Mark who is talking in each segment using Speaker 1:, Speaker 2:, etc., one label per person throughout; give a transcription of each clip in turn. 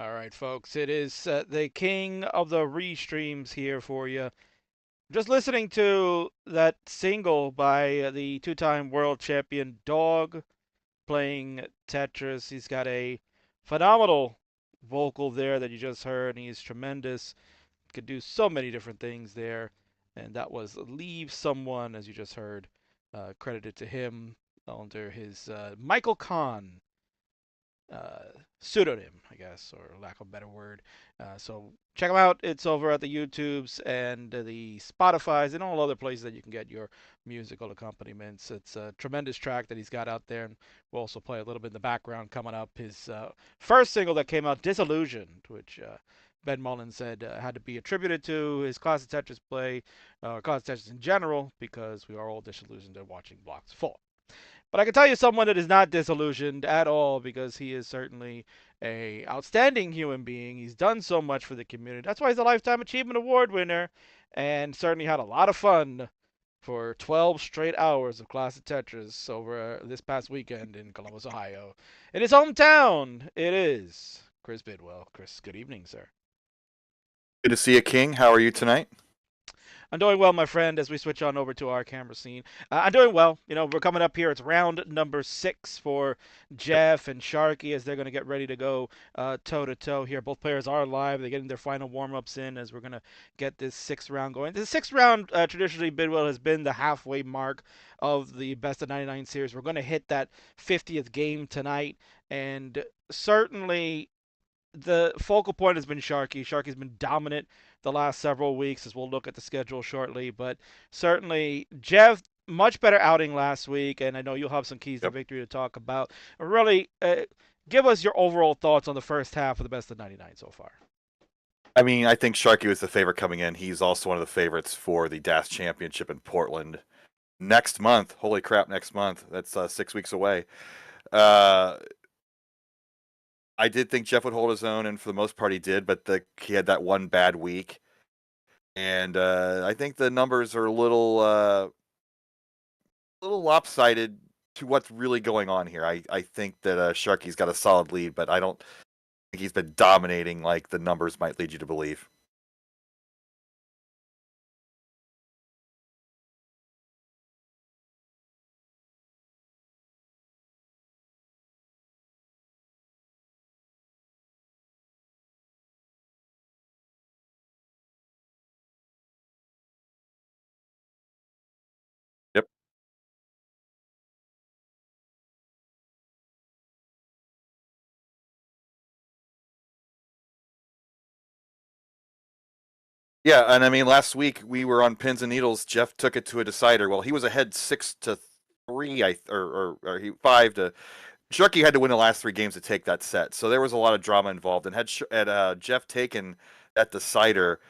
Speaker 1: All right, folks, it is the king of the restreams here for you. Just listening to that single by the two-time world champion Dog playing Tetris. He's got a phenomenal vocal there that you just heard, and he's tremendous. Could do so many different things there. And that was Leave Someone, as you just heard, credited to him under his Michael Kahn uh, pseudonym, I guess, or lack of a better word. So check them out. It's over at the YouTubes and the Spotify's and all other places that you can get your musical accompaniments. It's a tremendous track that he's got out there, and we'll also play a little bit in the background coming up. His first single that came out, Disillusioned, which Ben Mullen said had to be attributed to his Classic Tetris play, or Classic Tetris in general, because we are all disillusioned at watching Blocks Fall. But I can tell you someone that is not disillusioned at all because he is certainly a outstanding human being. He's done so much for the community. That's why he's a Lifetime Achievement Award winner and certainly had a lot of fun for 12 straight hours of Classic Tetris over this past weekend in Columbus, Ohio. In his hometown, it is Chris Bidwell. Chris, good evening, sir.
Speaker 2: Good to see you, King. How are you tonight?
Speaker 1: I'm doing well, my friend, as we switch on over to our camera scene. I'm doing well. We're coming up here. It's round number 6 for
Speaker 2: Yep.
Speaker 1: Jeff and Sharky as they're going to get ready to go toe to toe here. Both players are live. They're getting their final warm ups in as we're going to get this 6th round going. The 6th round, traditionally, Bidwell has been the halfway mark of the best of 99 series. We're going to hit that 50th game tonight. And certainly the focal point has been Sharky. Sharky's been dominant the last several weeks, as we'll look at the schedule shortly. But certainly, Jeff, much better outing last week, and I know you'll have some keys to
Speaker 2: Yep.
Speaker 1: victory to talk about. Really, give us your overall thoughts on the first half of the best of 99 so far.
Speaker 2: I mean, I think Sharky was the favorite coming in. He's also one of the favorites for the DAS Championship in Portland next month. Holy crap, next month. That's 6 weeks away. Uh, I did think Jeff would hold his own, and for the most part, he did. But he had that one bad week, and I think the numbers are a little lopsided to what's really going on here. I think that Sharky's got a solid lead, but I don't think he's been dominating like the numbers might lead you to believe. Yep. Yeah, and I mean, last week we were on pins and needles. Jeff took it to a decider. Well, he was ahead 6-3, or he 5 to. Sharky had to win the last 3 games to take that set, so there was a lot of drama involved. And had Jeff taken that decider,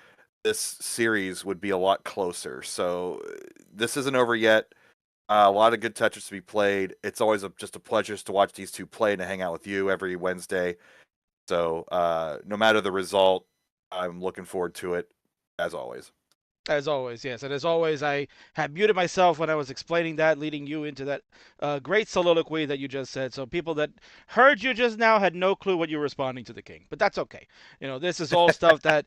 Speaker 2: this series would be a lot closer. So this isn't over yet. A lot of good touches to be played. It's always just a pleasure to watch these two play and to hang out with you every Wednesday. So no matter the result, I'm looking forward to it as always.
Speaker 1: As always, yes. And as always, I had muted myself when I was explaining that, leading you into that great soliloquy that you just said. So people that heard you just now had no clue what you were responding to the king. But that's okay. This is all stuff that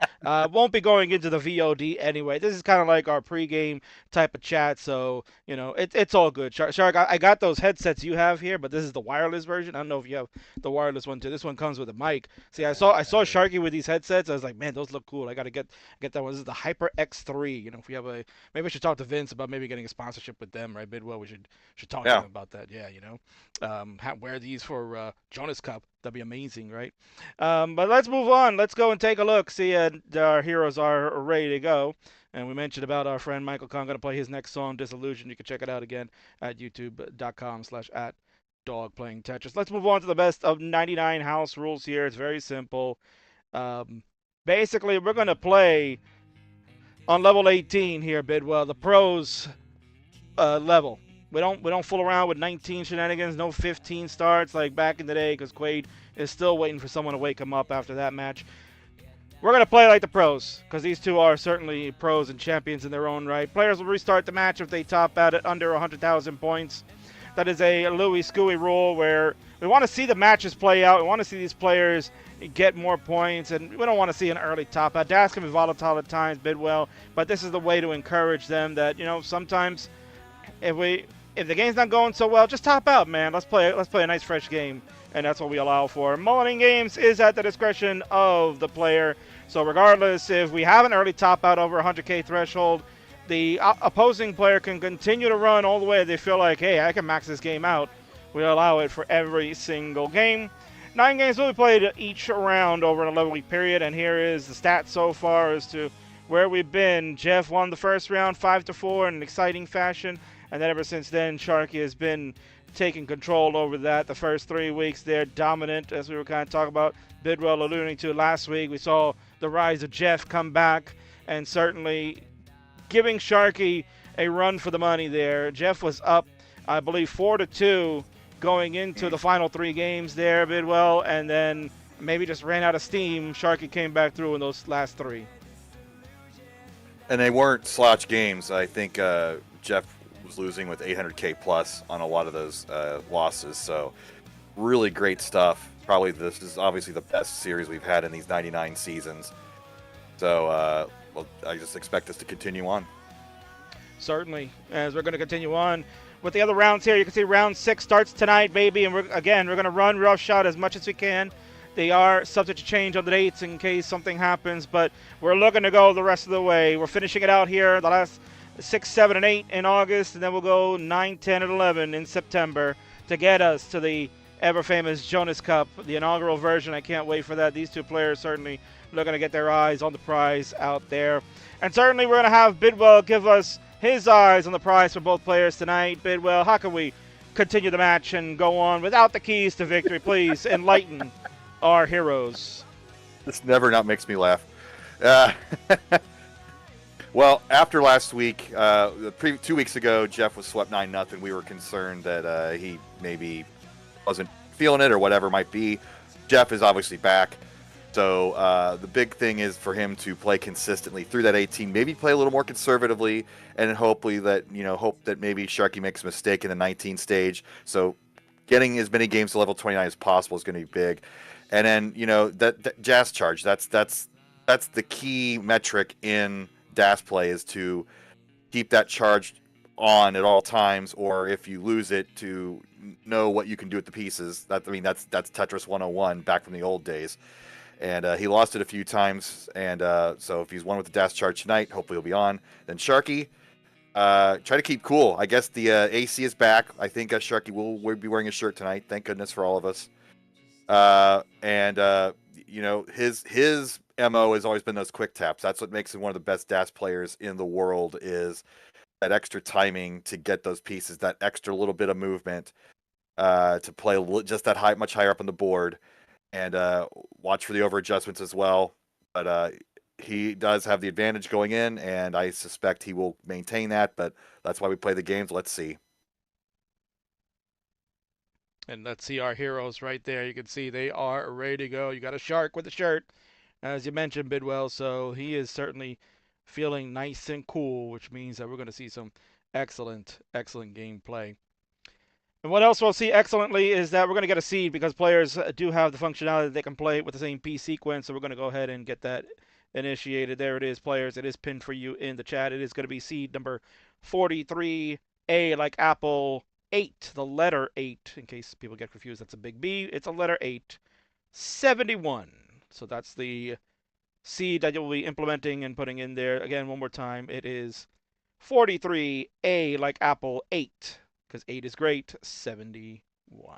Speaker 1: won't be going into the VOD anyway. This is kind of like our pregame type of chat. So, it's all good. Shark, I got those headsets you have here, but this is the wireless version. I don't know if you have the wireless one too. This one comes with a mic. See, I saw Sharky with these headsets. I was like, man, those look cool. I got to get that one. This is the Hyper X3. If we have maybe I should talk to Vince about maybe getting a sponsorship with them, right? Bidwell, we should talk to
Speaker 2: Yeah.
Speaker 1: them about that. Yeah, wear these for Jonas Cup. That'd be amazing, right? But let's move on. Let's go and take a look. See, our heroes are ready to go. And we mentioned about our friend Michael Khan going to play his next song, Disillusion. You can check it out again at youtube.com/at dog playing Tetris. Let's move on to the best of 99 house rules here. It's very simple. Um, Basically, we're going to play on level 18 here, Bidwell, the pros level. We don't fool around with 19 shenanigans, no 15 starts like back in the day, because Quaid is still waiting for someone to wake him up after that match. We're going to play like the pros, because these two are certainly pros and champions in their own right. Players will restart the match if they top out at under 100,000 points. That is a Louis Scooey rule where we want to see the matches play out. We want to see these players get more points, and we don't want to see an early top out. DAS can be volatile at times, Bidwell, but this is the way to encourage them that, sometimes if the game's not going so well, just top out, man. Let's play a nice fresh game, and that's what we allow for. Mullining games is at the discretion of the player. So regardless, if we have an early top out over 100K threshold, the opposing player can continue to run all the way. They feel like, hey, I can max this game out. We allow it for every single game. 9 games will be played each round over an 11-week period, and here is the stats so far as to where we've been. Jeff won the first round 5-4 in an exciting fashion, and then ever since then, Sharky has been taking control over that. The first 3 weeks, they're dominant, as we were kind of talking about. Bidwell alluding to last week, we saw the rise of Jeff come back, and certainly giving Sharky a run for the money there. Jeff was up, I believe, 4-2 going into the final 3 games there, Bidwell, and then maybe just ran out of steam. Sharky came back through in those last 3.
Speaker 2: And they weren't slouch games. I think Jeff was losing with 800K plus on a lot of those losses. So really great stuff. Probably this is obviously the best series we've had in these 99 seasons. So well, I just expect us to continue on.
Speaker 1: Certainly, as we're going to continue on with the other rounds here. You can see round 6 starts tonight, baby, and we're going to run roughshod as much as we can. They are subject to change on the dates in case something happens, but we're looking to go the rest of the way. We're finishing it out here the last 6, 7, and 8 in August, and then we'll go 9, 10, and 11 in September to get us to the ever-famous Jonas Cup, the inaugural version. I can't wait for that. These two players certainly looking to get their eyes on the prize out there. And certainly we're going to have Bidwell give us his eyes on the prize for both players tonight. Bidwell, how can we continue the match and go on without the keys to victory? Please enlighten our heroes.
Speaker 2: This never not makes me laugh. Well, after last week, 2 weeks ago, Jeff was swept 9-0. We were concerned that he maybe wasn't feeling it or whatever it might be. Jeff is obviously back. So the big thing is for him to play consistently through that 18, maybe play a little more conservatively, and hopefully that, hope that maybe Sharky makes a mistake in the 19 stage. So getting as many games to level 29 as possible is going to be big. And then, that Jazz charge, that's the key metric in DAS play, is to keep that charge on at all times, or if you lose it, to know what you can do with the pieces. That's Tetris 101 back from the old days. And he lost it a few times, and so if he's won with the dash charge tonight, hopefully he'll be on. Then Sharky, try to keep cool. I guess the AC is back. I think Sharky will be wearing a shirt tonight. Thank goodness for all of us. His MO has always been those quick taps. That's what makes him one of the best dash players in the world, is that extra timing to get those pieces, that extra little bit of movement to play just that high, much higher up on the board. And watch for the over adjustments as well. But he does have the advantage going in, and I suspect he will maintain that. But that's why we play the games. Let's see.
Speaker 1: And let's see our heroes right there. You can see they are ready to go. You got a Shark with a shirt, as you mentioned, Bidwell. So he is certainly feeling nice and cool, which means that we're going to see some excellent gameplay. And what else we'll see excellently is that we're going to get a seed, because players do have the functionality that they can play with the same piece sequence. So we're going to go ahead and get that initiated. There it is, players. It is pinned for you in the chat. It is going to be seed number 43A, like Apple 8, the letter 8. In case people get confused, that's a big B. It's a letter 8, 71. So that's the seed that you'll be implementing and putting in there. Again, one more time. It is 43A, like Apple 8. Because 8 is great, 71.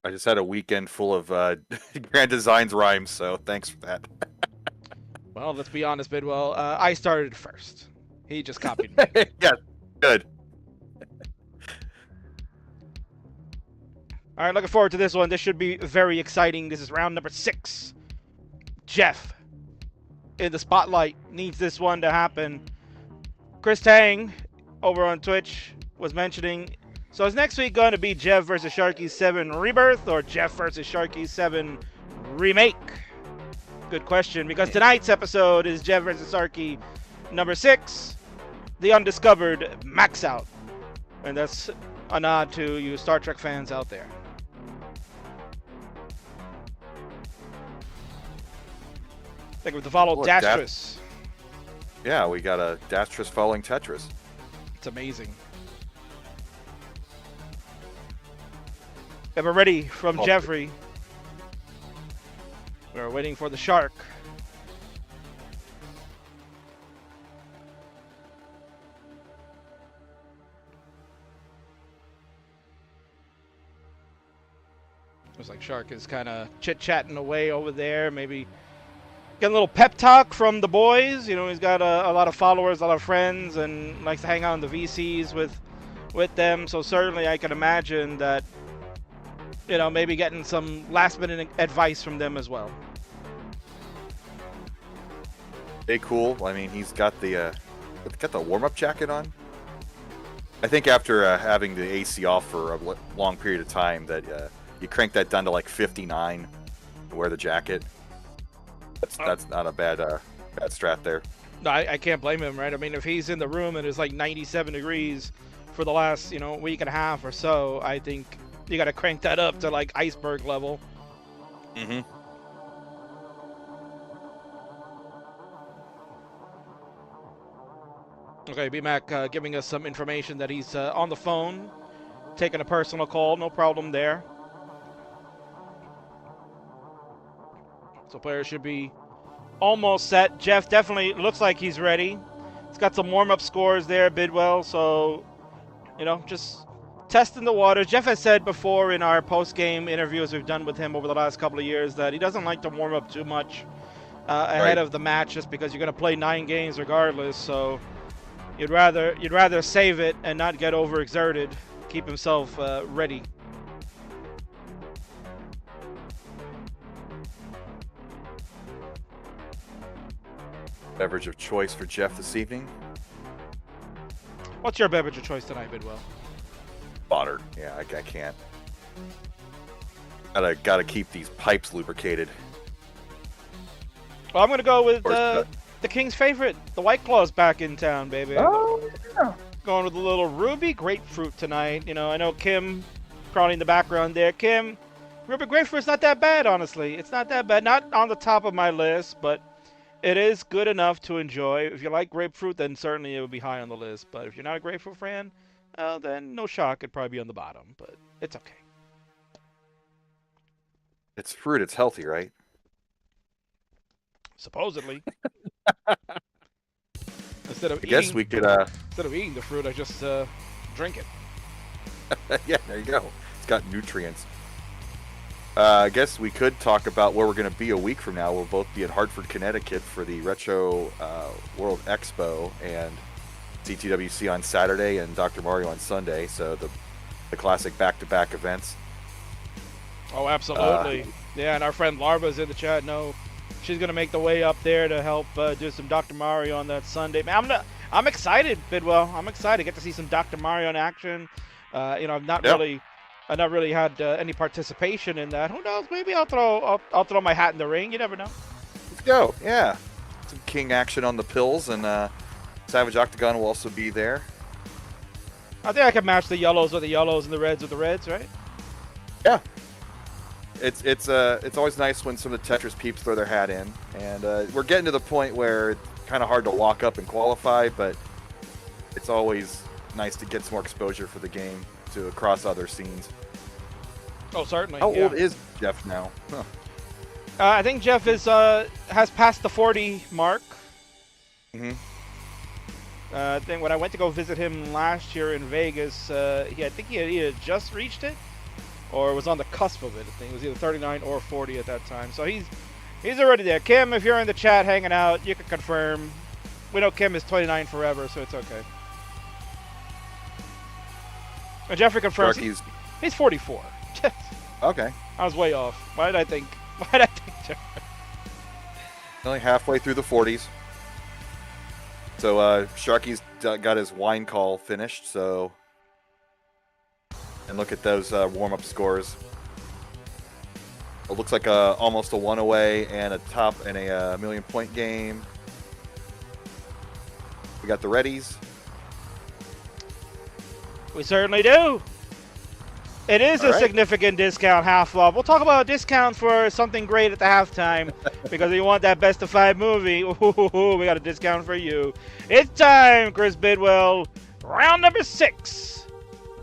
Speaker 2: I just had a weekend full of Grand Designs rhymes, so thanks for that.
Speaker 1: Well, let's be honest, Bidwell. I started first. He just copied me.
Speaker 2: Yeah, good.
Speaker 1: All right, looking forward to this one. This should be very exciting. This is round number 6. Jeff in the spotlight needs this one to happen. Chris Tang over on Twitch was mentioning, so is next week going to be Jeff versus Sharky 7 Rebirth, or Jeff versus Sharky 7 Remake? Good question, because tonight's episode is Jeff versus Sharky number 6, the Undiscovered Maxout. And that's a nod to you Star Trek fans out there. Thank you for the follow, Dastris.
Speaker 2: Yeah, we got a Dastris following Tetris.
Speaker 1: It's amazing. Ever ready from Jeffrey. We're waiting for the Shark. Looks like Shark is kind of chit-chatting away over there. Maybe getting a little pep talk from the boys. He's got a lot of followers, a lot of friends, and likes to hang out in the VCs with them. So certainly I can imagine that, maybe getting some last-minute advice from them as well.
Speaker 2: Hey, cool. I mean, he's got the warm-up jacket on. I think after having the AC off for a long period of time, that you crank that down to like 59 to wear the jacket. That's not a bad strat there.
Speaker 1: No, I can't blame him, right? I mean, if he's in the room and it's like 97 degrees for the last, week and a half or so, I think you got to crank that up to like iceberg level.
Speaker 2: Mm-hmm.
Speaker 1: Okay, B-Mac giving us some information that he's on the phone, taking a personal call. No problem there. So players should be almost set. Jeff definitely looks like he's ready. He's got some warm-up scores there, Bidwell. So, just testing the waters. Jeff has said before in our post-game interviews we've done with him over the last couple of years that he doesn't like to warm up too much ahead
Speaker 2: Right.
Speaker 1: of the match, just because you're going to play 9 games regardless. So you'd rather save it and not get overexerted, keep himself ready.
Speaker 2: Beverage of choice for Jeff this evening.
Speaker 1: What's your beverage of choice tonight, Bidwell?
Speaker 2: Water. Yeah, I can't. Gotta keep these pipes lubricated.
Speaker 1: Well, I'm going to go with
Speaker 2: Of
Speaker 1: the King's favorite. The White Claw's back in town, baby.
Speaker 2: Oh, yeah.
Speaker 1: Going with a little ruby grapefruit tonight. I know Kim probably in the background there. Kim, ruby grapefruit's not that bad, honestly. It's not that bad. Not on the top of my list, but it is good enough to enjoy. If you like grapefruit, then certainly it would be high on the list. But if you're not a grapefruit fan, then no shock. It'd probably be on the bottom, but it's okay.
Speaker 2: It's fruit. It's healthy, right?
Speaker 1: Supposedly. Instead of
Speaker 2: I guess we could.
Speaker 1: Instead of eating the fruit, I just drink it.
Speaker 2: Yeah, there you go. It's got nutrients. I guess we could talk about where we're going to be a week from now. We'll both be in Hartford, Connecticut for the Retro World Expo and CTWC on Saturday and Dr. Mario on Sunday. So the classic back-to-back events.
Speaker 1: Oh, absolutely. Yeah, and our friend Larva's in the chat. No, she's going to make the way up there to help do some Dr. Mario on that Sunday. Man, I'm excited, Bidwell. I'm excited to get to see some Dr. Mario in action. I've not really had any participation in that. Who knows? Maybe I'll throw my hat in the ring. You never know.
Speaker 2: Let's go. Yeah. Some King action on the pills, and Savage Octagon will also be there.
Speaker 1: I think I can match the yellows with the yellows and the reds with the reds, right?
Speaker 2: Yeah. It's always nice when some of the Tetris peeps throw their hat in, and we're getting to the point where it's kind of hard to walk up and qualify, but it's always nice to get some more exposure for the game to across other scenes.
Speaker 1: Oh, certainly.
Speaker 2: How
Speaker 1: yeah.
Speaker 2: old is Jeff now? Huh.
Speaker 1: I think Jeff is has passed the 40 mark.
Speaker 2: Mm-hmm.
Speaker 1: I think when I went to go visit him last year in Vegas, I think he had just reached it, or was on the cusp of it. I think it was either 39 or 40 at that time. So he's already there. Kim, if you're in the chat hanging out, you can confirm. We know Kim is 29 forever, so it's okay. And Jeffrey confirms he's 44.
Speaker 2: Okay.
Speaker 1: I was way off. Why did I think Jeffrey?
Speaker 2: Only halfway through the 40s. So Sharky's got his wine call finished. So, and look at those warm-up scores. It looks like almost a 1 away and a top and a million-point game. We got the readies.
Speaker 1: We certainly do. It is a significant discount, half-love. We'll talk about a discount for something great at the halftime because you want that best of 5 movie. Ooh, we got a discount for you. It's time, Chris Bidwell. Round number 6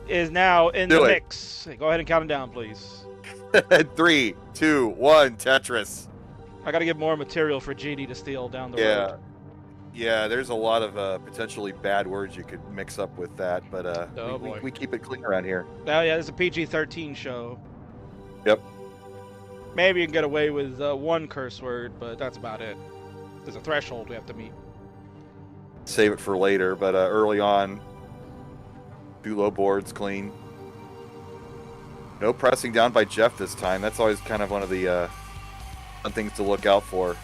Speaker 1: is now in the mix. Go ahead and count them down, please.
Speaker 2: 3, 2, 1, Tetris.
Speaker 1: I got to get more material for GD to steal down the road.
Speaker 2: Yeah, there's a lot of potentially bad words you could mix up with that, but we keep it clean around here.
Speaker 1: Oh, yeah, this is a PG-13 show.
Speaker 2: Yep.
Speaker 1: Maybe you can get away with 1 curse word, but that's about it. There's a threshold we have to meet.
Speaker 2: Save it for later, but early on, Dulo boards clean. No pressing down by Jeff this time. That's always kind of one of the fun things to look out for.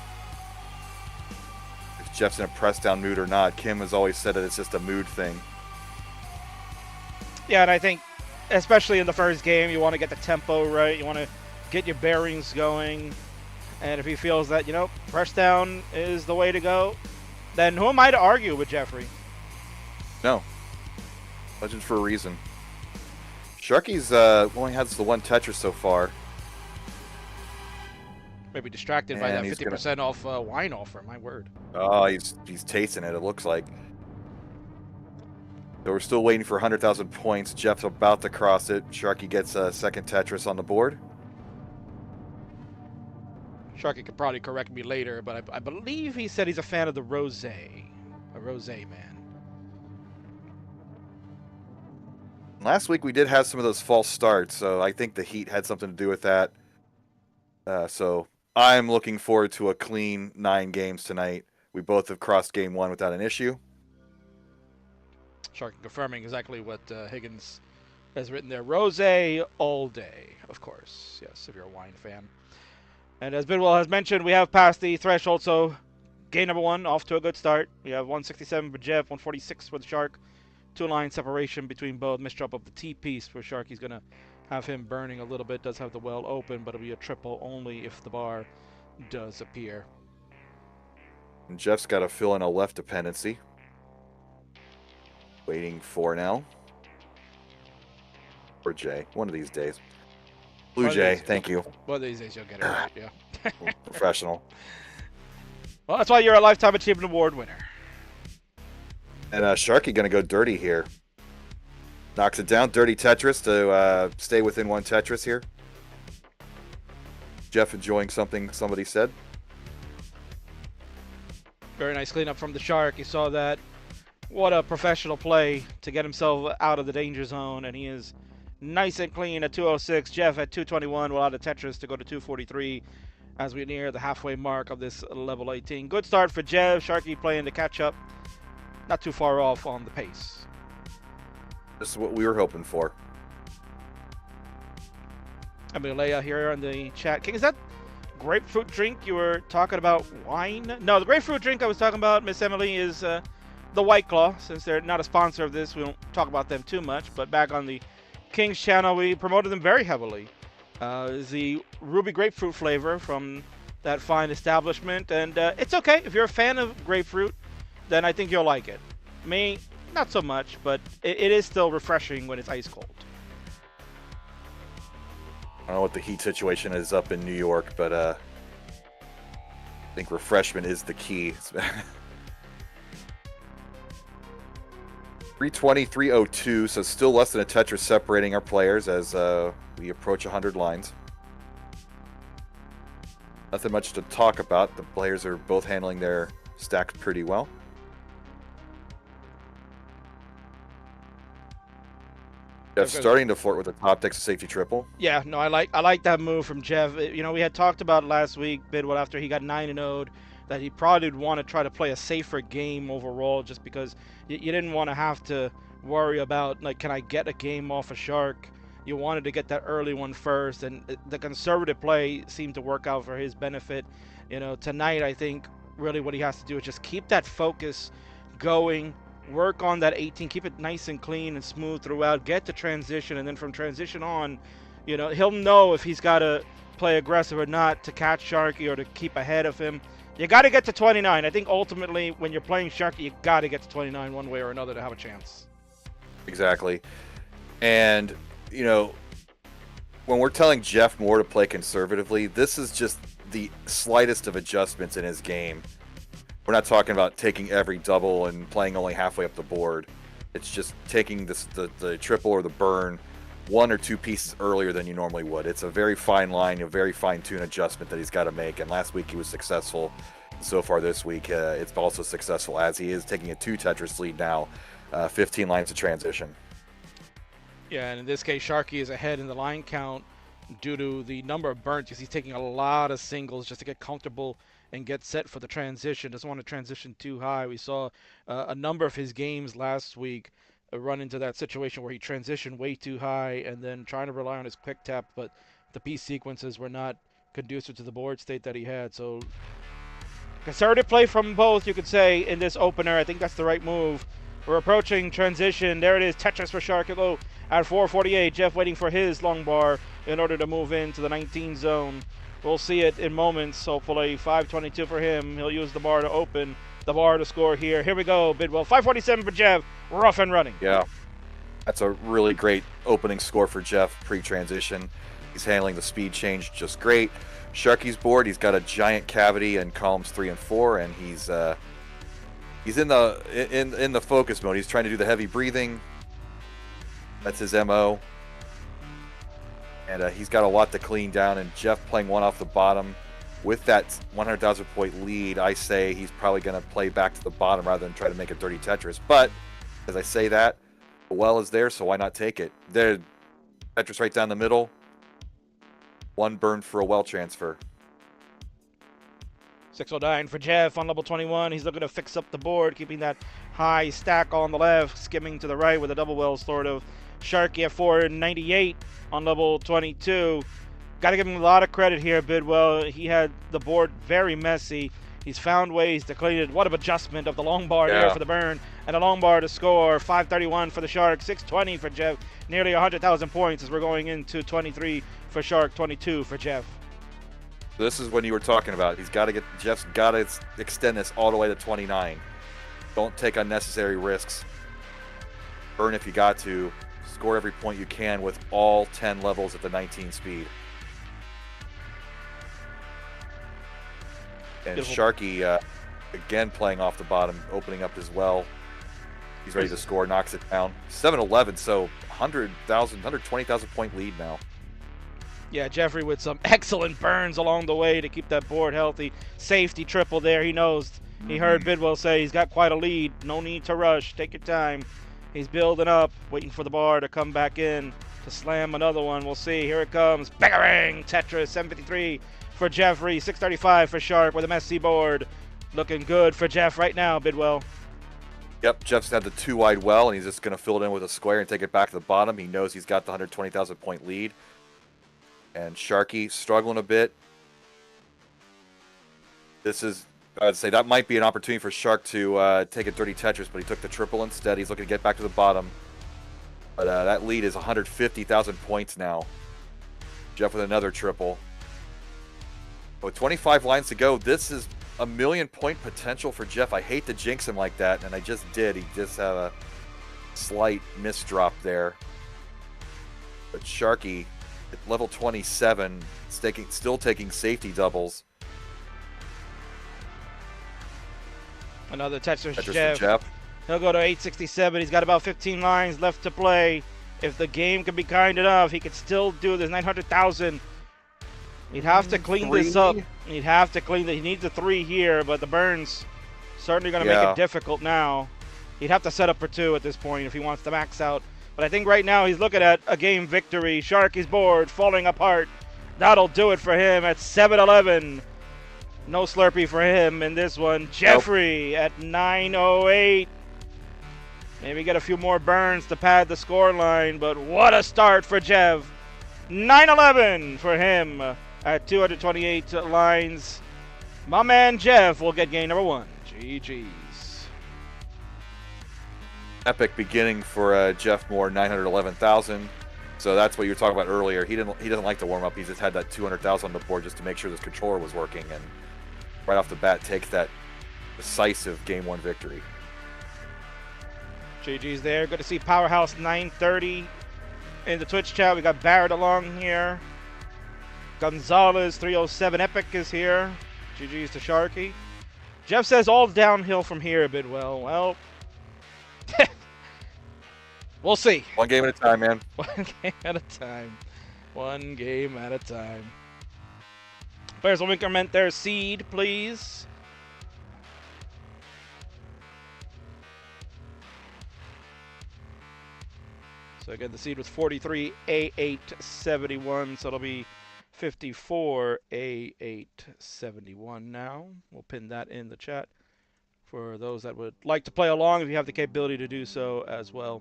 Speaker 2: If Jeff's in a press down mood or not, Kim has always said that it's just a mood thing.
Speaker 1: Yeah, and I think, especially in the first game, you want to get the tempo right. You want to get your bearings going. And if he feels that, press down is the way to go, then who am I to argue with Jeffrey?
Speaker 2: No. Legend for a reason. Sharky's only has the 1 Tetris so far.
Speaker 1: Maybe distracted by that 50% off wine offer, my word.
Speaker 2: Oh, he's tasting it, it looks like. So we're still waiting for 100,000 points. Jeff's about to cross it. Sharky gets a second Tetris on the board.
Speaker 1: Sharky could probably correct me later, but I believe he said he's a fan of the rosé. A rosé man.
Speaker 2: Last week we did have some of those false starts, so I think the heat had something to do with that. So I'm looking forward to a clean 9 games tonight. We both have crossed game 1 without an issue.
Speaker 1: Sharky confirming exactly what Higgins has written there. Rosé all day, of course. Yes, if you're a wine fan. And as Bidwell has mentioned, we have passed the threshold, so game number 1 off to a good start. We have 167 for Jeff, 146 for the Shark. 2-line separation between both. Misdrop of the T-piece for Sharky's going to have him burning a little bit. Does have the well open, but it'll be a triple only if the bar does appear.
Speaker 2: And Jeff's got to fill in a left dependency. Waiting for now. Or Jay, one of these days. Blue Jay, thank you.
Speaker 1: One of these days you'll get it right, yeah.
Speaker 2: Professional.
Speaker 1: Well, that's why you're a Lifetime Achievement Award winner.
Speaker 2: And Sharky going to go dirty here. Knocks it down. Dirty Tetris to stay within 1 Tetris here. Jeff enjoying something somebody said.
Speaker 1: Very nice cleanup from the Shark. You saw that. What a professional play to get himself out of the danger zone. And he is nice and clean at 206. Jeff at 221. Will out of Tetris to go to 243 as we near the halfway mark of this level 18. Good start for Jeff. Sharky playing to catch up. Not too far off on the pace.
Speaker 2: This is what we were hoping for.
Speaker 1: Amelia here in the chat. King, is that grapefruit drink you were talking about? Wine? No, the grapefruit drink I was talking about, Miss Emily, is the White Claw. Since they're not a sponsor of this, we don't talk about them too much. But back on the King's channel, we promoted them very heavily. Is the ruby grapefruit flavor from that fine establishment. And it's okay. If you're a fan of grapefruit, then I think you'll like it. Me, not so much, but it is still refreshing when it's ice cold.
Speaker 2: I don't know what the heat situation is up in New York, but I think refreshment is the key. 320, 302, so still less than a Tetris separating our players as we approach 100 lines. Nothing much to talk about. The players are both handling their stacks pretty well. Jeff's starting to flirt with a top decks safety triple.
Speaker 1: Yeah, no, I like that move from Jeff. You know, we had talked about last week, Bidwell, after he got 9-0'd, that he probably would want to try to play a safer game overall, just because you didn't want to have to worry about, like, can I get a game off a Shark? You wanted to get that early one first, and the conservative play seemed to work out for his benefit. You know, tonight I think really what he has to do is just keep that focus going. Work on that 18, keep it nice and clean and smooth throughout, get to transition, and then from transition on, you know, he'll know if he's got to play aggressive or not to catch Sharky or to keep ahead of him. You got to get to 29. I think ultimately when you're playing Sharky, you got to get to 29 one way or another to have a chance.
Speaker 2: Exactly. And, you know, when we're telling Jeff Moore to play conservatively, this is just the slightest of adjustments in his game. We're not talking about taking every double and playing only halfway up the board. It's just taking the triple or the burn 1 or 2 pieces earlier than you normally would. It's a very fine line, a very fine-tuned adjustment that he's got to make. And last week he was successful. So far this week, it's also successful as he is taking a 2 Tetris lead now, 15 lines of transition.
Speaker 1: Yeah, and in this case, Sharky is ahead in the line count due to the number of burns, because he's taking a lot of singles just to get comfortable and get set for the transition. Doesn't want to transition too high. We saw a number of his games last week run into that situation where he transitioned way too high and then trying to rely on his quick tap, but the piece sequences were not conducive to the board state that he had. So conservative play from both, you could say, in this opener. I think that's the right move. We're approaching transition. There it is, Tetris for Sharky at 448. Jeff waiting for his long bar in order to move into the 19 zone. We'll see it in moments, hopefully. 522 for him. He'll use the bar to open, the bar to score here. Here we go, Bidwell. 547 for Jeff. Rough and running.
Speaker 2: Yeah. That's a really great opening score for Jeff pre-transition. He's handling the speed change just great. Sharky's board, he's got a giant cavity in columns 3 and 4, and he's He's in the focus mode. He's trying to do the heavy breathing. That's his MO. And he's got a lot to clean down. And Jeff playing one off the bottom with that 100,000 point lead. I say he's probably going to play back to the bottom rather than try to make a dirty Tetris. But as I say that, the well is there, so why not take it? There, Tetris right down the middle. One burn for a well transfer.
Speaker 1: 609 for Jeff on level 21. He's looking to fix up the board, keeping that high stack on the left, skimming to the right with a double well, sort of. Sharky at 498 on level 22. Got to give him a lot of credit here, Bidwell. He had the board very messy. He's found ways to clean it. What an adjustment of the long bar here for the burn. And a long bar to score. 531 for the Shark, 620 for Jeff. Nearly 100,000 points as we're going into 23 for Shark, 22 for Jeff.
Speaker 2: This is when you were talking about. Jeff's got to extend this all the way to 29. Don't take unnecessary risks. Burn if you got to. Score every point you can with all 10 levels at the 19 speed. And
Speaker 1: Beautiful.
Speaker 2: Sharky, again playing off the bottom, opening up as well. He's ready to score, knocks it down. 7-11, so 120,000 point lead now.
Speaker 1: Yeah, Jeffrey with some excellent burns along the way to keep that board healthy. Safety triple there. He knows. He heard Bidwell say he's got quite a lead. No need to rush. Take your time. He's building up, waiting for the bar to come back in to slam another one. We'll see. Here it comes. Bangarang! Tetris, 753 for Jeffrey, 635 for Shark with a messy board. Looking good for Jeff right now, Bidwell.
Speaker 2: Yep, Jeff's had the two wide well, and he's just going to fill it in with a square and take it back to the bottom. He knows he's got the 120,000 point lead. And Sharky struggling a bit. I'd say that might be an opportunity for Shark to take a dirty Tetris, but he took the triple instead. He's looking to get back to the bottom. But that lead is 150,000 points now. Jeff with another triple. With 25 lines to go, this is a 1,000,000 point potential for Jeff. I hate to jinx him like that, and I just did. He just had a slight misdrop there. But Sharky, at level 27, still taking safety doubles.
Speaker 1: Another Tetris
Speaker 2: Tetris
Speaker 1: Jeff.
Speaker 2: for Jeff.
Speaker 1: He'll go to 867. He's got about 15 lines left to play. If the game can be kind enough, he could still do this 900,000. He'd have to clean this up. He'd have to clean it. He needs a 3 here, but the burns certainly going to make it difficult now. He'd have to set up for 2 at this point if he wants to max out. But I think right now he's looking at a game victory. Sharky's board falling apart. That'll do it for him at 7-11. No Slurpee for him in this one. Jeffrey at 908. Maybe get a few more burns to pad the score line, but what a start for Jeff. 9-11 for him at 228 lines. My man Jeff will get game number 1. GG's.
Speaker 2: Epic beginning for Jeff Moore, 911,000. So that's what you were talking about earlier. He doesn't like to warm up. He just had that 200,000 on the board just to make sure this controller was working, and right off the bat takes that decisive game 1 victory.
Speaker 1: GG's there. Good to see Powerhouse 930 in the Twitch chat. We got Barrett along here. Gonzalez 307 Epic is here. GG's to Sharky. Jeff says all downhill from here, Bidwell. Well, we'll see.
Speaker 2: One game at a time, man.
Speaker 1: One game at a time. One game at a time. Players will increment their seed, please. So again, the seed was 43A871, so it'll be 54A871 now. We'll pin that in the chat for those that would like to play along if you have the capability to do so as well.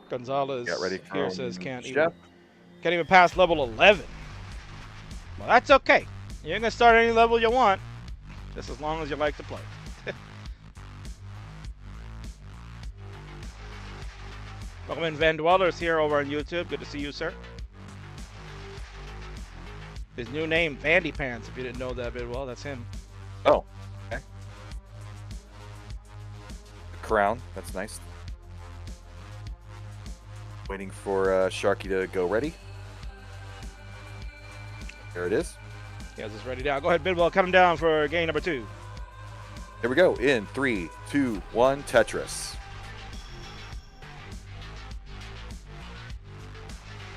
Speaker 1: Gonzalez here says can't even pass level 11. Well, that's okay. You can start any level you want, just as long as you like to play. Welcome in, Van Dwellers here over on YouTube. Good to see you, sir. His new name, Vandy Pants, if you didn't know that bit well, that's him.
Speaker 2: Oh, okay. Crown, that's nice. Waiting for Sharky to go ready. There it is.
Speaker 1: He has us ready down. Go ahead, Bidwell. Cut him down for game number 2.
Speaker 2: Here we go. In 3, 2, 1, Tetris.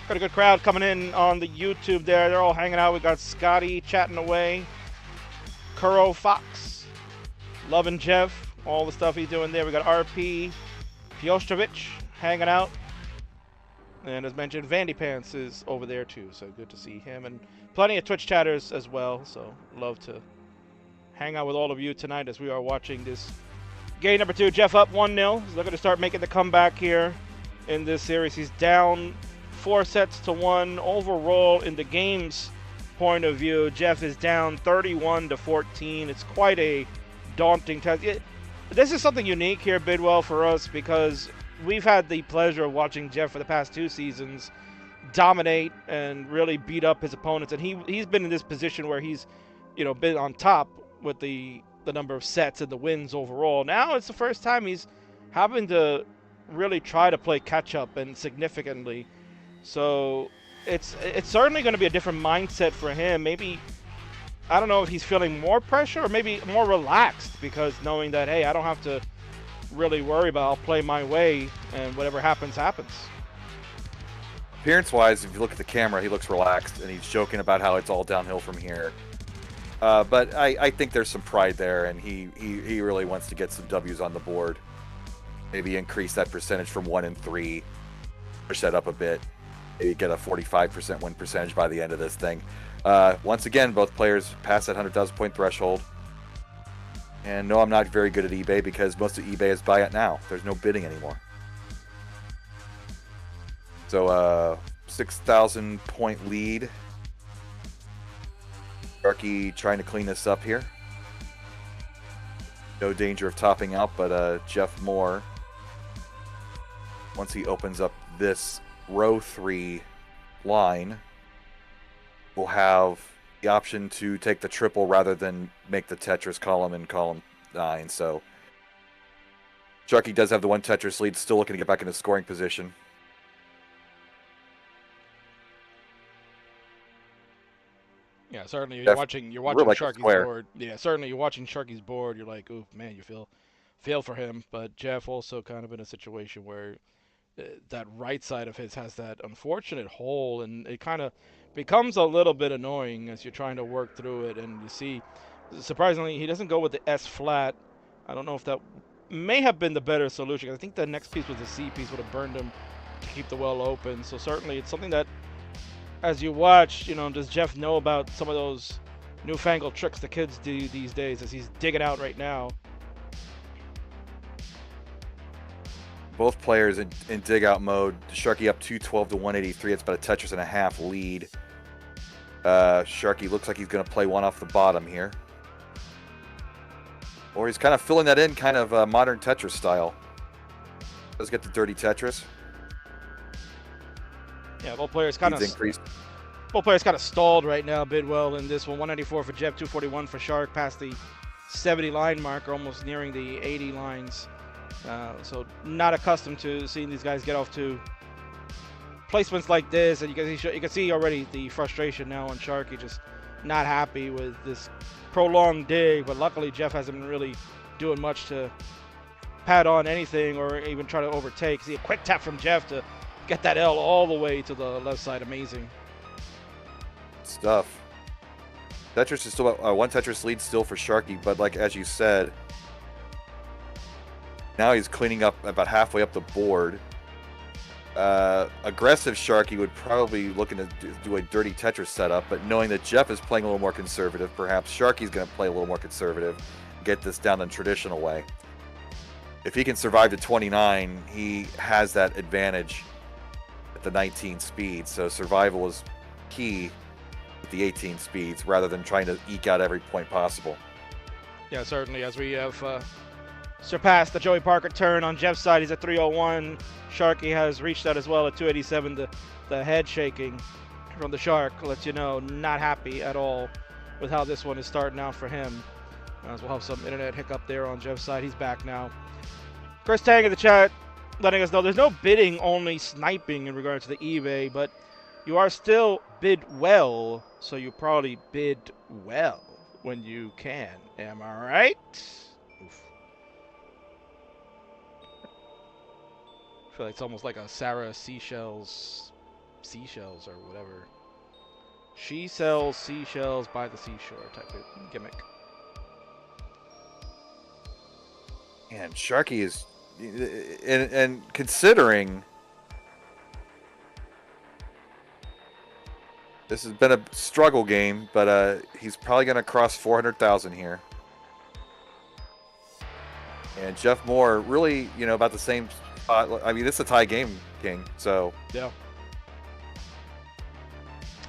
Speaker 1: Got a good crowd coming in on the YouTube there. They're all hanging out. We got Scotty chatting away. Kuro Fox. Loving Jeff. All the stuff he's doing there. We got RP. Piostrovich hanging out. And as mentioned, Vandy Pants is over there too. So good to see him. And plenty of Twitch chatters as well. So love to hang out with all of you tonight as we are watching this game number 2. Jeff up 1-0. He's looking to start making the comeback here in this series. He's down 4 sets to 1 overall in the game's point of view. Jeff is down 31-14. It's quite a daunting task. This is something unique here, Bidwell, for us because we've had the pleasure of watching Jeff for the past 2 seasons dominate and really beat up his opponents, and he's been in this position where he's, been on top with the number of sets and the wins overall. Now it's the first time he's having to really try to play catch up and significantly. So it's certainly going to be a different mindset for him. Maybe, I don't know if he's feeling more pressure or maybe more relaxed because knowing that, hey, I don't have to really worry about, I'll play my way and whatever happens, happens.
Speaker 2: Appearance-wise, if you look at the camera, he looks relaxed and he's joking about how it's all downhill from here. But I think there's some pride there, and he really wants to get some W's on the board. Maybe increase that percentage from 1 and 3, push that up a bit. Maybe get a 45% win percentage by the end of this thing. Once again, both players pass that 100,000 point threshold. And no, I'm not very good at eBay because most of eBay is buy it now. There's no bidding anymore. So 6,000 point lead. Sharky trying to clean this up here. No danger of topping out, but Jeff Moore, once he opens up this row 3 line, will have the option to take the triple rather than make the Tetris column in column 9. So Sharky does have the 1 Tetris lead, still looking to get back into scoring position.
Speaker 1: Yeah, certainly you're
Speaker 2: Jeff,
Speaker 1: watching
Speaker 2: like
Speaker 1: Sharky's board. Yeah, certainly you're watching Sharky's board. You're like, oh man, you feel for him. But Jeff also kind of in a situation where that right side of his has that unfortunate hole, and it kind of becomes a little bit annoying as you're trying to work through it. And you see, surprisingly, he doesn't go with the S flat. I don't know if that may have been the better solution. I think the next piece was the C piece would have burned him to keep the well open. So certainly it's something that, as you watch, does Jeff know about some of those newfangled tricks the kids do these days as he's digging out right now?
Speaker 2: Both players in dig out mode. Sharky up 212 to 183. It's about a Tetris and a half lead. Sharky looks like he's going to play one off the bottom here. Or he's kind of filling that in kind of modern Tetris style. Let's get the dirty Tetris.
Speaker 1: Yeah, both players kind of
Speaker 2: increased.
Speaker 1: Both players kind of stalled right now. Bidwell in this one. 194 for Jeff, 241 for Shark, past the 70 line marker, almost nearing the 80 lines. So not accustomed to seeing these guys get off to placements like this, and you can see already the frustration now on Sharky, just not happy with this prolonged dig. But luckily Jeff hasn't been really doing much to pad on anything or even try to overtake. See a quick tap from Jeff to get that L all the way to the left side. Amazing
Speaker 2: stuff. Tetris is still 1 Tetris lead still for Sharky, but like as you said, now he's cleaning up about halfway up the board. Aggressive Sharky would probably be looking to do a dirty Tetris setup, but knowing that Jeff is playing a little more conservative, perhaps Sharky's going to play a little more conservative, get this down the traditional way. If he can survive to 29, he has that advantage at the 19 speed, so survival is key with the 18 speeds rather than trying to eke out every point possible.
Speaker 1: Yeah, certainly, as we have surpassed the Joey Parker turn on Jeff's side. He's at 301. Sharky has reached that as well at 287. The head shaking from the Shark lets you know not happy at all with how this one is starting out for him. As we'll have some internet hiccup there on Jeff's side. He's back now. Chris Tang in the chat letting us know there's no bidding, only sniping in regards to the eBay, but you are still bid well, so you probably bid well when you can. Am I right? Oof. I feel like it's almost like a Sarah seashells or whatever. She sells seashells by the seashore type of gimmick.
Speaker 2: And Sharky is, and considering this has been a struggle game, but he's probably going to cross 400,000 here. And Jeff Moore, really, about the same spot. I mean, it's a tie game, King. So
Speaker 1: yeah.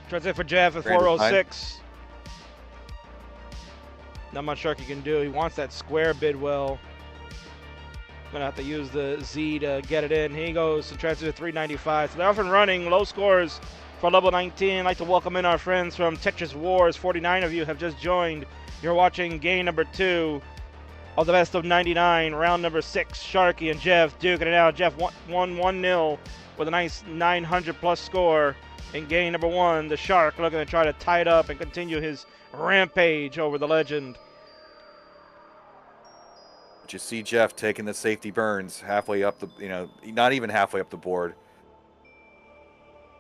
Speaker 1: Tries it for Jeff at 406. Not much Sharky can do. He wants that square bid well. Gonna have to use the Z to get it in. Here he goes and tries to 395. So they're off and running. Low scores for level 19. I'd like to welcome in our friends from Tetris Wars. 49 of you have just joined. You're watching game number 2 of the best of 99. Round number 6. Sharky and Jeff duking it out. Jeff won 1-0 with a nice 900 plus score in game number 1. The Shark looking to try to tie it up and continue his rampage over the legend.
Speaker 2: But you see Jeff taking the safety burns halfway up the, not even halfway up the board.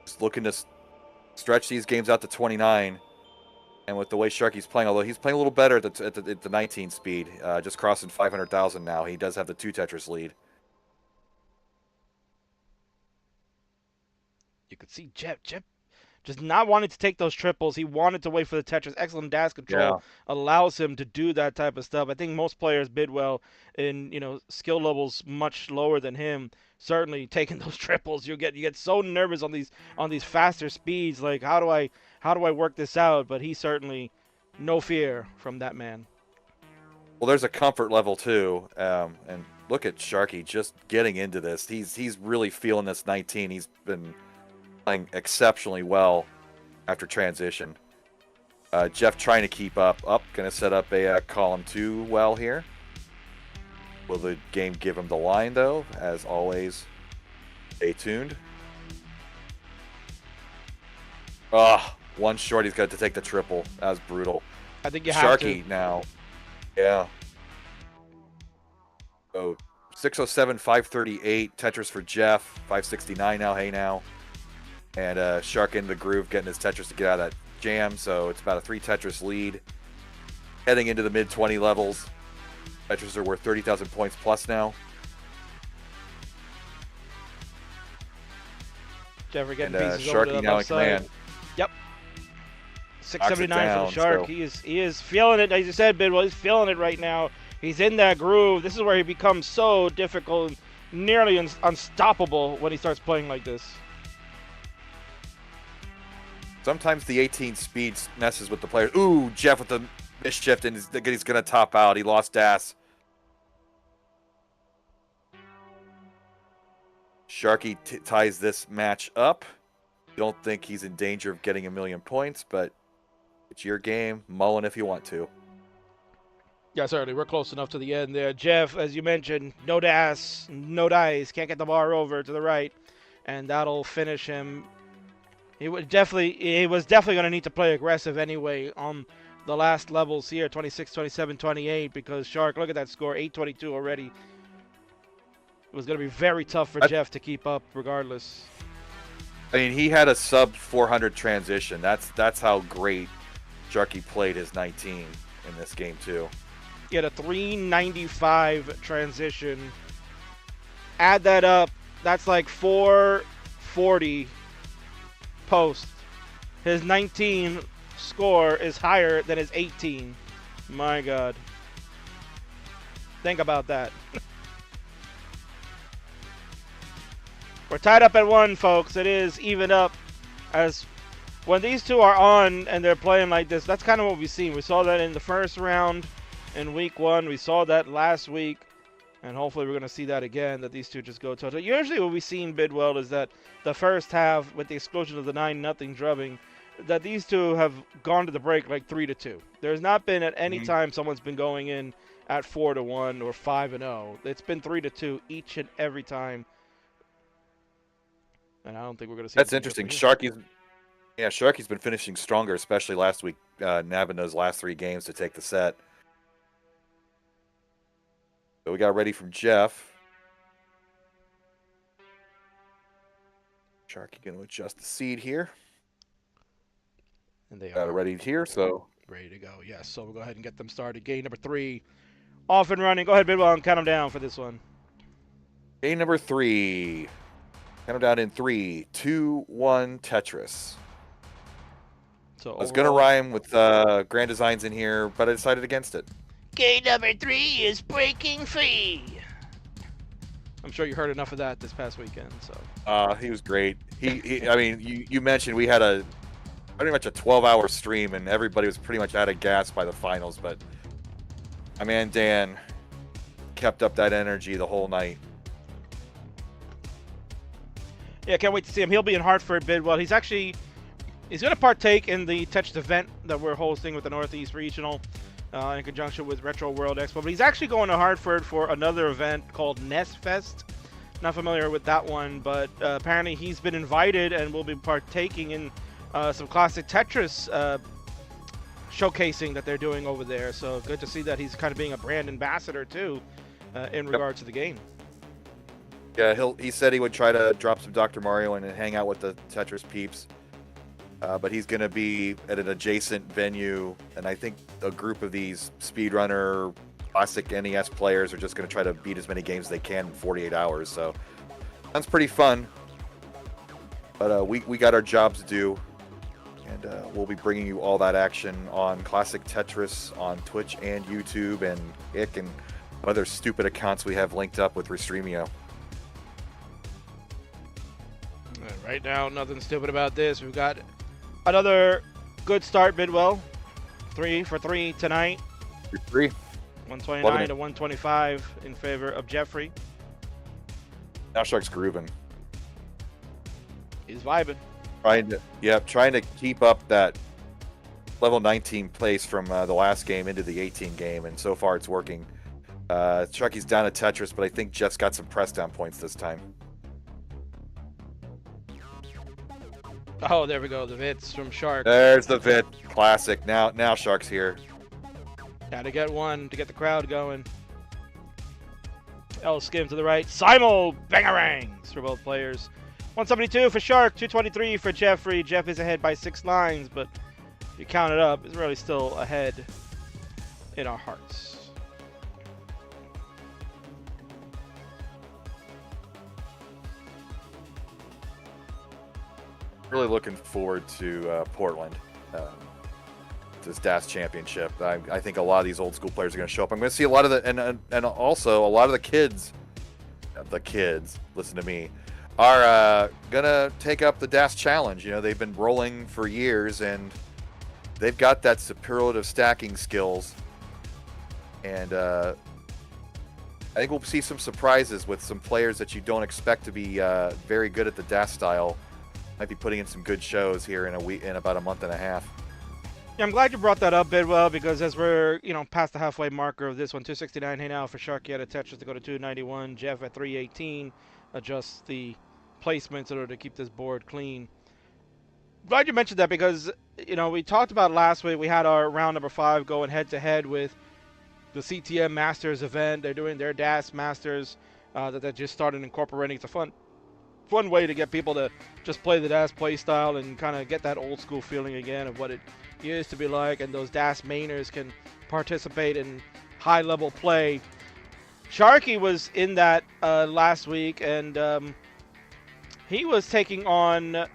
Speaker 2: Just looking to stretch these games out to 29. And with the way Sharky's playing, although he's playing a little better at the 19 speed, just crossing 500,000 now. He does have the 2 Tetris lead.
Speaker 1: You could see Jeff just not wanting to take those triples. He wanted to wait for the Tetris. Excellent dash control allows him to do that type of stuff. I think most players bid well in skill levels much lower than him. Certainly taking those triples, you get so nervous on these faster speeds. Like how do I work this out? But he certainly no fear from that man.
Speaker 2: Well, there's a comfort level too, and look at Sharky just getting into this. He's really feeling this 19. He's been playing exceptionally well after transition. Jeff trying to keep up. Going to set up a column 2 well here. Will the game give him the line, though? As always, stay tuned. One short. He's got to take the triple. That was brutal.
Speaker 1: I think you have
Speaker 2: Sharky
Speaker 1: to.
Speaker 2: now. Yeah. So 607, 538. Tetris for Jeff. 569 now. Hey, now. And Shark into the groove, getting his Tetris to get out of that jam. So it's about a 3 Tetris lead. Heading into the mid-20 levels. Tetris are worth 30,000 points plus now.
Speaker 1: Jeffrey getting
Speaker 2: And
Speaker 1: pieces over to
Speaker 2: Sharky
Speaker 1: the
Speaker 2: now in
Speaker 1: left side.
Speaker 2: command.
Speaker 1: Yep. 679
Speaker 2: down,
Speaker 1: for the Shark.
Speaker 2: so-
Speaker 1: He is feeling it. As you said, Bidwell, he's feeling it right now. He's in that groove. This is where he becomes so difficult, nearly unstoppable when he starts playing like this.
Speaker 2: Sometimes the 18 speed messes with the players. Ooh, Jeff with the misshift, and he's going to top out. He lost Das. Sharky ties this match up. Don't think he's in danger of getting 1,000,000 points, but it's your game. Mullen if you want to.
Speaker 1: Yeah, certainly. We're close enough to the end there. Jeff, as you mentioned, no das, no dice. Can't get the bar over to the right, and that'll finish him. He was definitely going to need to play aggressive anyway on the last levels here, 26, 27, 28, because Shark, look at that score, 822 already. It was going to be very tough for Jeff to keep up regardless.
Speaker 2: I mean, he had a sub 400 transition. That's how great Sharky played his 19 in this game too.
Speaker 1: He had a 395 transition. Add that up, that's like 440 post. His 19 score is higher than his 18. My God. Think about that. We're tied up at 1, folks. It is even up. As when these two are on and they're playing like this, that's kind of what we've seen. We saw that in the first round in week 1. We saw that last week. And hopefully we're going to see that again, that these two just go toe-to-toe. Usually what we've seen Bidwell is that the first half, with the exclusion of the 9-0 drubbing, that these two have gone to the break like 3-2. There's not been at any time someone's been going in at 4-1 or 5-0. It's been 3-2 each and every time and I don't think we're going to see
Speaker 2: That's
Speaker 1: anything
Speaker 2: interesting.
Speaker 1: different
Speaker 2: Sharky's been finishing stronger, especially last week, nabbing those last 3 games to take the set. So we got ready from Jeff. Sharky going to adjust the seed here.
Speaker 1: And they
Speaker 2: Got it
Speaker 1: are
Speaker 2: ready here, so
Speaker 1: ready to go. Yes, so we'll go ahead and get them started. Game number 3, off and running. Go ahead, Bidwell, and count them down for this one.
Speaker 2: game number 3. Count them down in 3, 2, 1, Tetris.
Speaker 1: So
Speaker 2: I was going to rhyme with Grand Designs in here, but I decided against it.
Speaker 1: Game number 3 is breaking free. I'm sure you heard enough of that this past weekend. So
Speaker 2: he was great. I mean, you mentioned we had pretty much a 12-hour stream, and everybody was pretty much out of gas by the finals. But my man Dan kept up that energy the whole night.
Speaker 1: Yeah, can't wait to see him. He'll be in Hartford, Bidwell. He's going to partake in the Tetris event that we're hosting with the Northeast Regional in conjunction with Retro World Expo. But he's actually going to Hartford for another event called Nest Fest. Not familiar with that one, but apparently he's been invited and will be partaking in some classic Tetris showcasing that they're doing over there. So good to see that he's kind of being a brand ambassador too in regards to the game.
Speaker 2: Yeah, he said he would try to drop some Dr. Mario and hang out with the Tetris peeps. But he's going to be at an adjacent venue, and I think a group of these speedrunner classic NES players are just going to try to beat as many games as they can in 48 hours. So sounds pretty fun. But we got our jobs to do, and we'll be bringing you all that action on Classic Tetris on Twitch and YouTube and IC and other stupid accounts we have linked up with Restreamio.
Speaker 1: Right now, nothing stupid about this. We've got another good start, Bidwell. 3 for 3 tonight.
Speaker 2: 3.
Speaker 1: 129 to 125 in favor of Jeffrey.
Speaker 2: Now Shark's grooving.
Speaker 1: He's vibing.
Speaker 2: Trying to keep up that level 19 place from the last game into the 18 game, and so far it's working. Sharky's down at Tetris, but I think Jeff's got some press down points this time.
Speaker 1: Oh, there we go. The Vits from Shark.
Speaker 2: There's the Vit. Classic. Now Shark's here.
Speaker 1: Got to get one to get the crowd going. L skim to the right. Simul bangerangs for both players. 172 for Shark, 223 for Jeffrey. Jeff is ahead by 6 lines, but if you count it up, it's really still ahead in our hearts.
Speaker 2: Really looking forward to Portland, this DAS championship. I think a lot of these old school players are going to show up. I'm going to see a lot of the and also a lot of the kids. Listen to me. Are gonna take up the DAS challenge. You know, they've been rolling for years, and they've got that superlative stacking skills. And I think we'll see some surprises with some players that you don't expect to be very good at the DAS style. Might be putting in some good shows here in about a month and a half.
Speaker 1: Yeah, I'm glad you brought that up, Bidwell, because as we're past the halfway marker of this one, 269 hey now for Sharky at a Tetris to go to 291. Jeff at 318. Adjust the placements in order to keep this board clean. Glad you mentioned that because we talked about last week. We had our round number 5 going head to head with the CTM Masters event. They're doing their DAS Masters that they just started incorporating. It's a fun way to get people to just play the DAS play style and kind of get that old school feeling again of what it used to be like, and those DAS mainers can participate in high level play. Sharky was in that last week, and he was taking on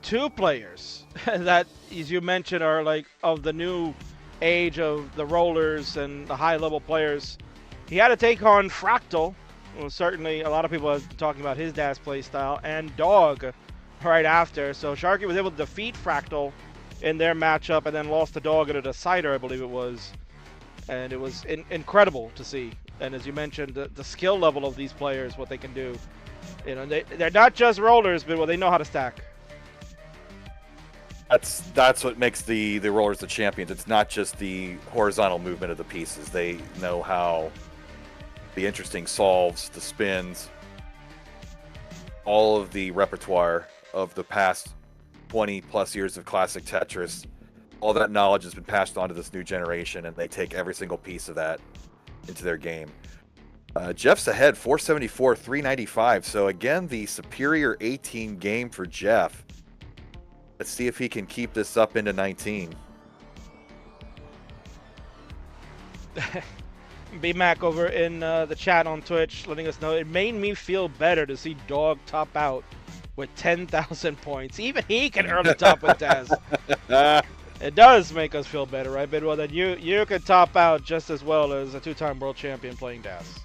Speaker 1: 2 players that, as you mentioned, are like of the new age of the rollers and the high level players. He had to take on Fractal. Well, certainly a lot of people are talking about his DAS play style, and Dog right after. So Sharky was able to defeat Fractal in their matchup and then lost to Dog at a decider, I believe it was. And it was incredible to see. And as you mentioned, the skill level of these players, what they can do. They're not just rollers, but they know how to stack.
Speaker 2: That's what makes the rollers the champions. It's not just the horizontal movement of the pieces. They know how the interesting solves, the spins. all of the repertoire of the past 20 plus years of classic Tetris. All that knowledge has been passed on to this new generation, and they take every single piece of that into their game. Jeff's ahead, 474, 395. So again, the superior 18 game for Jeff. Let's see if he can keep this up into 19.
Speaker 1: B-Mac over in the chat on Twitch letting us know it made me feel better to see Dog top out with 10,000 points. Even he can earn the top with Taz. It does make us feel better, right, Bidwell? That you can top out just as well as a two-time world champion playing Daz.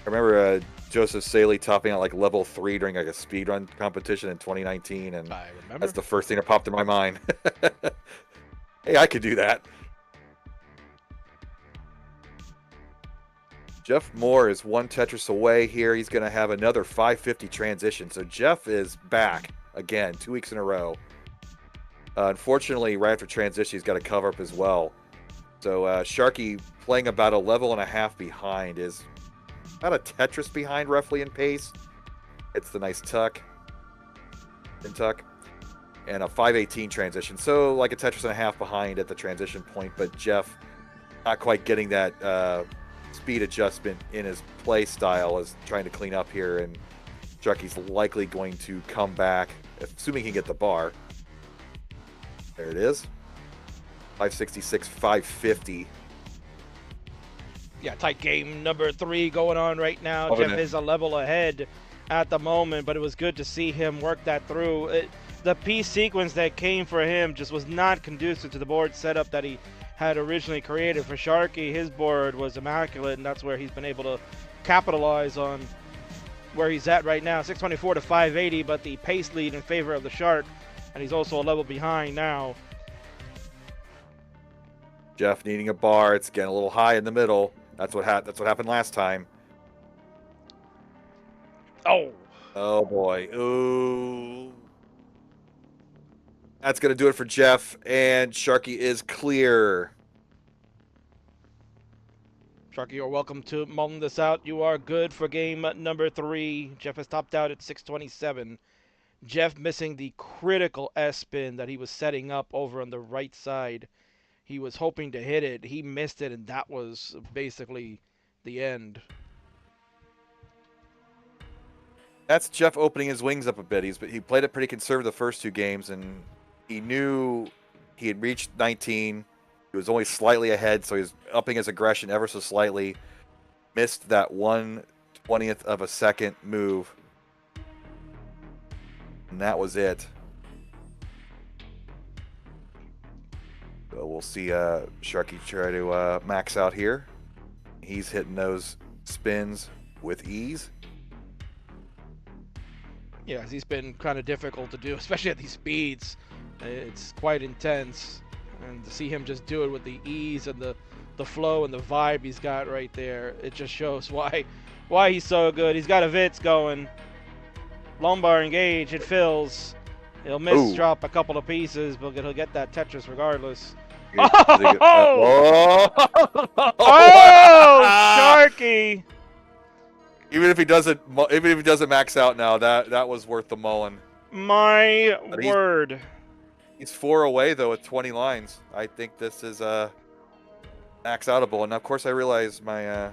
Speaker 2: I remember Joseph Saley topping out like level 3 during like a speedrun competition in 2019, and
Speaker 1: I remember.
Speaker 2: that's the first thing that popped in my mind. Hey, I could do that. Jeff Moore is one Tetris away here. He's going to have another 550 transition. So Jeff is back again, 2 weeks in a row. Unfortunately, right after transition, he's got to cover up as well. So Sharky playing about a level and a half behind, is about a Tetris behind roughly in pace. It's the nice tuck. In tuck. And a 518 transition. So like a Tetris and a half behind at the transition point, but Jeff not quite getting that speed adjustment in his play style, is trying to clean up here, and Sharky's likely going to come back, assuming he can get the bar. There it is. 566, 550.
Speaker 1: Yeah, tight game number 3 going on right now. Jeff is a level ahead at the moment, but it was good to see him work that through. The piece sequence that came for him just was not conducive to the board setup that he had originally created for Sharky. His board was immaculate, and that's where he's been able to capitalize on where he's at right now. 624 to 580, but the pace lead in favor of the Shark, and he's also a level behind now.
Speaker 2: Jeff needing a bar. It's getting a little high in the middle. That's what happened last time. Oh boy. Ooh. That's going to do it for Jeff, and Sharky is clear.
Speaker 1: Sharky, you're welcome to mulling this out. You are good for game number 3. Jeff has topped out at 627. Jeff missing the critical S-spin that he was setting up over on the right side. He was hoping to hit it. He missed it, and that was basically the end.
Speaker 2: That's Jeff opening his wings up a bit. He played it pretty conservative the first 2 games, and he knew he had reached 19. He was only slightly ahead, so he was upping his aggression ever so slightly. Missed that 1/20th of a second move. And that was it. So we'll see Sharky try to max out here. He's hitting those spins with ease.
Speaker 1: Yeah, he's been kind of difficult to do, especially at these speeds. It's quite intense. And to see him just do it with the ease and the flow and the vibe he's got right there, it just shows why he's so good. He's got a Vitz going. Lumbar engage, it fills. He'll miss drop a couple of pieces, but he'll get that Tetris regardless. Oh, Sharky!
Speaker 2: Even if he doesn't max out now, that was worth the mulling.
Speaker 1: My word.
Speaker 2: He's 4 away though with 20 lines. I think this is max outable, and of course I realize my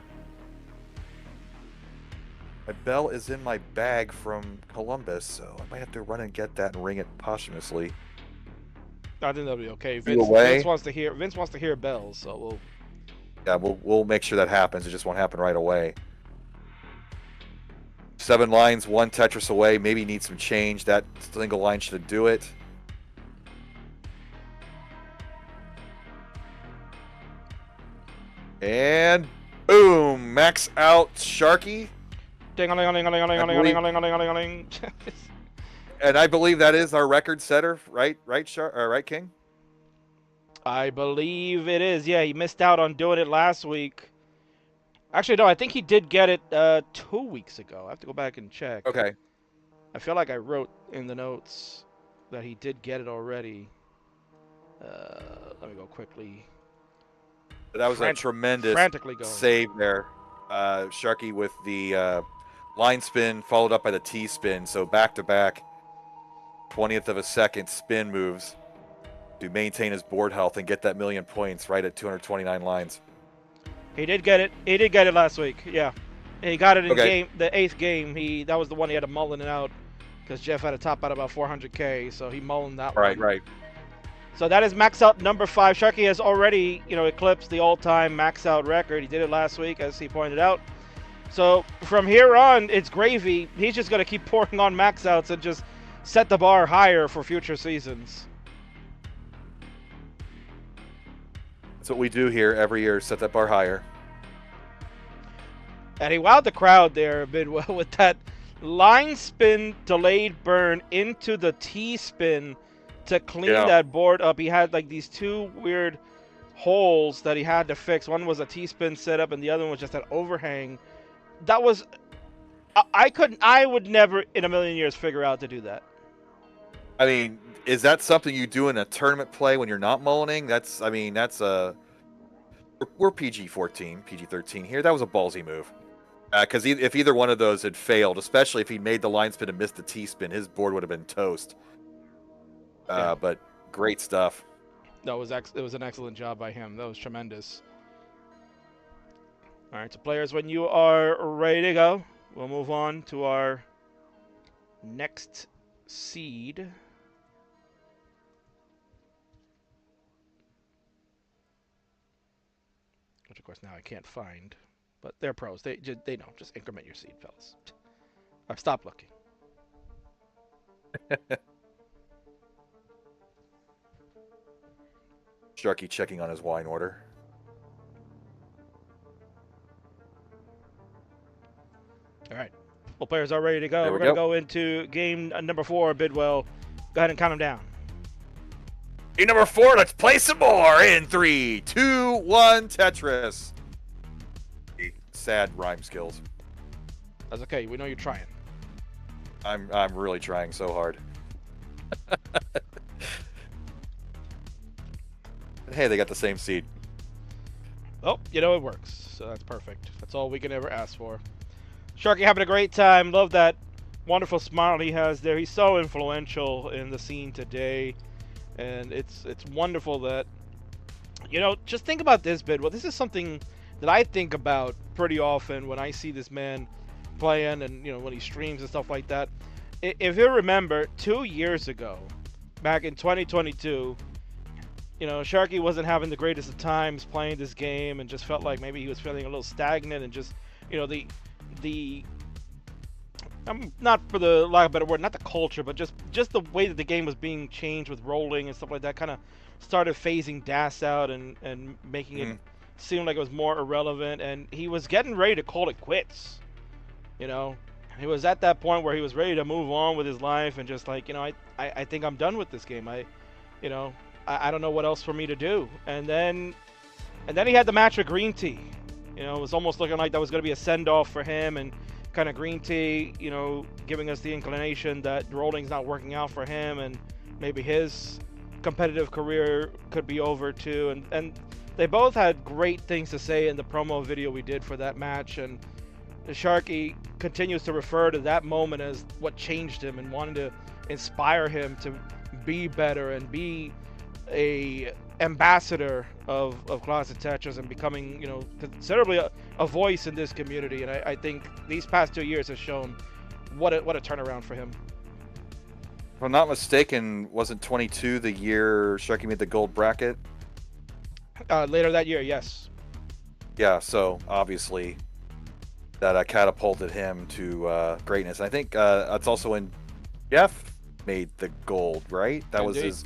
Speaker 2: bell is in my bag from Columbus, so I might have to run and get that and ring it posthumously.
Speaker 1: I think that'll be okay. Vince wants to hear bells, so
Speaker 2: we'll make sure that happens. It just won't happen right away. 7 lines, 1 Tetris away. Maybe need some change. That single line should do it. And boom, max out Sharky.
Speaker 1: Ding-a-ling-a-ling-a-ling-a-ling-a-ling-a-ling-a-ling.
Speaker 2: And I believe that is our record setter, right, King?
Speaker 1: I believe it is. Yeah, he missed out on doing it last week. Actually, no, I think he did get it 2 weeks ago. I have to go back and check.
Speaker 2: Okay.
Speaker 1: I feel like I wrote in the notes that he did get it already. Let me go quickly.
Speaker 2: That was a tremendous save there. Sharky with the line spin followed up by the T spin. So back to back, 20th of a second spin moves to maintain his board health and get that 1,000,000 points right at 229 lines.
Speaker 1: He did get it. He did get it last week. Yeah, he got it in
Speaker 2: Okay.
Speaker 1: the 8th game. That was the one he had to mullen it out because Jeff had a top out about 400K, so he mullened that
Speaker 2: Right,
Speaker 1: one.
Speaker 2: right.
Speaker 1: So that is Maxout number 5. Sharky has already, eclipsed the all-time Maxout record. He did it last week, as he pointed out. So from here on, it's gravy. He's just going to keep pouring on Maxouts and just set the bar higher for future seasons.
Speaker 2: That's what we do here every year, set that bar higher.
Speaker 1: And he wowed the crowd there a bit well with that line spin delayed burn into the T-spin to clean that board up. He had like these two weird holes that he had to fix. One was a T-spin setup and the other one was just an overhang. That was... I would never in a million years figure out to do that.
Speaker 2: I mean, is that something you do in a tournament play when you're not mullining? That's a... We're PG-14, PG-13 here. That was a ballsy move. Because if either one of those had failed, especially if he made the line spin and missed the T-spin, his board would have been toast.
Speaker 1: Yeah.
Speaker 2: But great stuff.
Speaker 1: That was it was an excellent job by him. That was tremendous. All right, so players, when you are ready to go, we'll move on to our next seed. Which, of course, now I can't find. But they're pros. They know. Just increment your seed, fellas. I've stopped looking.
Speaker 2: Sharky checking on his wine order.
Speaker 1: All right. Well, players are ready to go. We're going to go into game number 4, Bidwell. Go ahead and count them down.
Speaker 2: Game number 4, let's play some more in 3, 2, 1, Tetris. Sad rhyme skills.
Speaker 1: That's okay. We know you're trying.
Speaker 2: I'm really trying so hard. Hey, they got the same seed.
Speaker 1: Oh, it works. So that's perfect. That's all we can ever ask for. Sharky having a great time. Love that wonderful smile he has there. He's so influential in the scene today. And it's wonderful that, just think about this, Bidwell. This is something that I think about pretty often when I see this man playing and, when he streams and stuff like that. If you remember, 2 years ago, back in 2022, Sharky wasn't having the greatest of times playing this game and just felt like maybe he was feeling a little stagnant and just, the not for the lack of a better word, not the culture, but just the way that the game was being changed with rolling and stuff like that kind of started phasing DAS out and making it seem like it was more irrelevant, and he was getting ready to call it quits. He was at that point where he was ready to move on with his life and just like, I think I'm done with this game. I don't know what else for me to do. And then he had the match with Green Tea. It was almost looking like that was going to be a send-off for him, and kind of Green Tea, giving us the inclination that rolling's not working out for him, and maybe his competitive career could be over too. And they both had great things to say in the promo video we did for that match, and Sharky continues to refer to that moment as what changed him and wanted to inspire him to be better and be a ambassador of Classic Tetris and becoming, considerably a voice in this community. And I think these past 2 years has shown what a turnaround for him.
Speaker 2: If I'm not mistaken, wasn't 22 the year Sharky made the gold bracket?
Speaker 1: Later that year, yes.
Speaker 2: Yeah, so obviously that catapulted him to greatness. And I think that's also when Jeff made the gold, right? That was his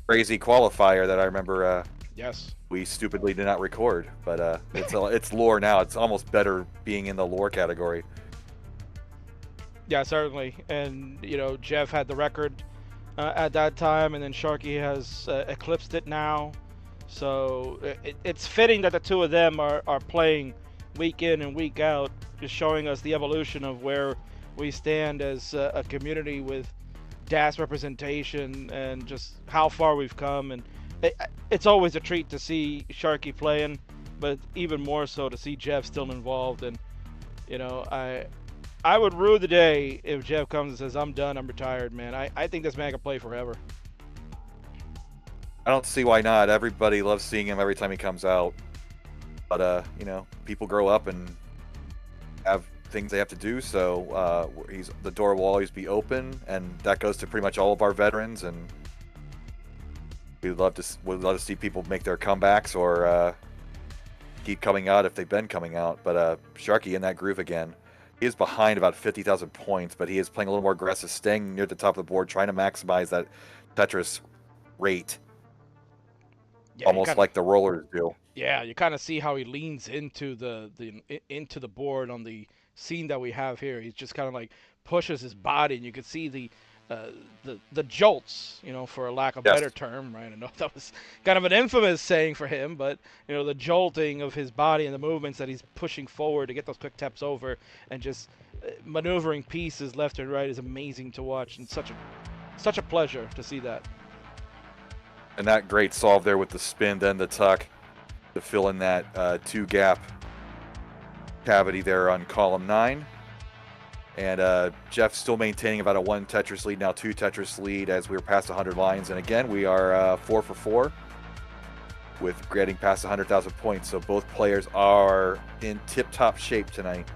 Speaker 2: crazy qualifier that I remember.
Speaker 1: Yes.
Speaker 2: We stupidly did not record, but it's lore now. It's almost better being in the lore category.
Speaker 1: Yeah, certainly. And Jeff had the record at that time, and then Sharky has eclipsed it now. So it's fitting that the two of them are playing week in and week out, just showing us the evolution of where we stand as a community with DAS representation and just how far we've come. And it's always a treat to see Sharky playing, but even more so to see Jeff still involved. And I would rue the day if Jeff comes and says, I'm done, I'm retired, man. I think this man can play forever.
Speaker 2: I don't see why not. Everybody loves seeing him every time he comes out. But people grow up and have things they have to do, so the door will always be open, and that goes to pretty much all of our veterans. And we'd love to see people make their comebacks or keep coming out if they've been coming out. But Sharky in that groove again. He is behind about 50,000 points, but he is playing a little more aggressive, staying near the top of the board, trying to maximize that Tetris rate,
Speaker 1: Yeah, you
Speaker 2: almost
Speaker 1: kind of
Speaker 2: like the rollers do.
Speaker 1: yeah, you kind of see how he leans into into the board on the scene that we have here. He's just kind of like pushes his body, and you can see uh, the jolts, for a lack of
Speaker 2: Yes.
Speaker 1: better term, right? I know that was kind of an infamous saying for him, but the jolting of his body and the movements that he's pushing forward to get those quick taps over and just maneuvering pieces left and right is amazing to watch, and such a pleasure to see that.
Speaker 2: And that great solve there with the spin, then the tuck to fill in that two-gap cavity there on column 9. And Jeff still maintaining about a 1 Tetris lead, now 2 Tetris lead as we're past 100 lines. And again, we are 4 for 4 with getting past 100,000 points. So both players are in tip-top shape tonight.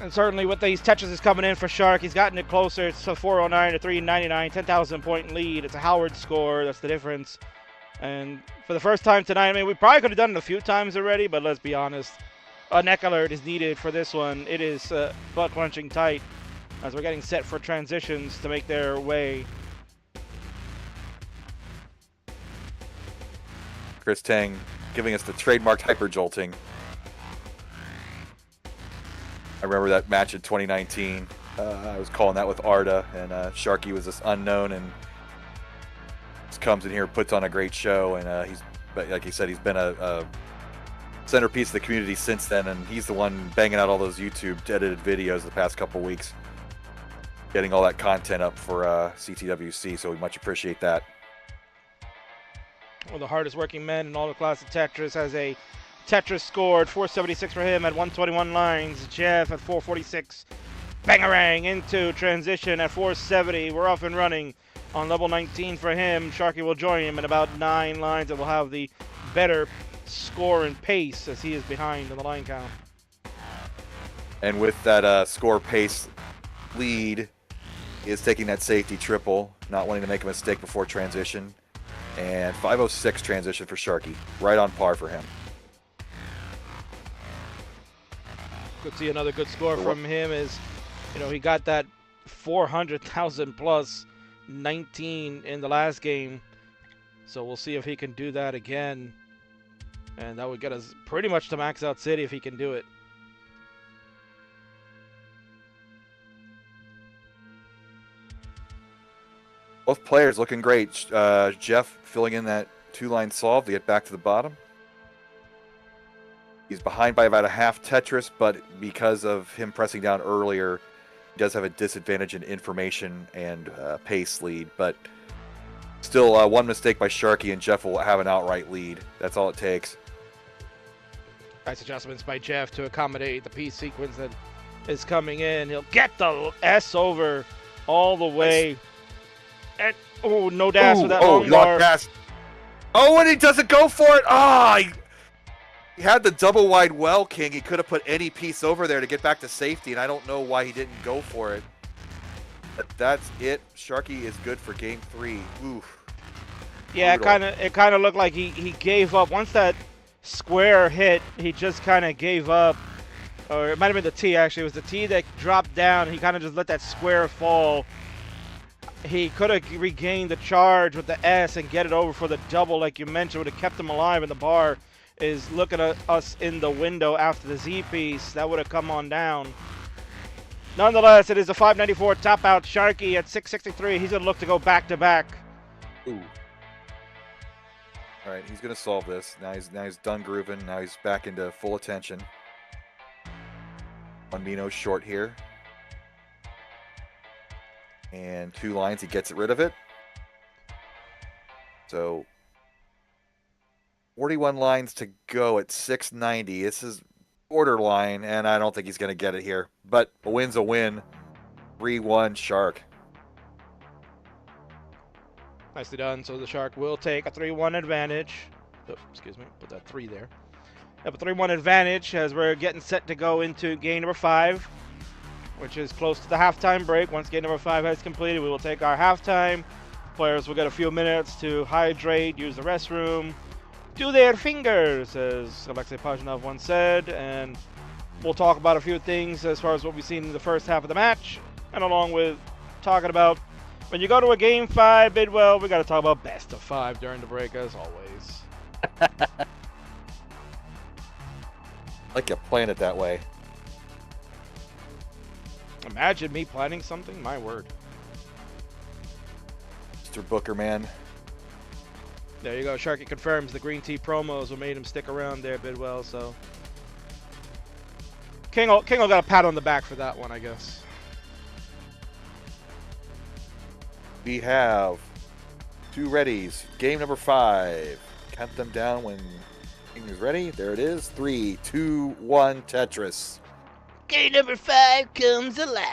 Speaker 1: And certainly with these touches is coming in for Shark, he's gotten it closer. It's a 409 to 399, 10,000 point lead. It's a Howard score. That's the difference. And for the first time tonight, I mean, we probably could have done it a few times already, but let's be honest. A neck alert is needed for this one. It is butt clenching tight as we're getting set for transitions to make their way.
Speaker 2: Chris Tang giving us the trademarked hyper jolting. I remember that match in 2019. I was calling that with Arda, and Sharky was this unknown, and just comes in here, puts on a great show, and he's, like he said, he's been a centerpiece of the community since then, and he's the one banging out all those YouTube edited videos the past couple weeks, getting all that content up for CTWC, so we much appreciate that.
Speaker 1: One of the hardest working men in all the class of Tetris has a Tetris scored 476 for him at 121 lines. Jeff at 446. Bangarang into transition at 470. We're off and running on level 19 for him. Sharky will join him in about 9 lines and will have the better score and pace as he is behind in the line count.
Speaker 2: And with that score pace lead, he is taking that safety triple, not wanting to make a mistake before transition. And 506 transition for Sharky, right on par for him.
Speaker 1: Could see another good score from him is, he got that 400,000 plus 19 in the last game. So we'll see if he can do that again. And that would get us pretty much to Maxout City if he can do it.
Speaker 2: Both players looking great. Jeff filling in that 2-line solve to get back to the bottom. He's behind by about a half Tetris, but because of him pressing down earlier, he does have a disadvantage in information and pace lead. But still, one mistake by Sharky and Jeff will have an outright lead. That's all it takes.
Speaker 1: Nice adjustments by Jeff to accommodate the piece sequence that is coming in. He'll get the S over all the way. And, no dash with that long bar.
Speaker 2: Pass. Oh, and he doesn't go for it. He had the double wide well king. He could have put any piece over there to get back to safety, and I don't know why he didn't go for it. But that's it. Sharky is good for game 3. Oof.
Speaker 1: Yeah, it kind of looked like he gave up. Once that square hit, he just kind of gave up. Or it might have been the T, actually. It was the T that dropped down. He kind of just let that square fall. He could have regained the charge with the S and get it over for the double, like you mentioned. Would have kept him alive, and the bar is looking at us in the window after the Z piece. That would have come on down. Nonetheless, it is a 594 top out. Sharky at 663. He's going to look to go back to back.
Speaker 2: Ooh. All right, he's going to solve this. Now he's done grooving. Now he's back into full attention. One Mino short here. And 2 lines, he gets rid of it. So 41 lines to go at 690. This is borderline, and I don't think he's going to get it here. But a win's a win. 3-1 Shark.
Speaker 1: Nicely done. So the Shark will take a 3-1 advantage. Oh, excuse me, put that 3 there. Have a 3-1 advantage as we're getting set to go into game number 5, which is close to the halftime break. Once game number 5 has completed, we will take our halftime. Players will get a few minutes to hydrate, use the restroom, do their fingers, as Alexei Pajnov once said, and we'll talk about a few things as far as what we've seen in the first half of the match, and along with talking about when you go to a game 5 Bidwell, we got to talk about best of 5 during the break, as always.
Speaker 2: Like you planned it that way.
Speaker 1: Imagine me planning something, my word.
Speaker 2: Mr. Booker, man.
Speaker 1: There you go. Sharky confirms the green tea promos will made him stick around there Bidwell, so Kingle got a pat on the back for that one, I guess.
Speaker 2: We have 2 readies. Game number 5. Count them down when King is ready. There it is. 3, 2, 1, Tetris.
Speaker 1: Game number 5 comes alive.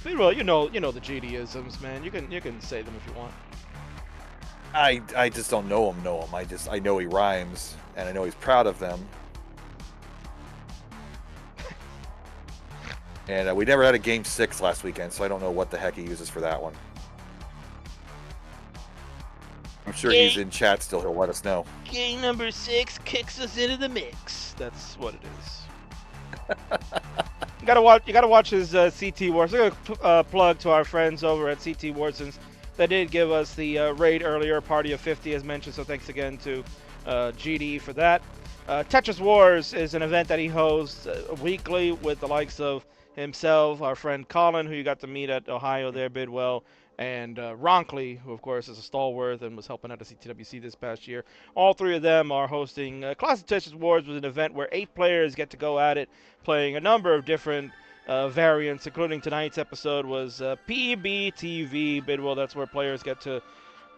Speaker 1: Well, you know the GD-isms, man. You can say them if you want.
Speaker 2: I just don't know him. I know he rhymes, and I know he's proud of them. And we never had a game 6 last weekend, so I don't know what the heck he uses for that one. I'm sure he's in chat still. He'll let us know.
Speaker 1: Game number 6 kicks us into the mix. That's what it is. You gotta watch his CT Wars. I'm gonna plug to our friends over at CT Wars, since they did give us the raid earlier, party of 50 as mentioned. So thanks again to GD for that. Tetris Wars is an event that he hosts weekly with the likes of himself, our friend Colin, who you got to meet at Ohio there, Bidwell, and Ronkley, who of course is a stalwart and was helping out at CTWC this past year. All 3 of them are hosting Classic Tetris Wars, with an event where 8 players get to go at it, playing a number of different variants, including tonight's episode was PBTV Bidwell. That's where players get to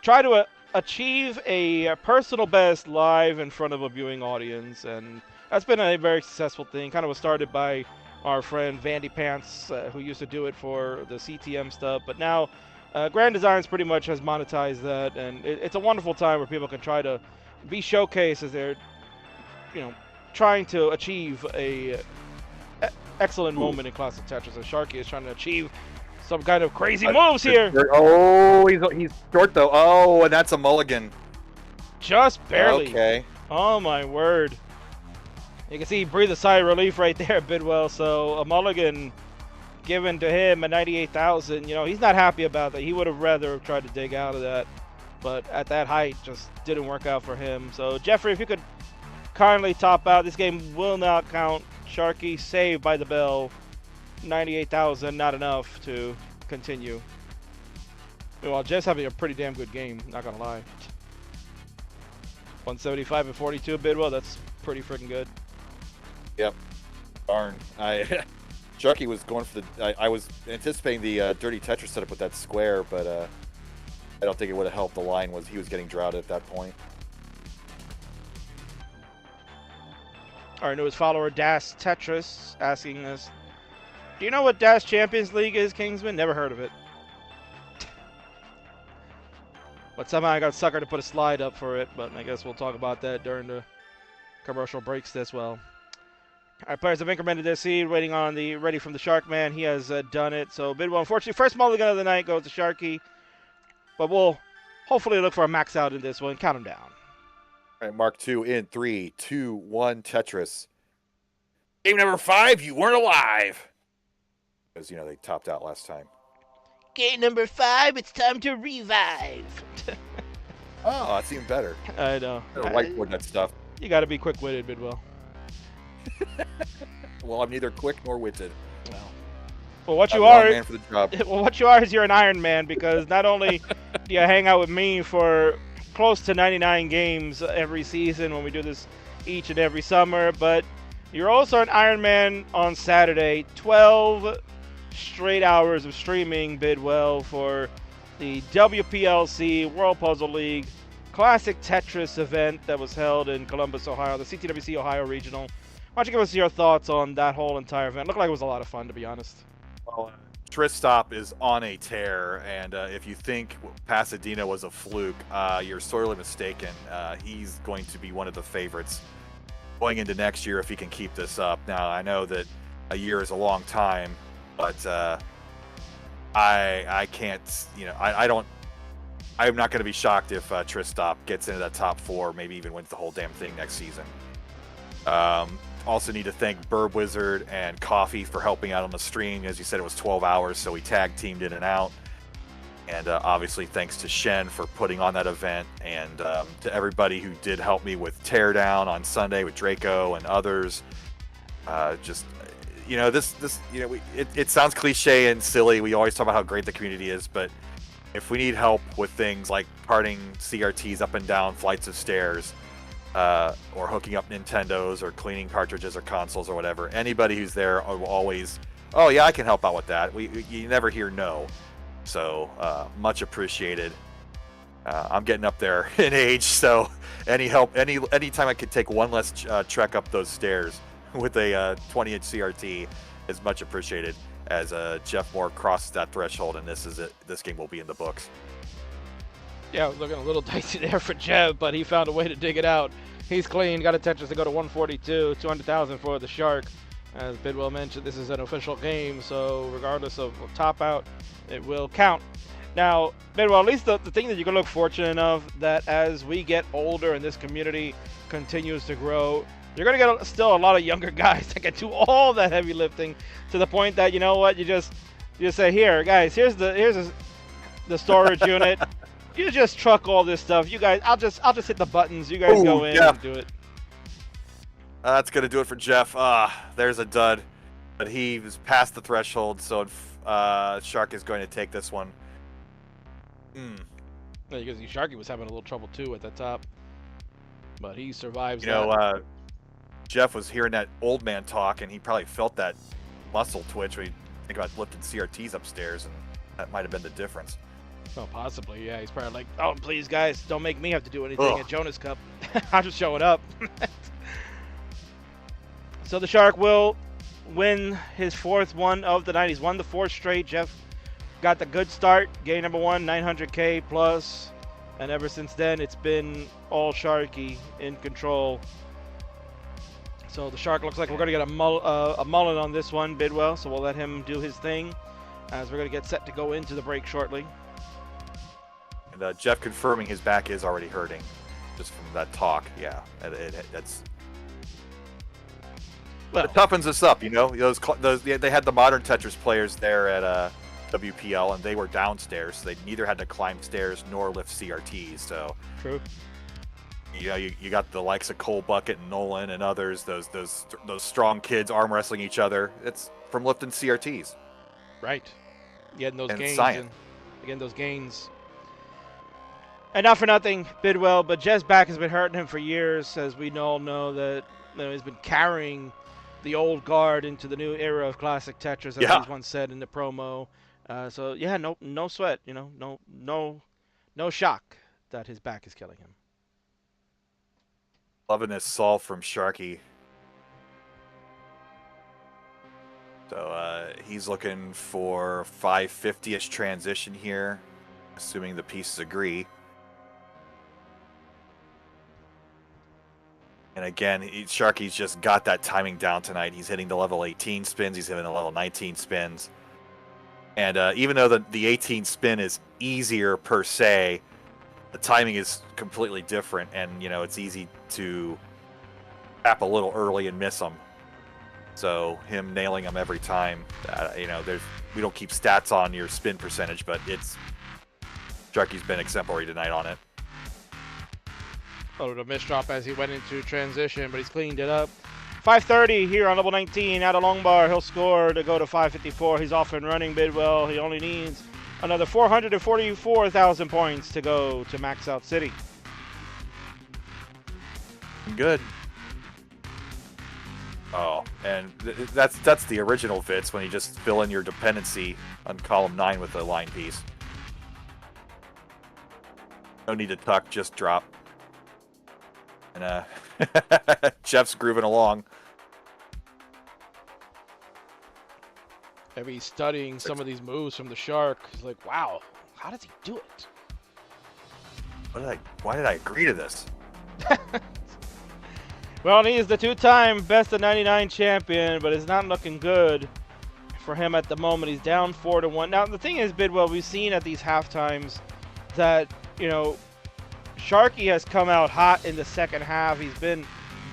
Speaker 1: try to achieve a personal best live in front of a viewing audience, and that's been a very successful thing. Kind of was started by our friend Vandy Pants, who used to do it for the CTM stuff, but now Grand Designs pretty much has monetized that, and it's a wonderful time where people can try to be showcased as they're, trying to achieve a excellent moment in Classic Tetris. And Sharky is trying to achieve some kind of crazy moves here.
Speaker 2: Oh, he's short though. Oh, and that's a mulligan.
Speaker 1: Just barely.
Speaker 2: Okay.
Speaker 1: Oh my word. You can see he breathed a sigh of relief right there, Bidwell. So a mulligan given to him at 98,000. He's not happy about that. He would have rather tried to dig out of that, but at that height, just didn't work out for him. So Jeffrey, if you could kindly top out. This game will not count. Sharky saved by the bell. 98,000, not enough to continue. Well, Jeff's having a pretty damn good game, not gonna lie. 175 and 42 Bidwell, that's pretty freaking good.
Speaker 2: Yep. Darn. Sharky was going for the. I was anticipating the dirty Tetris setup with that square, but I don't think it would have helped. The line he was getting droughted at that point.
Speaker 1: Our newest follower, Das Tetris, asking us, do you know what Das Champions League is, Kingsman? Never heard of it. But somehow I got sucker to put a slide up for it, but I guess we'll talk about that during the commercial breaks as well. Our players have incremented their seed, waiting on the ready from the Shark Man. He has done it. So Bidwell, unfortunately, first mulligan of the night goes to Sharky. But we'll hopefully look for a max out in this one. Count him down.
Speaker 2: All right, Mark 2 in 3, 2, 1, Tetris. Game number 5, you weren't alive. Because, they topped out last time.
Speaker 1: Game number 5, it's time to revive.
Speaker 2: Oh, that's even better.
Speaker 1: I know.
Speaker 2: Whiteboard that stuff.
Speaker 1: You got to be quick-witted, Bidwell.
Speaker 2: Well, I'm neither quick nor witted.
Speaker 1: Well, what you are,
Speaker 2: man for the job.
Speaker 1: Well, what you are is you're an Iron Man, because not only do you hang out with me for close to 99 games every season when we do this each and every summer, but you're also an Iron Man on Saturday. 12 straight hours of streaming, Bidwell, for the WPLC World Puzzle League classic Tetris event that was held in Columbus, Ohio, the CTWC Ohio Regional. Why don't you give us your thoughts on that whole entire event? Looked like it was a lot of fun, to be honest.
Speaker 2: Well, Tristop is on a tear, and if you think Pasadena was a fluke, you're sorely mistaken. He's going to be one of the favorites going into next year if he can keep this up. Now, I know that a year is a long time, but I can't, I'm not going to be shocked if Tristop gets into that top 4, maybe even wins the whole damn thing next season. Also need to thank Burb Wizard and Coffee for helping out on the stream. As you said, it was 12 hours, so we tag teamed in and out. And obviously thanks to Shen for putting on that event, and to everybody who did help me with Teardown on Sunday with Draco and others. It sounds cliche and silly. We always talk about how great the community is, but if we need help with things like parting CRTs up and down flights of stairs, or hooking up Nintendos, or cleaning cartridges or consoles or whatever, anybody who's there will always, oh yeah, I can help out with that. You never hear no. So much appreciated. I'm getting up there in age, so any help, anytime I could take one less trek up those stairs with a 20-inch CRT is much appreciated. As Jeff Moore crosses that threshold, and this is it. This game will be in the books.
Speaker 1: Yeah, it was looking a little dicey there for Jeb, but he found a way to dig it out. He's clean, got a Tetris to go to 142, 200,000 for the Shark. As Bidwell mentioned, this is an official game, so regardless of top out, it will count. Now, Bidwell, at least the thing that you can look fortunate of, that as we get older and this community continues to grow, you're going to get still a lot of younger guys that can do all that heavy lifting, to the point that, you know what, you just say, here, guys, here's the storage unit. You just truck all this stuff. You guys, I'll just hit the buttons. You guys go in and do it.
Speaker 2: That's going to do it for Jeff. There's a dud. But he was past the threshold, so Shark is going to take this one.
Speaker 1: Because Sharky was having a little trouble too at the top. But he survives
Speaker 2: Jeff was hearing that old man talk, and he probably felt that muscle twitch when you think about lifting CRTs upstairs, and that might have been the difference.
Speaker 1: Oh, possibly, yeah. He's probably like, oh, please, guys, don't make me have to do anything at Jonas Cup. I'm just showing up. So the Shark will win his 4th one of the night. He's won the 4th straight. Jeff got the good start. Game number 1, 900K plus. And ever since then, it's been all Sharky in control. So the Shark looks like we're going to get a mullet on this one, Bidwell. So we'll let him do his thing as we're going to get set to go into the break shortly.
Speaker 2: And Jeff confirming his back is already hurting, just from that talk. Yeah, that's. Well, it toughens us up, They had the modern Tetris players there at WPL, and they were downstairs, so they neither had to climb stairs nor lift CRTs. So
Speaker 1: true.
Speaker 2: You got the likes of Cole Bucket and Nolan and others. Those strong kids arm wrestling each other. It's from lifting CRTs.
Speaker 1: Right. Getting those gains. Again, those gains. And not for nothing, Bidwell, but Jeff's back has been hurting him for years, as we all know that he's been carrying the old guard into the new era of classic Tetris, as he's once said in the promo. So yeah, no sweat, no shock that his back is killing him.
Speaker 2: Loving this solve from Sharky. So he's looking for 550-ish transition here, assuming the pieces agree. And again, Sharky's just got that timing down tonight. He's hitting the level 18 spins. He's hitting the level 19 spins. And even though the 18 spin is easier per se, the timing is completely different. And, it's easy to tap a little early and miss them. So him nailing them every time, we don't keep stats on your spin percentage, but Sharky's been exemplary tonight on it.
Speaker 1: A little misdrop as he went into transition, but he's cleaned it up. 530 here on level 19 out of long bar. He'll score to go to 554. He's off and running, Bidwell. He only needs another 444,000 points to go to Maxout City.
Speaker 2: Good. Oh, and that's the original Vitz, when you just fill in your dependency on column 9 with a line piece. No need to tuck, just drop. And Jeff's grooving along.
Speaker 1: Maybe he's studying some of these moves from the Shark. He's like, wow, how does he do it?
Speaker 2: Why did I agree to this?
Speaker 1: Well, he is the two-time best of 99 champion, but it's not looking good for him at the moment. He's down 4-1. Now, the thing is, Bidwell, we've seen at these half times that, Sharky has come out hot in the second half. He's been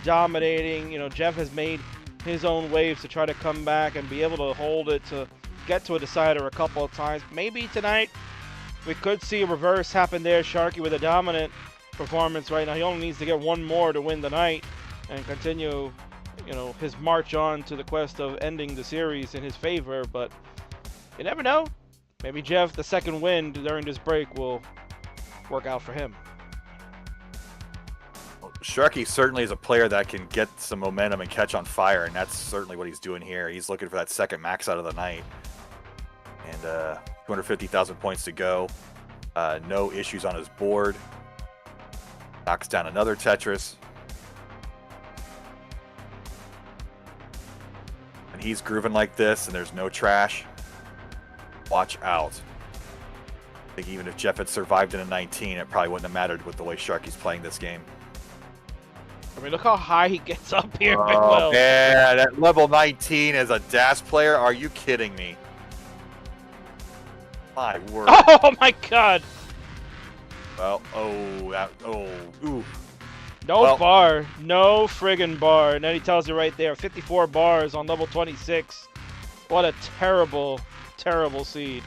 Speaker 1: dominating. Jeff has made his own waves to try to come back and be able to hold it to get to a decider a couple of times. Maybe tonight we could see a reverse happen there. Sharky with a dominant performance right now. He only needs to get one more to win the night and continue, his march on to the quest of ending the series in his favor. But you never know. Maybe Jeff, the second win during this break, will work out for him.
Speaker 2: Sharky certainly is a player that can get some momentum and catch on fire, and that's certainly what he's doing here. He's looking for that second max out of the night. And 250,000 points to go. No issues on his board. Knocks down another Tetris. And he's grooving like this, and there's no trash. Watch out. I think even if Jeff had survived in a 19, it probably wouldn't have mattered with the way Sharky's playing this game.
Speaker 1: I mean, look how high he gets up here.
Speaker 2: Oh, man, at level 19 as a DAS player? Are you kidding me? My word.
Speaker 1: Oh, my God.
Speaker 2: Well, ooh.
Speaker 1: No bar. No friggin' bar. And then he tells you right there, 54 bars on level 26. What a terrible, terrible seed.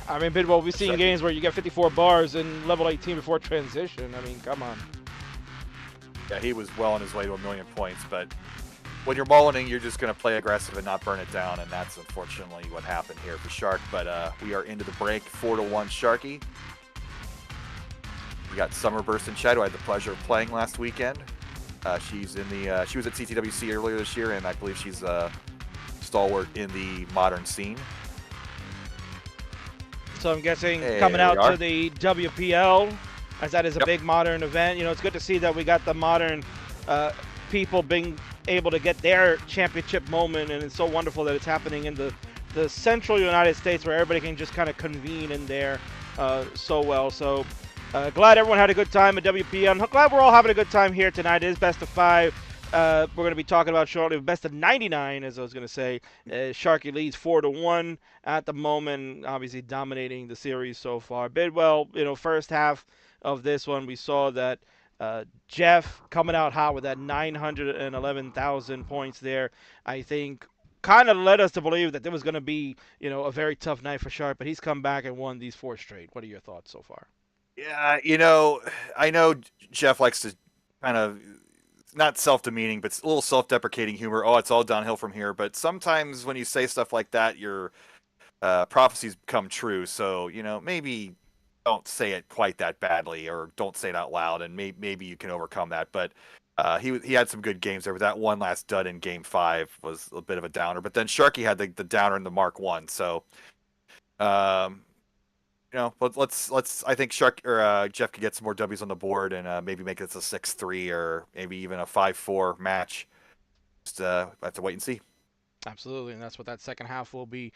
Speaker 1: I mean, Bidwell, we've seen games where you get 54 bars in level 18 before transition. I mean, come on.
Speaker 2: Yeah, he was well on his way to 1,000,000 points, but when you're mullining, you're just going to play aggressive and not burn it down, and that's unfortunately what happened here for Shark. But we are into the break, 4-1 Sharky. We got Summerburst in chat, who I had the pleasure of playing last weekend. She was at CTWC earlier this year, and I believe she's a stalwart in the modern scene.
Speaker 1: So I'm guessing coming out to the WPL, as that is a big modern event. It's good to see that we got the modern people being able to get their championship moment, and it's so wonderful that it's happening in the central United States where everybody can just kind of convene in there so well. So glad everyone had a good time at WPL. I'm glad we're all having a good time here tonight. It is best of 5. We're going to be talking about shortly best of 99, as I was going to say. Sharky leads 4-1 at the moment, obviously dominating the series so far. Bidwell, first half of this one, we saw that Jeff coming out hot with that 911,000 points there. I think kind of led us to believe that there was going to be, a very tough night for Shark, but he's come back and won these 4 straight. What are your thoughts so far?
Speaker 2: Yeah, I know Jeff likes to kind of not self-demeaning, but a little self-deprecating humor. Oh, it's all downhill from here. But sometimes when you say stuff like that, your prophecies come true. So, maybe don't say it quite that badly, or don't say it out loud, and maybe you can overcome that. But he had some good games there. But that one last dud in Game 5 was a bit of a downer. But then Sharky had the downer in the Mark 1. So, let's. I think Jeff could get some more W's on the board and maybe make it a 6-3 or maybe even a 5-4 match. Just have to wait and see.
Speaker 1: Absolutely, and that's what that second half will be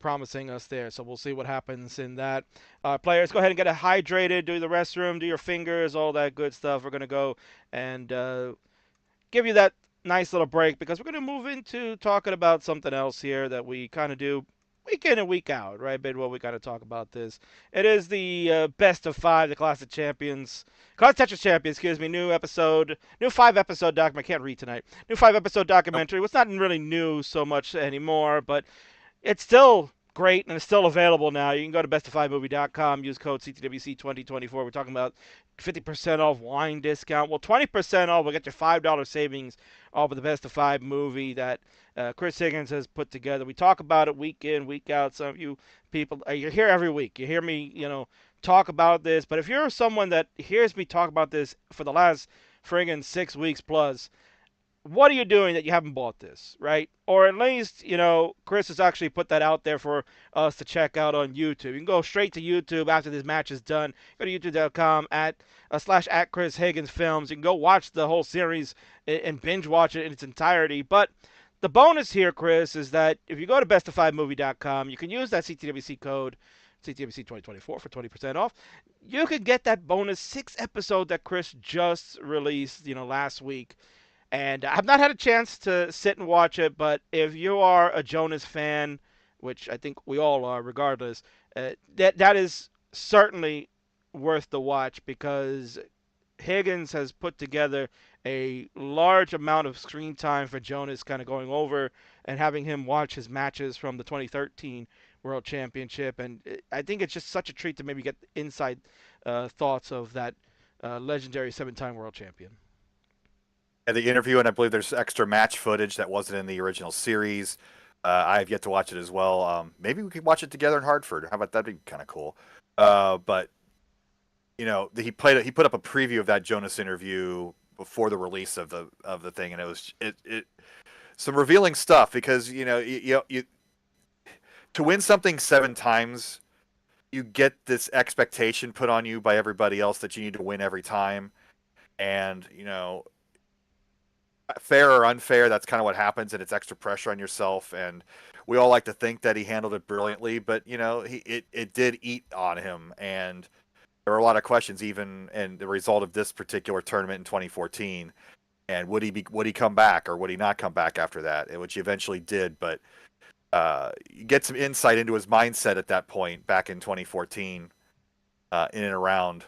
Speaker 1: promising us there. So we'll see what happens in that. Players, go ahead and get hydrated, do the restroom, do your fingers, all that good stuff. We're going to go and give you that nice little break because we're going to move into talking about something else here that we kind of do week in and week out, right, Bidwell? We got to talk about this. It is the best of 5, the Classic Tetris Champions, new 5-episode documentary. I can't read tonight. New 5-episode documentary. It's not really new so much anymore, but it's still great and it's still available now. You can go to bestof5movie.com, use code CTWC2024. We're talking about 50% off wine discount. Well, 20% off. We'll get your $5 savings off of the Best of 5 movie that Chris Higgins has put together. We talk about it week in, week out. Some of you people, you're here every week. You hear me, talk about this. But if you're someone that hears me talk about this for the last friggin' 6 weeks plus, what are you doing that you haven't bought this, right? Or at least, Chris has actually put that out there for us to check out on YouTube. You can go straight to YouTube after this match is done. Go to youtube.com /at Chris Higgins Films. You can go watch the whole series and binge watch it in its entirety. But the bonus here, Chris, is that if you go to best-of-5movie.com, you can use that CTWC code, CTWC 2024, for 20% off. You could get that bonus 6 episode that Chris just released, last week. And I've not had a chance to sit and watch it, but if you are a Jonas fan, which I think we all are, regardless, that is certainly worth the watch, because Higgins has put together a large amount of screen time for Jonas, kind of going over and having him watch his matches from the 2013 World Championship. And I think it's just such a treat to maybe get inside thoughts of that legendary 7-time World Champion.
Speaker 2: And the interview, and I believe there's extra match footage that wasn't in the original series. I have yet to watch it as well. Maybe we could watch it together in Hartford. How about that? That'd be kind of cool. But he put up a preview of that Jonas interview before the release of the thing, and it was some revealing stuff, because you to win something 7 times, you get this expectation put on you by everybody else that you need to win every time, and fair or unfair, that's kind of what happens, and it's extra pressure on yourself. And we all like to think that he handled it brilliantly, but it did eat on him, and there were a lot of questions even in the result of this particular tournament in 2014. And would he come back, or would he not come back after that? Which he eventually did, but you get some insight into his mindset at that point back in 2014, in and around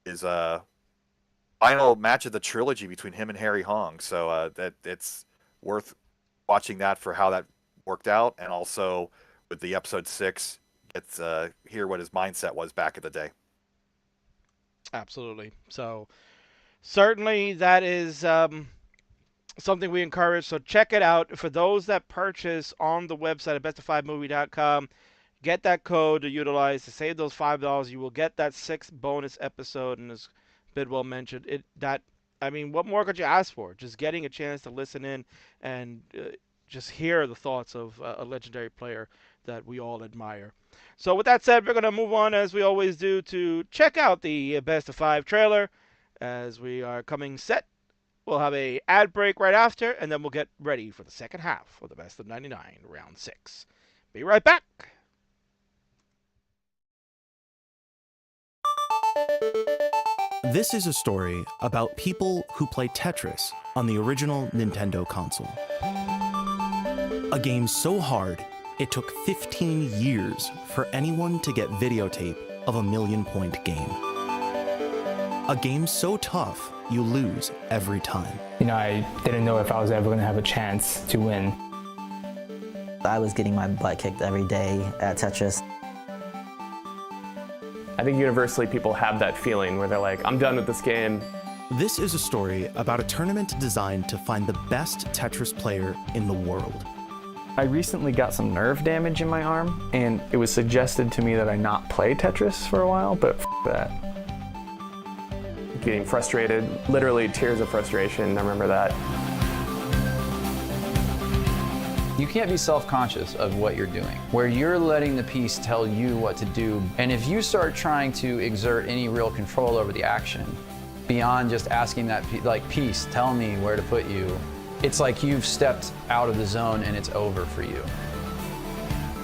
Speaker 2: his final match of the trilogy between him and Harry Hong. So that it's worth watching that for how that worked out, and also with the episode 6, it's hear what his mindset was back in the day.
Speaker 1: Absolutely. So certainly that is something we encourage. So check it out. For those that purchase on the website at best-of-5movie.com, get that code to utilize to save those $5. You will get that 6th bonus episode, and as Bidwell mentioned, what more could you ask for? Just getting a chance to listen in and just hear the thoughts of a legendary player that we all admire. So with that said, we're going to move on, as we always do, to check out the Best of 5 trailer. As we are coming set, we'll have a ad break right after, and then we'll get ready for the second half of the Best of 99, Round 6. Be right back.
Speaker 3: This is a story about people who play Tetris on the original Nintendo console. A game so hard, it took 15 years for anyone to get videotape of a million-point game. A game so tough, you lose every time.
Speaker 4: I didn't know if I was ever going to have a chance to win.
Speaker 5: I was getting my butt kicked every day at Tetris.
Speaker 6: I think universally people have that feeling where they're like, I'm done with this game.
Speaker 3: This is a story about a tournament designed to find the best Tetris player in the world.
Speaker 4: I recently got some nerve damage in my arm, and it was suggested to me that I not play Tetris for a while, but that.
Speaker 6: Getting frustrated, literally tears of frustration, I remember that.
Speaker 7: You can't be self-conscious of what you're doing, where you're letting the piece tell you what to do. And if you start trying to exert any real control over the action, beyond just asking that piece, tell me where to put you, it's like you've stepped out of the zone and it's over for you.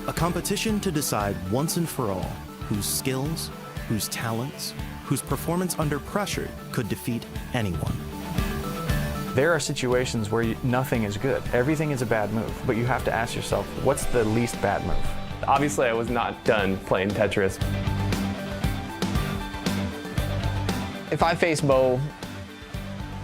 Speaker 3: A competition to decide once and for all whose skills, whose talents, whose performance under pressure could defeat anyone.
Speaker 4: There are situations where nothing is good. Everything is a bad move, but you have to ask yourself, what's the least bad move?
Speaker 6: Obviously, I was not done playing Tetris.
Speaker 8: If I face Bo,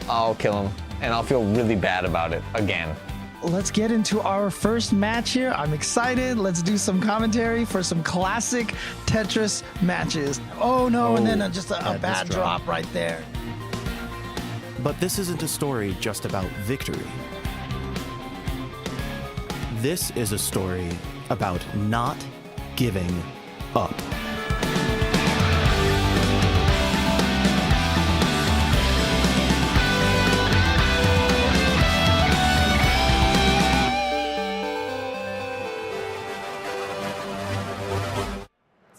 Speaker 8: I'll kill him, and I'll feel really bad about it again.
Speaker 9: Let's get into our first match here. I'm excited. Let's do some commentary for some classic Tetris matches. Oh no, and then just a bad drop right there.
Speaker 3: But this isn't a story just about victory. This is a story about not giving up.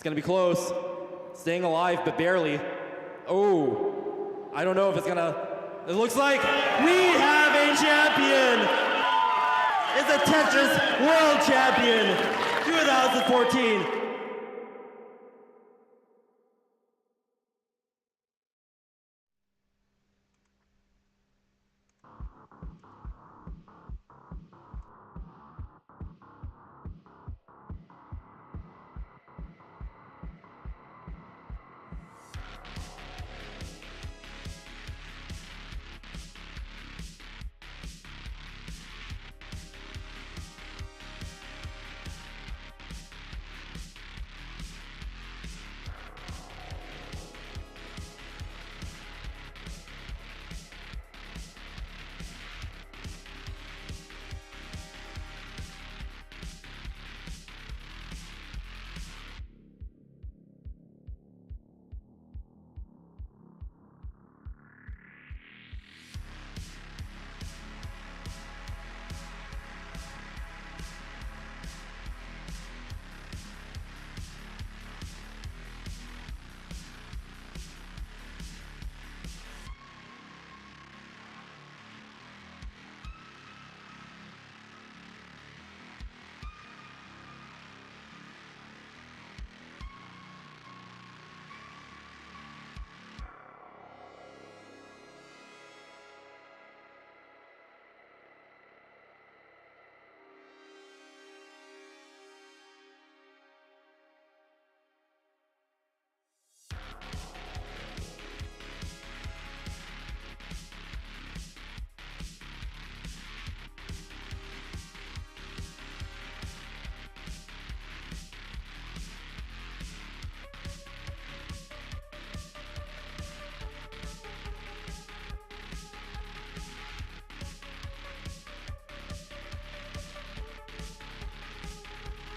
Speaker 10: gonna be close. Staying alive, but barely. Oh, I don't know if it's gonna. It looks like we have a champion. It's a Tetris World Champion 2014.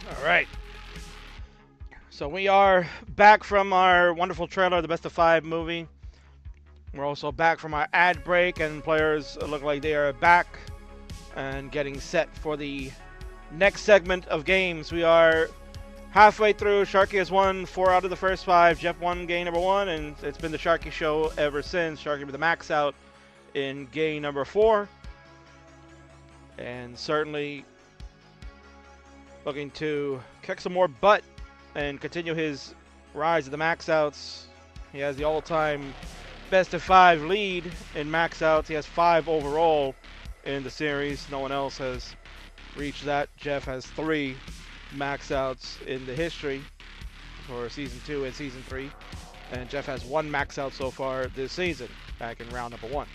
Speaker 1: All right. So we are back from our wonderful trailer, the Best of 5 movie. We're also back from our ad break, and players look like they are back and getting set for the next segment of games. We are halfway through. Sharky has won 4 out of the first 5. Jeff won game number 1, and it's been the Sharky show ever since. Sharky with the Maxout in game number 4. And certainly looking to kick some more butt and continue his rise to the Maxouts. He has the all-time best of 5 lead in Maxouts. He has 5 overall in the series. No one else has reached that. Jeff has 3 Maxouts in the history for Season 2 and Season 3. And Jeff has 1 Maxout so far this season, back in round number 1.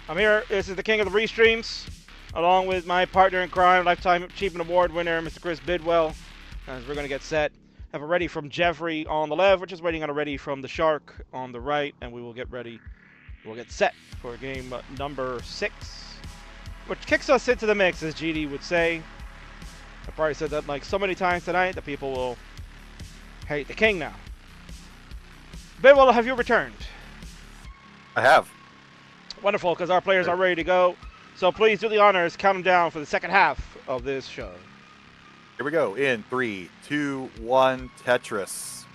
Speaker 1: I'm here. This is the king of the restreams, along with my partner in crime, Lifetime Achievement Award winner, Mr. Chris Bidwell, as we're going to get set. Have a ready from Jeffrey on the left. We're just waiting on a ready from the Shark on the right, and we will get ready. We'll get set for game number 6, which kicks us into the mix, as GD would say. I probably said that like so many times tonight that people will hate the king now. Bidwell, have you returned?
Speaker 2: I have.
Speaker 1: Wonderful, because our players are ready to go. So please do the honors, count them down for the second half of this show.
Speaker 2: Here we go. In 3, 2, 1, Tetris.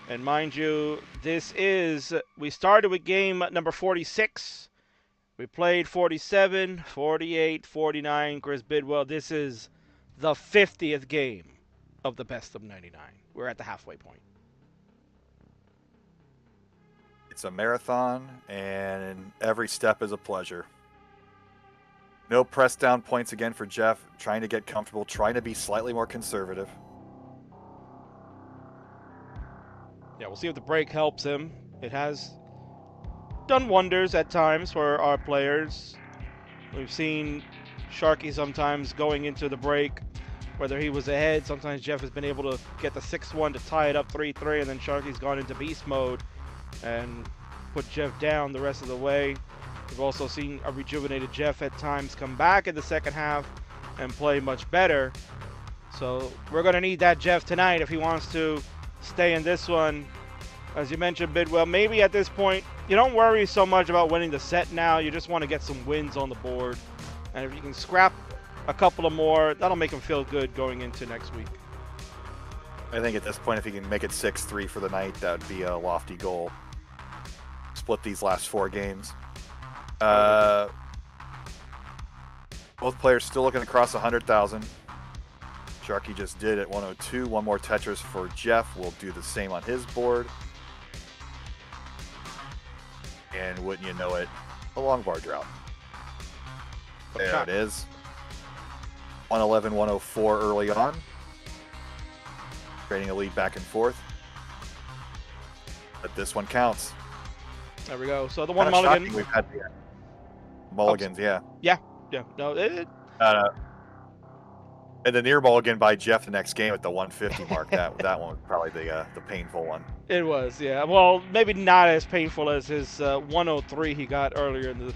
Speaker 1: And mind you, we started with game number 46. We played 47, 48, 49. Chris Bidwell, this is the 50th game of the best of 99. We're at the halfway point.
Speaker 2: It's a marathon, and every step is a pleasure. No press down points again for Jeff, trying to get comfortable, trying to be slightly more conservative.
Speaker 1: Yeah, we'll see if the break helps him. It has done wonders at times for our players. We've seen Sharky sometimes going into the break, whether he was ahead, sometimes Jeff has been able to get the 6-1 to tie it up 3-3, and then Sharky's gone into beast mode and put Jeff down the rest of the way. We've also seen a rejuvenated Jeff at times come back in the second half and play much better. So we're going to need that Jeff tonight if he wants to stay in this one. As you mentioned, Bidwell, maybe at this point, you don't worry so much about winning the set now. You just want to get some wins on the board. And if you can scrap a couple of more, that'll make him feel good going into next week.
Speaker 2: I think at this point, if he can make it 6-3 for the night, that would be a lofty goal. Split these last 4 games. Both players still looking across 100,000. Sharky just did at 102. One more Tetris for Jeff. We'll do the same on his board. And wouldn't you know it, a long bar drought. There it is. 111, 104 early on. Creating a lead back and forth. But this one counts.
Speaker 1: There we go. So the one
Speaker 2: Kinda
Speaker 1: mulligan.
Speaker 2: shocking we've had the mulligans, yeah.
Speaker 1: Yeah. No,
Speaker 2: And the near mulligan by Jeff the next game at the 150 mark. That one was probably the painful one.
Speaker 1: It was, yeah. Well, maybe not as painful as his 103 he got earlier in the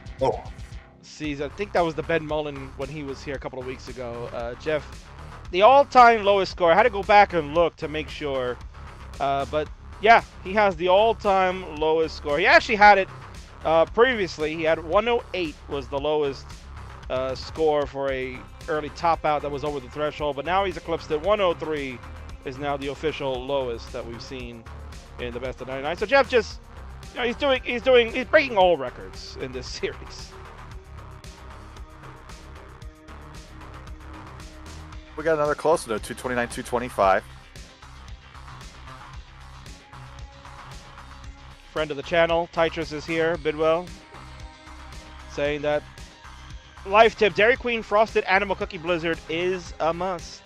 Speaker 1: season. I think that was the Ben Mullen when he was here a couple of weeks ago. Jeff, the all-time lowest score. I had to go back and look to make sure. But, yeah, he has the all-time lowest score. He actually had it previously. He had 108 was the lowest score for a early top out that was over the threshold, but now he's eclipsed it. 103 is now the official lowest that we've seen in the best of 99. So Jeff just, he's breaking all records in this series.
Speaker 2: We got another close though, 229, 225.
Speaker 1: Friend of the channel, Tetris is here, Bidwell, saying that life tip, Dairy Queen Frosted Animal Cookie Blizzard is a must.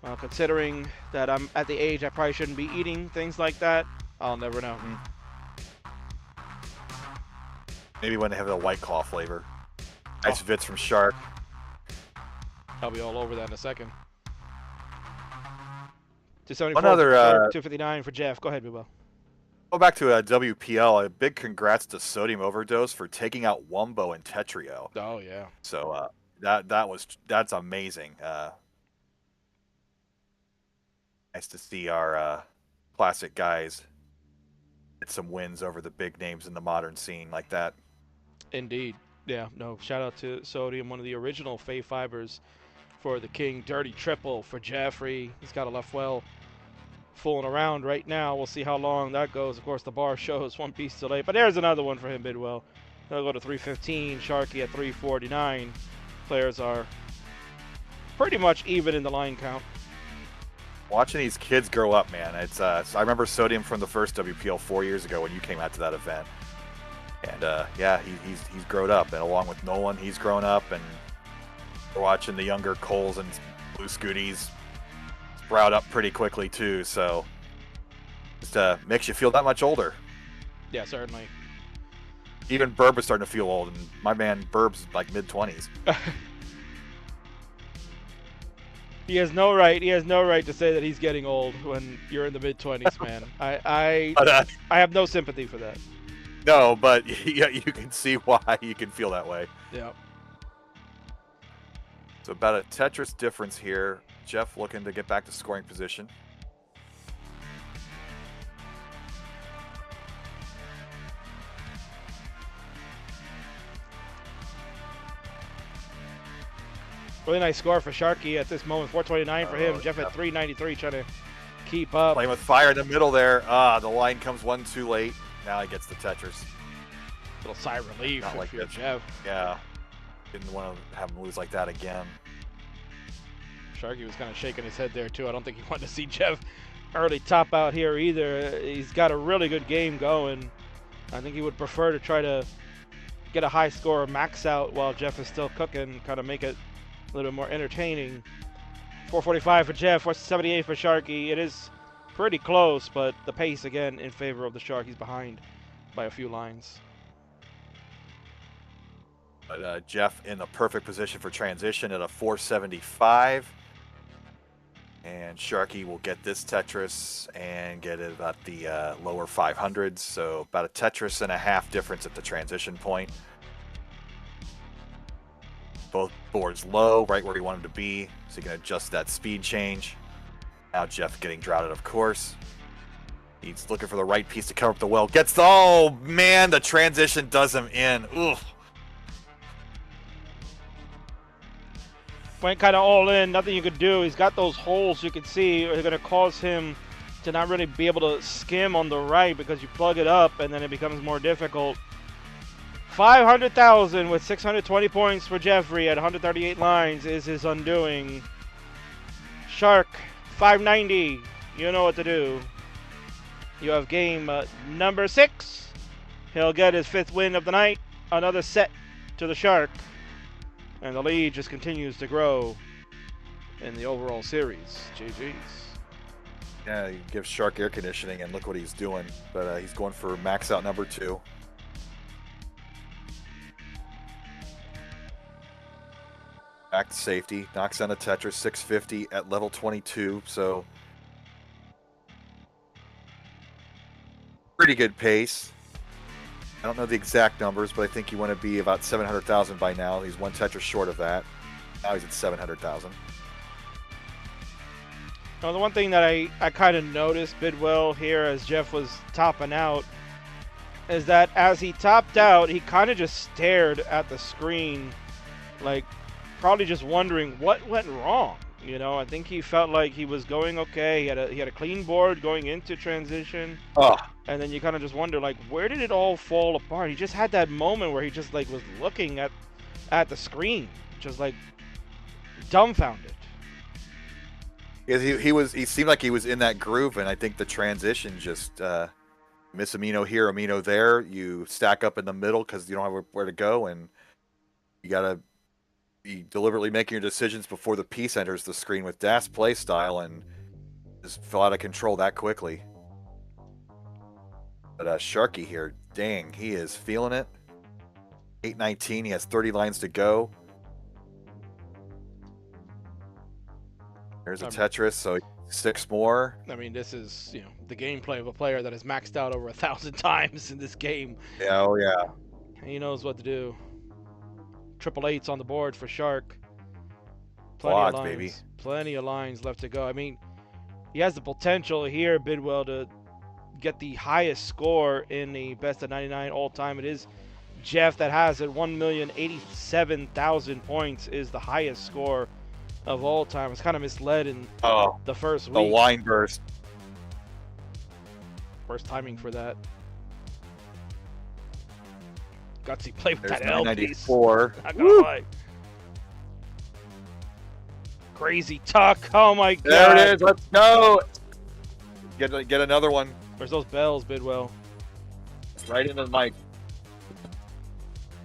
Speaker 1: Well, considering that I'm at the age I probably shouldn't be eating things like that, I'll never know.
Speaker 2: Maybe when they have the White Claw flavor. Nice Vits from Shark.
Speaker 1: I'll be all over that in a second. 274,
Speaker 2: One other,
Speaker 1: 259 for Jeff. Go ahead, Bidwell.
Speaker 2: Go back to WPL. A big congrats to Sodium Overdose for taking out Wumbo and Tetrio.
Speaker 1: Oh yeah.
Speaker 2: So that's amazing. Nice to see our classic guys get some wins over the big names in the modern scene like that.
Speaker 1: Indeed. Yeah. No. Shout out to Sodium, one of the original Fay Fibers for the King. Dirty triple for Jeffrey. He's got a left well fooling around right now. We'll see how long that goes. Of course, the bar shows one piece delay, but there's another one for him, Bidwell. They'll go to 315. Sharky at 349. Players are pretty much even in the line count.
Speaker 2: Watching these kids grow up, man. It's I remember Sodium from the first WPL 4 years ago when you came out to that event, and yeah, he's grown up, and along with Nolan, he's grown up, and we're watching the younger Coles and Blue Scooties sprout up pretty quickly too. So just makes you feel that much older.
Speaker 1: Yeah, certainly.
Speaker 2: Even Burb is starting to feel old, and my man Burb's like mid-20s.
Speaker 1: He has no right. He has no right to say that he's getting old when you're in the mid-20s, man. I have no sympathy for that.
Speaker 2: No, but yeah, you can see why you can feel that way.
Speaker 1: Yeah.
Speaker 2: So about a Tetris difference here. Jeff looking to get back to scoring position.
Speaker 1: Really nice score for Sharky at this moment. 429 for him. Jeff at 393 trying to keep up.
Speaker 2: Playing with fire in the middle there. The line comes one too late. Now he gets the Tetris.
Speaker 1: Little sigh of relief
Speaker 2: Not like
Speaker 1: for
Speaker 2: this.
Speaker 1: Jeff.
Speaker 2: Yeah. Didn't want to have him lose like that again.
Speaker 1: Sharky was kind of shaking his head there too. I don't think he wanted to see Jeff early top out here either. He's got a really good game going. I think he would prefer to try to get a high score max out while Jeff is still cooking, kind of make it a little bit more entertaining. 445 for Jeff, 478 for Sharky. It is pretty close, but the pace again in favor of the Shark. He's behind by a few lines.
Speaker 2: But Jeff in the perfect position for transition at a 475. And Sharky will get this Tetris and get it at the lower 500s. So about a Tetris and a half difference at the transition point. Both boards low, right where you want them to be. So you can adjust that speed change. Now Jeff getting droughted, of course. He's looking for the right piece to cover up the well. Gets the, oh man, the transition does him in. Oof.
Speaker 1: went kind of all in. Nothing you could do. He's got those holes you can see are going to cause him to not really be able to skim on the right because you plug it up and then it becomes more difficult. 500,000 with 620 points for Jeffrey at 138 lines is his undoing. Shark, 590. You know what to do. You have game number 6. He'll get his 5th win of the night. Another set to the Shark. And the lead just continues to grow in the overall series. GG's.
Speaker 2: Yeah, you give Shark air conditioning, and look what he's doing. But he's going for Maxout number 2. Back to safety. Knocks down a Tetris 650 at level 22. So pretty good pace. I don't know the exact numbers, but I think you want to be about 700,000 by now. He's 1 Tetris short of that. Now he's at 700,000.
Speaker 1: Now, the one thing that I kind of noticed Bidwell here as Jeff was topping out is that as he topped out, he kind of just stared at the screen, like probably just wondering what went wrong. You know, I think he felt like he was going okay. He had a clean board going into transition.
Speaker 2: Oh.
Speaker 1: And then you kind of just wonder, like, where did it all fall apart? He just had that moment where he just, like, was looking at the screen, just, like, dumbfounded.
Speaker 2: Because he seemed like he was in that groove, and I think the transition just miss amino here, amino there. You stack up in the middle because you don't have where to go, and you gotta be deliberately making your decisions before the piece enters the screen with Das play style, and just fell out of control that quickly. But Sharky here, dang, he is feeling it. 819, he has 30 lines to go. There's a Tetris, so 6 more.
Speaker 1: I mean, this is, you know, the gameplay of a player that has maxed out over 1,000 times in this game.
Speaker 2: Yeah, oh yeah.
Speaker 1: He knows what to do. 888's on the board for Shark.
Speaker 2: Quads,
Speaker 1: of lines.
Speaker 2: baby.
Speaker 1: Plenty of lines left to go. I mean, he has the potential here, Bidwell, to get the highest score in the best of 99 all time. It is Jeff that has it. 1,087,000 points is the highest score of all time. It's kind of misled in the first week.
Speaker 2: The line burst.
Speaker 1: Worst timing for that. Gutsy play with
Speaker 2: There's
Speaker 1: that L piece.
Speaker 2: 994.
Speaker 1: Not gonna lie. Crazy tuck. Oh my god.
Speaker 2: There it is. Let's go. Get another one.
Speaker 1: Where's those bells, Bidwell?
Speaker 2: Right into the mic.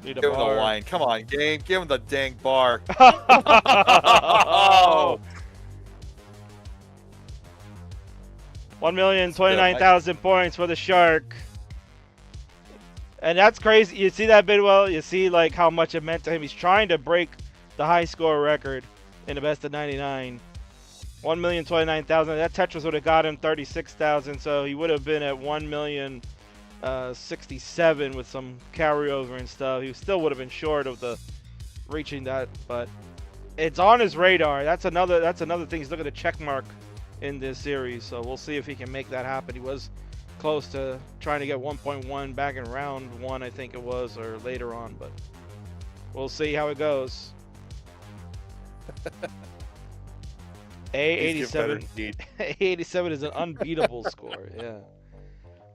Speaker 1: Need a
Speaker 2: Give him the
Speaker 1: bar.
Speaker 2: line. Come on, game. Give him the dang bar.
Speaker 1: Oh. 1,029,000 points for the Shark. And that's crazy. You see that, Bidwell? You see like how much it meant to him. He's trying to break the high score record in the best of 99. 1,029,000. That Tetris would have got him 36,000, so he would have been at 1,067,000 with some carryover and stuff. He still would have been short of the reaching that, but it's on his radar. That's another thing. He's looking at a check mark in this series, so we'll see if he can make that happen. He was close to trying to get 1.1 back in round 1, I think it was, or later on, but we'll see how it goes. A87 A87 is an unbeatable score. Yeah.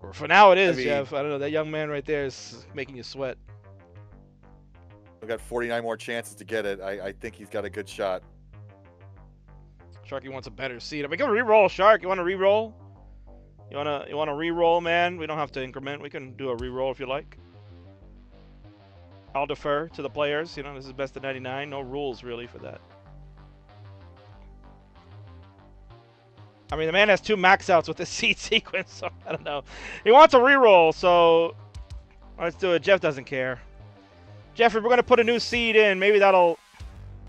Speaker 1: Or for now it is, Jeff. I don't know. That young man right there is making you sweat.
Speaker 2: We've got 49 more chances to get it. I think he's got a good shot.
Speaker 1: Sharky wants a better seat. We can re-roll, Shark. You want to re-roll? You want to re-roll, man? We don't have to increment. We can do a re-roll if you like. I'll defer to the players. You know, this is best of 99. No rules really for that. I mean, the man has 2 max outs with the seed sequence, so I don't know. He wants a reroll, so let's do it. Jeff doesn't care. Jeffrey, we're going to put a new seed in. Maybe that'll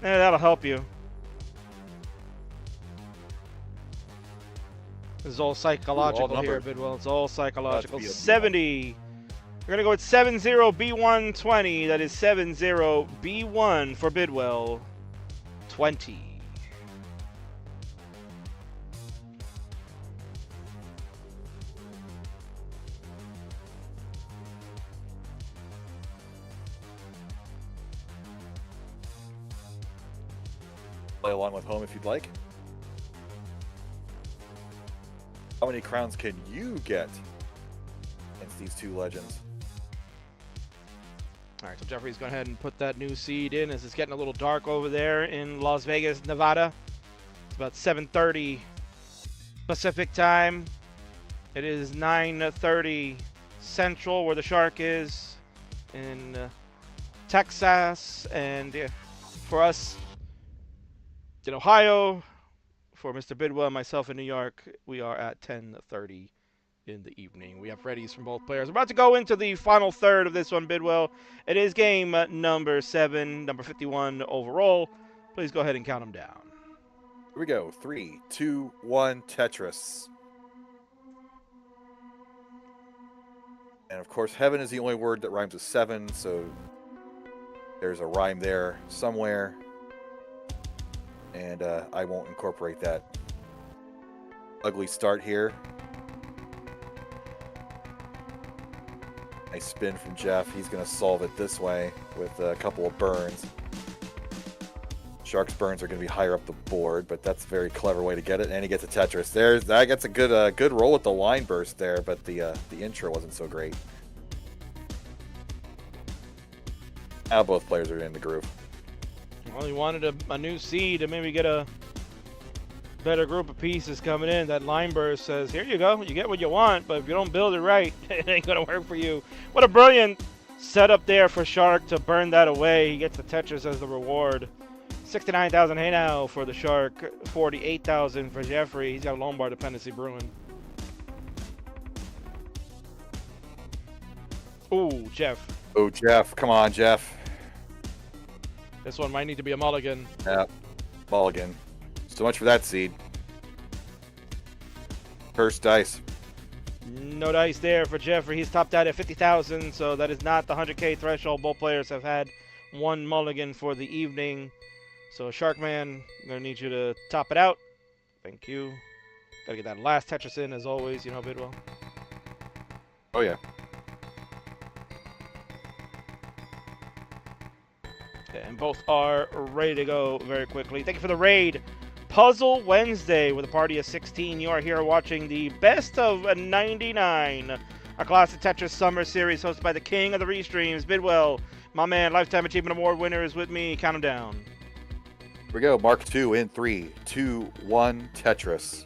Speaker 1: help you. This is all psychological here, Bidwell. It's all psychological. 70. We're going to go with 70B120. That is 70B1 for Bidwell. 20.
Speaker 2: Play along with home if you'd like. How many crowns can you get against these two legends?
Speaker 1: All right, so Jeffrey's going ahead and put that new seed in as it's getting a little dark over there in Las Vegas, Nevada. It's about 7:30 Pacific time. It is 9:30 Central where the Shark is in Texas. And for us in Ohio, for Mr. Bidwell and myself in New York, we are at 10:30 in the evening. We have readies from both players. We're about to go into the final third of this one, Bidwell. It is game number 7, number 51 overall. Please go ahead and count them down.
Speaker 2: Here we go. 3, 2, 1, Tetris. And of course, heaven is the only word that rhymes with 7, so there's a rhyme there somewhere. And I won't incorporate that. Ugly start here. Nice spin from Jeff. He's going to solve it this way with a couple of burns. Shark's burns are going to be higher up the board, but that's a very clever way to get it. And he gets a Tetris. That gets a good roll with the line burst there, but the intro wasn't so great. Now both players are in the groove.
Speaker 1: Well, he wanted a new seed to maybe get a better group of pieces coming in. That line burst says, here you go, you get what you want, but if you don't build it right, it ain't going to work for you. What a brilliant setup there for Shark to burn that away. He gets the Tetris as the reward. 69,000 hey now for the Shark, 48,000 for Jeffrey. He's got a Lombard dependency brewing. Ooh, Jeff.
Speaker 2: Oh, Jeff. Come on, Jeff.
Speaker 1: This one might need to be a mulligan.
Speaker 2: Yeah, mulligan. So much for that seed. First dice.
Speaker 1: No dice there for Jeffrey. He's topped out at 50,000, so that is not the 100K threshold. Both players have had one mulligan for the evening. So Sharkman, I'm going to need you to top it out. Thank you. Got to get that last Tetris in, as always, you know, Bidwell.
Speaker 2: Oh, yeah.
Speaker 1: And both are ready to go very quickly. Thank you for the raid. Puzzle Wednesday with a party of 16. You are here watching the Best of 99, a classic Tetris Summer Series hosted by the king of the restreams, Bidwell. My man, Lifetime Achievement Award winner is with me. Count him down.
Speaker 2: Here we go. Mark 2 in 3, 2, 1, Tetris.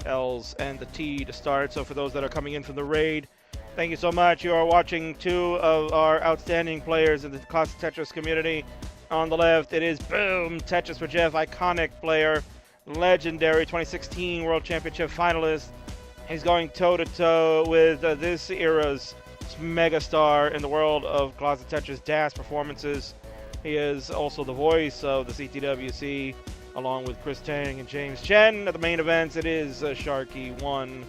Speaker 1: L's and the T to start. So for those that are coming in from the raid, thank you so much. You are watching two of our outstanding players in the classic Tetris community. On the left, it is boom, Tetris for Jeff, iconic player, legendary 2016 World Championship finalist. He's going toe-to-toe with this era's megastar in the world of classic Tetris dance performances. He is also the voice of the CTWC, along with Chris Tang and James Chen. At the main events, it is Sharky 1.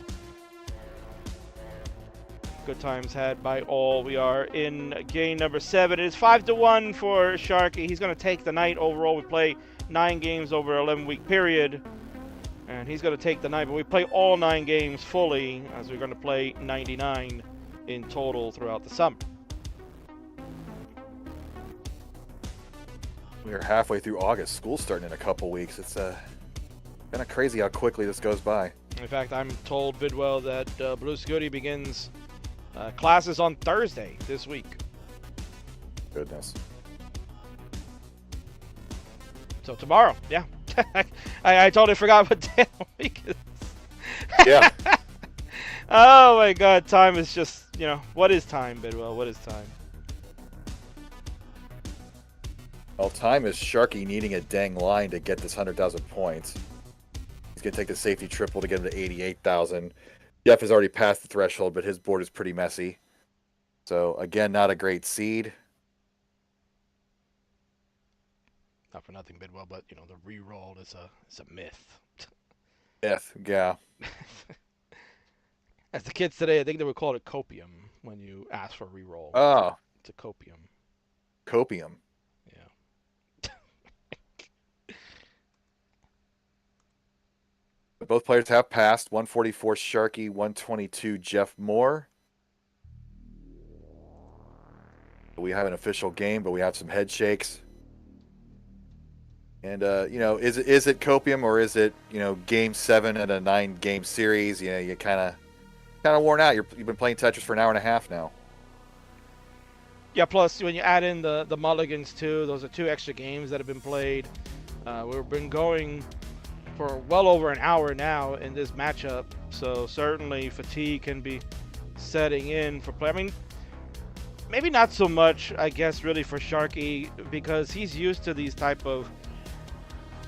Speaker 1: Good times had by all. We are in game number 7. It is 5-1 for Sharky. He's going to take the night overall. We play 9 games over an 11-week period, and he's going to take the night. But we play all 9 games fully, as we're going to play 99 in total throughout the summer.
Speaker 2: We are halfway through August. School's starting in a couple weeks. It's kind of crazy how quickly this goes by.
Speaker 1: In fact, I'm told, Bidwell, that Blue Scooty begins classes on Thursday this week.
Speaker 2: Goodness.
Speaker 1: So tomorrow, yeah. I totally forgot what day of the week is.
Speaker 2: Yeah.
Speaker 1: Oh my God, time is just, you know, what is time, Bidwell? What is time?
Speaker 2: Well, time is Sharky needing a dang line to get this 100,000 points. He's going to take the safety triple to get him to 88,000. Jeff has already passed the threshold, but his board is pretty messy. So, again, not a great seed.
Speaker 1: Not for nothing, Bidwell, but, you know, the re-roll is a myth.
Speaker 2: Myth, yeah.
Speaker 1: As the kids today, I think they would call it copium when you ask for a re-roll.
Speaker 2: Oh.
Speaker 1: It's a copium.
Speaker 2: Copium.
Speaker 1: Yeah.
Speaker 2: Both players have passed. 144 Sharky, 122 Jeff Moore. We have an official game, but we have some head shakes. And is it copium or is it game 7 in a 9-game series? You kind of worn out. You've been playing Tetris for an hour and a half now.
Speaker 1: Yeah. Plus, when you add in the mulligans too, those are 2 extra games that have been played. We've been going for well over an hour now in this matchup, so certainly fatigue can be setting in for play. I mean, maybe not so much, I guess, really for Sharky, because he's used to these type of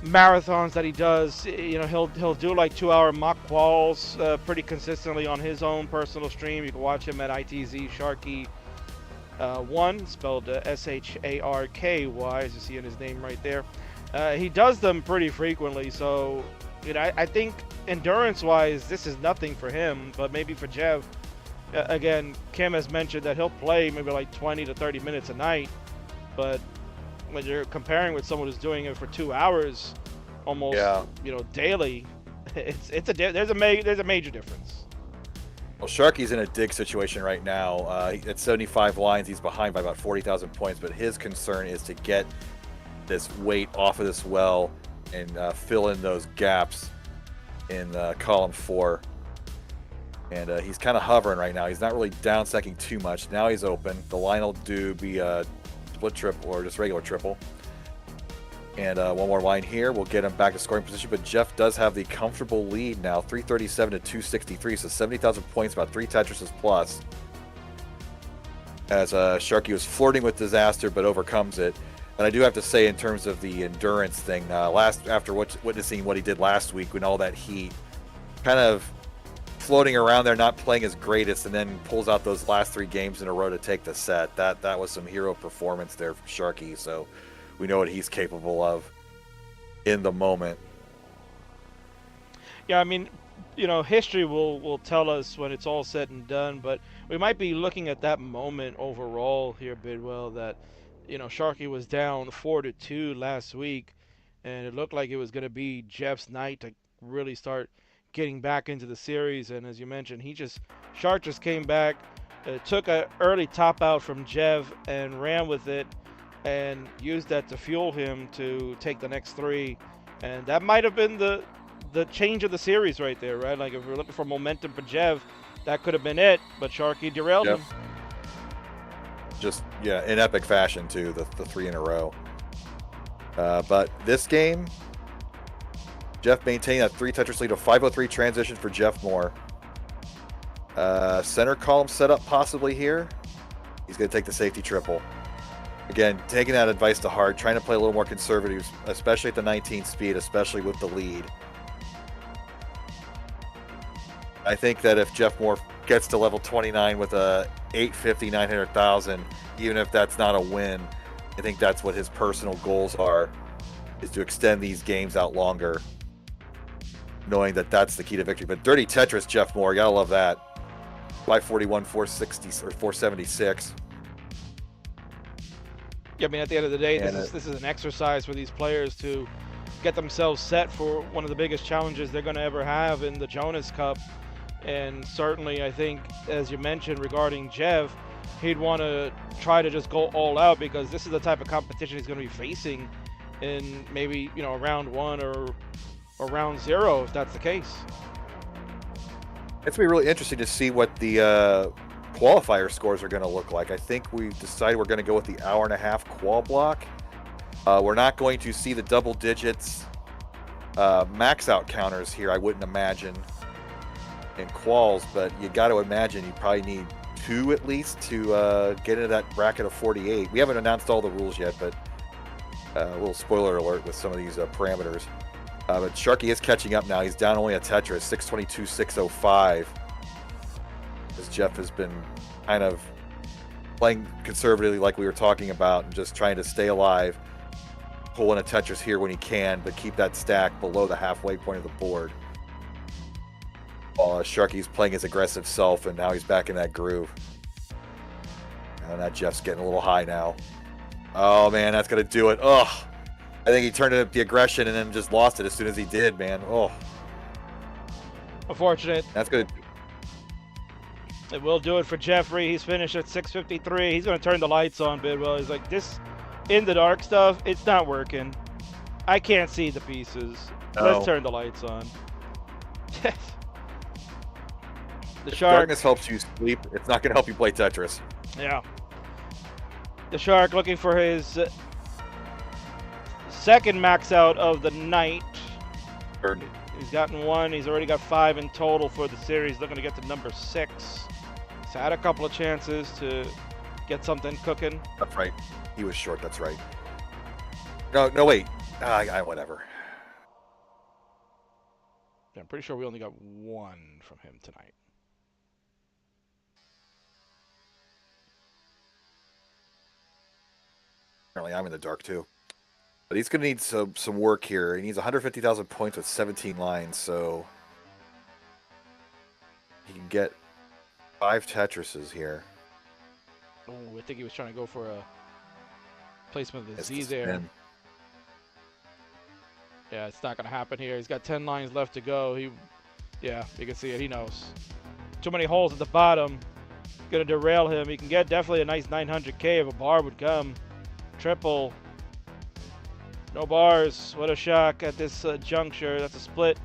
Speaker 1: marathons that he does. He'll do like 2-hour mock quals pretty consistently on his own personal stream. You can watch him at ITZ Sharky 1, spelled Sharky, as you see in his name right there. He does them pretty frequently, so I think endurance-wise, this is nothing for him. But maybe for Jeff, again, Kim has mentioned that he'll play maybe like 20 to 30 minutes a night, but when you're comparing with someone who's doing it for 2 hours, almost, daily, there's a major difference.
Speaker 2: Well, Sharky's in a dig situation right now. At 75 lines, he's behind by about 40,000 points, but his concern is to get this weight off of this well and fill in those gaps in column 4. And he's kind of hovering right now. He's not really down secking too much. Now he's open. The line will be a split triple or just regular triple. And one more line here will get him back to scoring position. But Jeff does have the comfortable lead now, 337 to 263. So 70,000 points, about 3 Tetrises plus. As Sharky was flirting with disaster but overcomes it. And I do have to say, in terms of the endurance thing, after witnessing what he did last week when all that heat, kind of floating around there, not playing his greatest, and then pulls out those last 3 games in a row to take the set. That was some hero performance there from Sharky, so we know what he's capable of in the moment.
Speaker 1: Yeah, I mean, history will tell us when it's all said and done, but we might be looking at that moment overall here, Bidwell, that Sharky was down 4-2 last week, and it looked like it was going to be Jeff's night to really start getting back into the series. And as you mentioned, Shark just came back, took an early top out from Jeff and ran with it and used that to fuel him to take the next 3. And that might have been the change of the series right there, right? Like, if we're looking for momentum for Jeff, that could have been it, but Sharky derailed him.
Speaker 2: Just, in epic fashion, too, the 3 in a row. But this game, Jeff maintaining that 3 Tetris lead, a 503 transition for Jeff Moore. Center column setup possibly here. He's going to take the safety triple. Again, taking that advice to heart, trying to play a little more conservative, especially at the 19 speed, especially with the lead. I think that if Jeff Moore gets to level 29 with a 850, 900,000, even if that's not a win, I think that's what his personal goals are, is to extend these games out longer, knowing that that's the key to victory. But Dirty Tetris, Jeff Moore, gotta love that. 541, 460, or 476.
Speaker 1: Yeah, I mean, at the end of the day, this is an exercise for these players to get themselves set for one of the biggest challenges they're going to ever have in the Jonas Cup. And certainly, I think, as you mentioned regarding Jeff, he'd want to try to just go all out, because this is the type of competition he's going to be facing in maybe, round 1 or round 0, if that's the case.
Speaker 2: It's going to be really interesting to see what the qualifier scores are going to look like. I think we've decided we're going to go with the hour-and-a-half qual block. We're not going to see the double digits max out counters here, I wouldn't imagine, in quals, but you got to imagine you probably need 2 at least to get into that bracket of 48. We haven't announced all the rules yet, but a little spoiler alert with some of these parameters. But Sharky is catching up now. He's down only a Tetris, 622, 605. As Jeff has been kind of playing conservatively like we were talking about, and just trying to stay alive, pull in a Tetris here when he can, but keep that stack below the halfway point of the board. While Sharky's playing his aggressive self, and now he's back in that groove. And that Jeff's getting a little high now. Oh man, that's gonna do it. Oh, I think he turned up the aggression and then just lost it as soon as he did, man. Oh,
Speaker 1: unfortunate.
Speaker 2: That's good.
Speaker 1: It will do it for Jeffrey. He's finished at 653. He's going to turn the lights on, Bidwell. He's like, this in the dark stuff, it's not working. I can't see the pieces.
Speaker 2: No.
Speaker 1: Let's turn the lights on. The Shark.
Speaker 2: Darkness helps you sleep. It's not going to help you play Tetris.
Speaker 1: Yeah. The Shark looking for his second max out of the night.
Speaker 2: Third.
Speaker 1: He's gotten one. He's already got 5 in total for the series. Looking to get to number 6. He's had a couple of chances to get something cooking.
Speaker 2: That's right. He was short. That's right. No, wait. Whatever.
Speaker 1: I'm pretty sure we only got 1 from him tonight.
Speaker 2: Apparently, I'm in the dark too. But he's going to need some work here. He needs 150,000 points with 17 lines, so he can get 5 Tetrises here.
Speaker 1: Oh, I think he was trying to go for a placement of the
Speaker 2: It's
Speaker 1: Z
Speaker 2: the
Speaker 1: there.
Speaker 2: spin.
Speaker 1: Yeah, it's not going to happen here. He's got 10 lines left to go. Yeah, you can see it. He knows. Too many holes at the bottom. Going to derail him. He can get definitely a nice 900K if a bar would come. Triple. No bars. What a shock at this juncture. That's a split.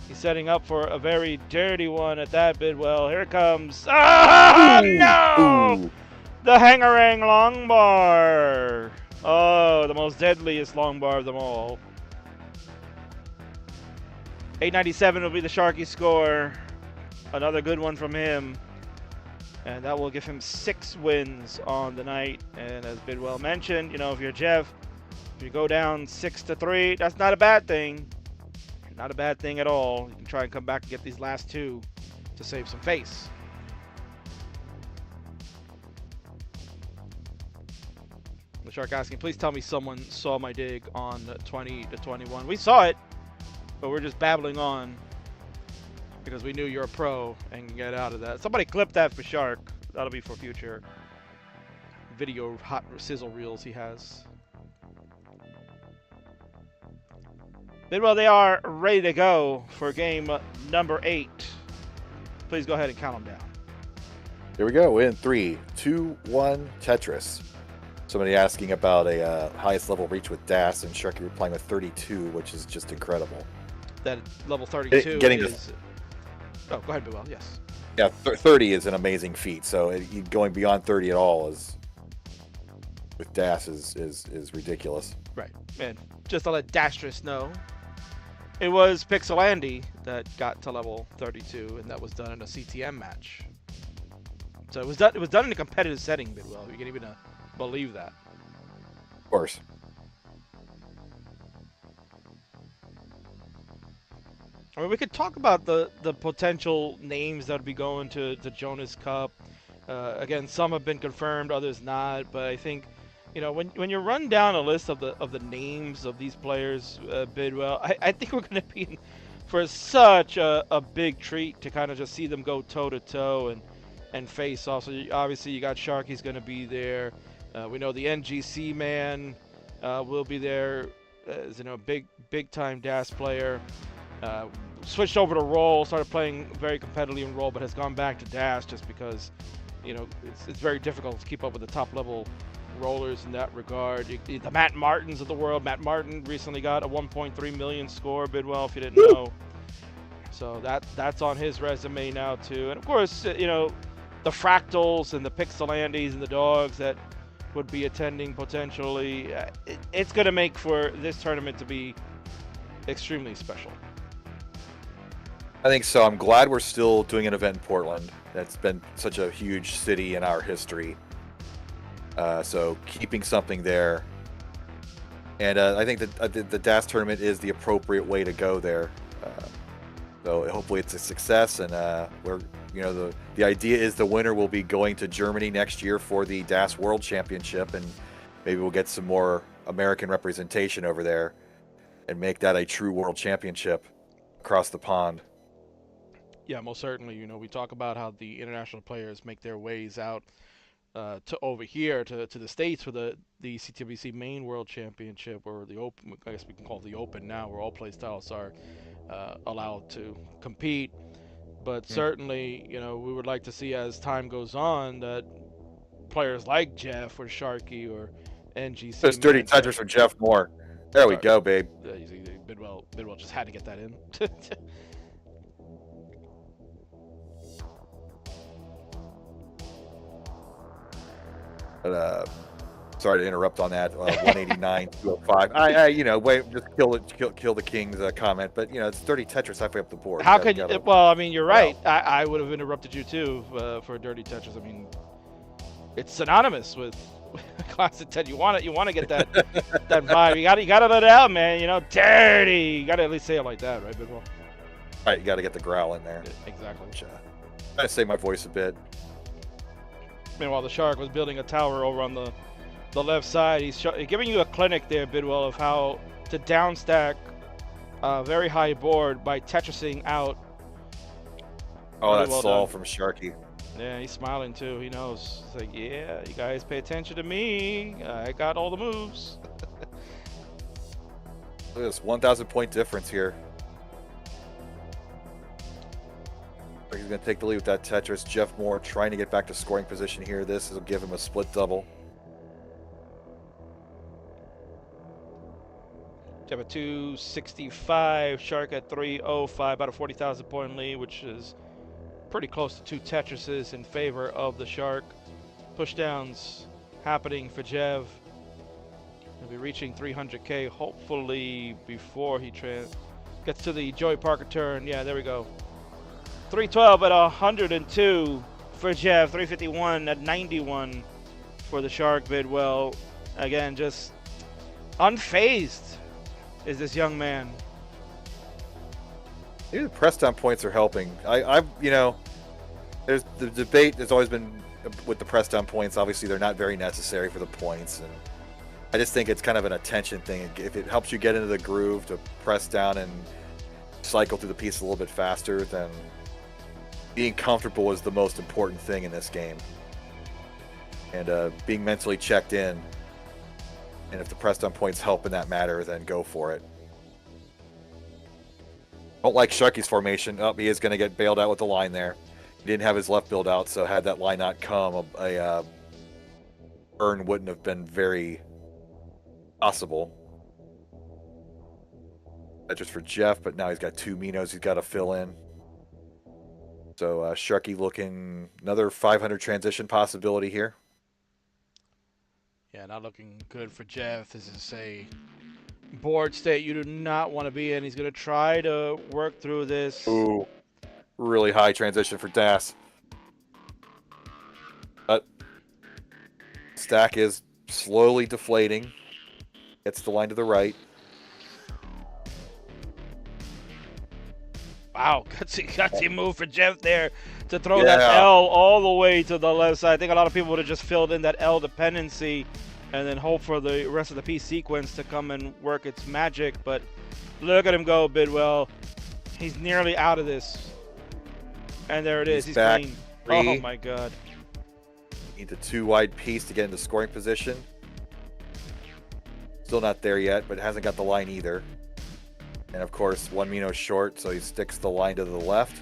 Speaker 1: He's setting up for a very dirty one at that, Bidwell. Here it comes. Ah, no!
Speaker 2: Ooh.
Speaker 1: The Hangarang long bar. Oh, the most deadliest long bar of them all. 897 will be the Sharky score. Another good one from him. And that will give him 6 wins on the night. And as Bidwell mentioned, if you're Jeff, if you go down 6-3, that's not a bad thing. Not a bad thing at all. You can try and come back and get these last 2 to save some face. The Shark asking, please tell me someone saw my dig on 20-21. We saw it, but we're just babbling on because we knew you're a pro and can get out of that. Somebody clip that for Shark. That'll be for future video hot sizzle reels he has. Bidwell, they are ready to go for game number 8. Please go ahead and count them down.
Speaker 2: Here we go. In 3, 2, 1, Tetris. Somebody asking about a highest level reach with DAS, and Sharky replying with 32, which is just incredible.
Speaker 1: That level 32
Speaker 2: Getting
Speaker 1: is... Oh, go ahead, Bidwell. Yes.
Speaker 2: Yeah, 30 is an amazing feat. So going beyond 30 at all is with DAS is ridiculous.
Speaker 1: Right. And just to let Dastrus know, it was Pixelandy that got to level 32, and that was done in a CTM match. So it was done in a competitive setting, Bidwell. You can even believe that.
Speaker 2: Of course.
Speaker 1: I mean, we could talk about the potential names that would be going to the Jonas Cup. Again, some have been confirmed, others not. But I think, when you run down a list of the names of these players, Bidwell, I think we're going to be in for such a big treat to kind of just see them go toe to toe and face off. So obviously you got Sharky's going to be there. We know the NGC man will be there as big time DAS player. Switched over to Roll, started playing very competitively in Roll, but has gone back to DAS just because, it's very difficult to keep up with the top level rollers in that regard. The Matt Martins of the world. Matt Martin recently got a 1.3 million score, Bidwell, if you didn't know. So that's on his resume now too. And of course, the Fractals and the Pixelandys and the Dogs that would be attending potentially. It's going to make for this tournament to be extremely special.
Speaker 2: I think so. I'm glad we're still doing an event in Portland. That's been such a huge city in our history. So keeping something there. And I think that the DAS tournament is the appropriate way to go there. So hopefully it's a success. And the idea is the winner will be going to Germany next year for the DAS World Championship. And maybe we'll get some more American representation over there and make that a true world championship across the pond.
Speaker 1: Yeah, most certainly. We talk about how the international players make their ways out to over here to the States for the CTBC Main World Championship, or the Open. I guess we can call it the Open now, where all play styles are allowed to compete. But certainly, you know, we would like to see as time goes on that players like Jeff or Sharky or NGC.
Speaker 2: Those dirty touchers for Jeff Moore. There we go, babe.
Speaker 1: Bidwell just had to get that in.
Speaker 2: But sorry to interrupt on that. 189, 205. You know, wait, just kill the King's comment. But you know, it's dirty Tetris halfway up the board.
Speaker 1: How could you? Well, I mean, you're right. I would have interrupted you too for dirty Tetris. I mean, it's synonymous with classic Ted. You want to get that that vibe. You gotta let it out, man. You know, dirty. You gotta at least say it like that, right, Bidwell?
Speaker 2: Right, you got to get the growl in there.
Speaker 1: Exactly.
Speaker 2: Trying to save my voice a bit.
Speaker 1: Meanwhile, the Shark was building a tower over on the left side. He's giving you a clinic there, Bidwell, of how to downstack a very high board by Tetrising out.
Speaker 2: Oh, that's Saul from Sharky.
Speaker 1: Yeah, he's smiling too. He knows. It's like, yeah, you guys pay attention to me. I got all the moves.
Speaker 2: Look at this 1,000 point difference here. He's going to take the lead with that Tetris. Jeff Moore trying to get back to scoring position here. This will give him a split double.
Speaker 1: Jeff at 265, Shark at 305, about a 40,000 point lead, which is pretty close to two Tetrises in favor of the Shark. Pushdowns happening for Jev. He'll be reaching 300K hopefully before he gets to the Joey Parker turn. Yeah, there we go. 312 at 102 for Jev. 351 at 91 for the Shark. Bidwell. Again, just unfazed is this young man.
Speaker 2: Maybe the press down points are helping. You know, there's the debate has always been with the press down points. Obviously, they're not very necessary for the points, and I just think it's kind of an attention thing. If it helps you get into the groove to press down and cycle through the piece a little bit faster, then being comfortable is the most important thing in this game. And being mentally checked in. And if the press down points help in that matter, then go for it. Don't like Sharky's formation. Oh, he is going to get bailed out with the line there. He didn't have his left build out, so had that line not come, a burn wouldn't have been very possible. That's just for Jeff, but now he's got two Minos he's got to fill in. So Sharky looking another 500 transition possibility here.
Speaker 1: Yeah, not looking good for Jeff. This is a board state you do not want to be in. He's going to try to work through this.
Speaker 2: Ooh, really high transition for Das. But stack is slowly deflating. Gets the line to the right.
Speaker 1: Wow, gutsy move for Jeff there to throw that L all the way to the left side. I think a lot of people would have just filled in that L dependency and then hope for the rest of the piece sequence to come and work its magic. But look at him go, Bidwell. He's nearly out of this. And there it is. He's
Speaker 2: back.
Speaker 1: clean.
Speaker 2: Three.
Speaker 1: Oh, my God.
Speaker 2: Need the two wide piece to get into scoring position. Still not there yet, but hasn't got the line either. And of course, one Mino short, so he sticks the line to the left.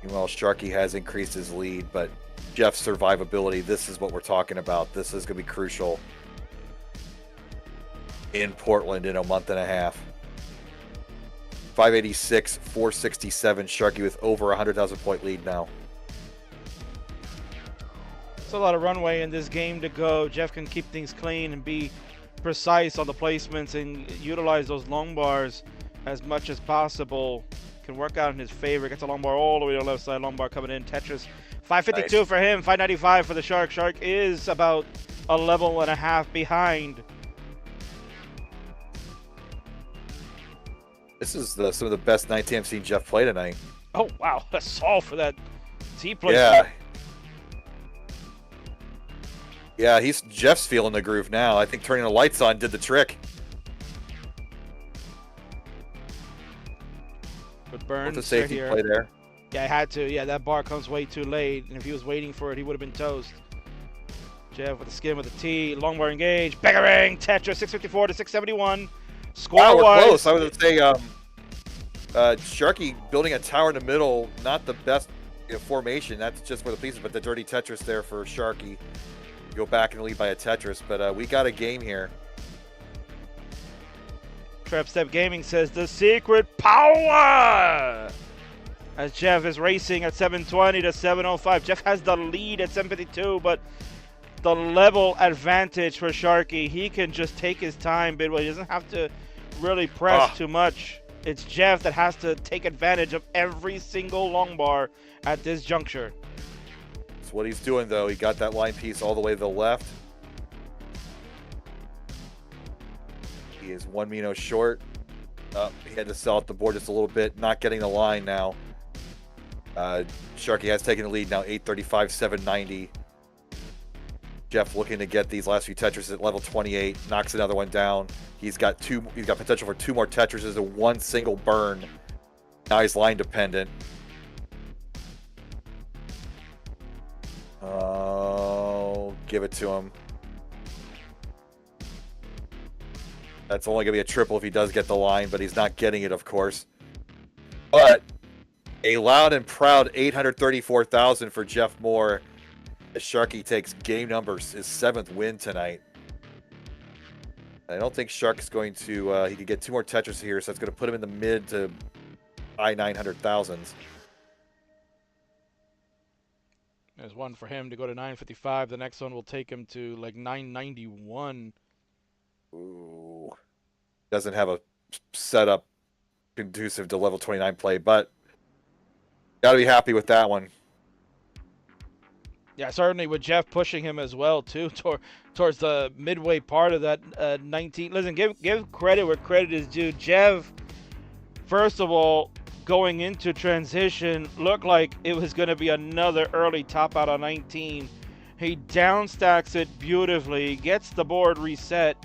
Speaker 2: Meanwhile, Sharky has increased his lead, but Jeff's survivability, this is what we're talking about. This is going to be crucial in Portland in a month and a half. 586, 467, Sharky with over 100,000 point lead now.
Speaker 1: There's a lot of runway in this game to go. Jeff can keep things clean and be precise on the placements and utilize those long bars as much as possible. Can work out in his favor. Gets a long bar all the way to the left side. Long bar coming in. Tetris 552 nice. For him. 595 for the Shark. Shark is about a level and a half behind.
Speaker 2: This is some of the best 19 I've seen Jeff play tonight.
Speaker 1: Oh wow, that's all for that T play.
Speaker 2: Yeah. Yeah, Jeff's feeling the groove now. I think turning the lights on did the trick.
Speaker 1: But Burns
Speaker 2: the safety
Speaker 1: here.
Speaker 2: Play there.
Speaker 1: Yeah, I had to. Yeah, that bar comes way too late, and if he was waiting for it, he would have been toast. Jeff with the skin with the T, long bar engaged, Beggering, Tetra 654 to 671. Score
Speaker 2: wow, we're
Speaker 1: wise.
Speaker 2: close. I was going to say Sharky building a tower in the middle, not the best formation. That's just for the pieces, but the dirty Tetris there for Sharky. Go back and lead by a Tetris, but we got a game here.
Speaker 1: Trapstep Gaming says the secret power. As Jeff is racing at 720 to 705. Jeff has the lead at 752, but the level advantage for Sharky. He can just take his time, Bidwell. He doesn't have to really press too much. It's Jeff that has to take advantage of every single long bar at this juncture.
Speaker 2: That's what he's doing, though. He got that line piece all the way to the left. He is 1 Mino short. He had to sell out the board just a little bit. Not getting the line now. Sharky has taken the lead now, 835, 790. Jeff looking to get these last few Tetris at level 28. Knocks another one down. He's got potential for 2 more Tetrises and 1 single burn. Now he's line dependent. Oh, give it to him. That's only going to be a triple if he does get the line, but he's not getting it, of course. But a loud and proud 834,000 for Jeff Moore as Sharky takes game numbers, his 7th win tonight. I don't think Shark is going to, he could get 2 more Tetris here, so that's going to put him in the mid to high 900,000s.
Speaker 1: There's one for him to go to 955. The next one will take him to like 991.
Speaker 2: Ooh. Doesn't have a setup conducive to level 29 play, but got to be happy with that one.
Speaker 1: Yeah, certainly with Jeff pushing him as well, too, towards the midway part of that 19. Listen, give credit where credit is due. Jeff, first of all, going into transition, looked like it was going to be another early top out on 19. He downstacks it beautifully, gets the board reset,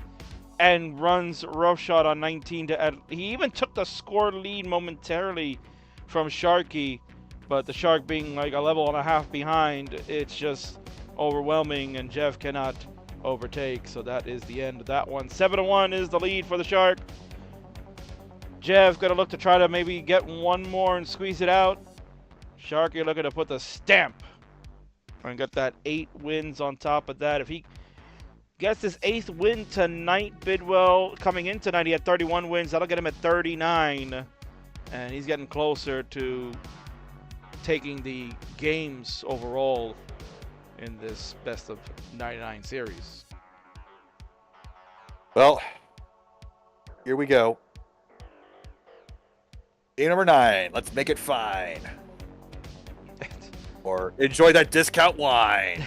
Speaker 1: and runs roughshod on 19. He even took the score lead momentarily from Sharky. But the Shark being like a level and a half behind, it's just overwhelming, and Jeff cannot overtake. So that is the end of that one. 7-1 is the lead for the Shark. Jeff going to look to try to maybe get one more and squeeze it out. Sharky looking to put the stamp and get that 8 wins on top of that. If he gets his 8th win tonight, Bidwell coming in tonight, he had 31 wins. That'll get him at 39. And he's getting closer to taking the games overall in this best of 99 series.
Speaker 2: Well, here we go. Game number 9. Let's make it fine. Or enjoy that discount wine.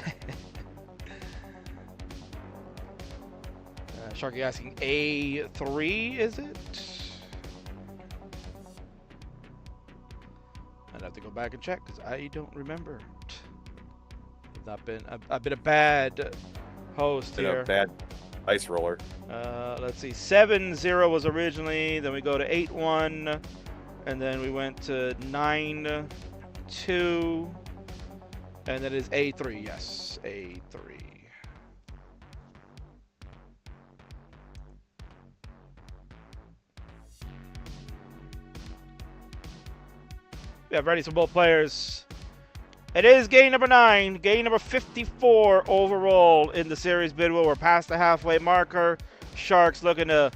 Speaker 1: Sharky asking A3, is it? I'd have to go back and check because I don't remember. I've been a bad host here.
Speaker 2: A bad ice roller.
Speaker 1: Let's see. 7-0 was originally. Then we go to 8-1, and then we went to 9-2, and that is A3. Yes, A3. We have ready for both players. It is game number 9, game number 54 overall in the series, Bidwell. We're past the halfway marker. Sharks looking to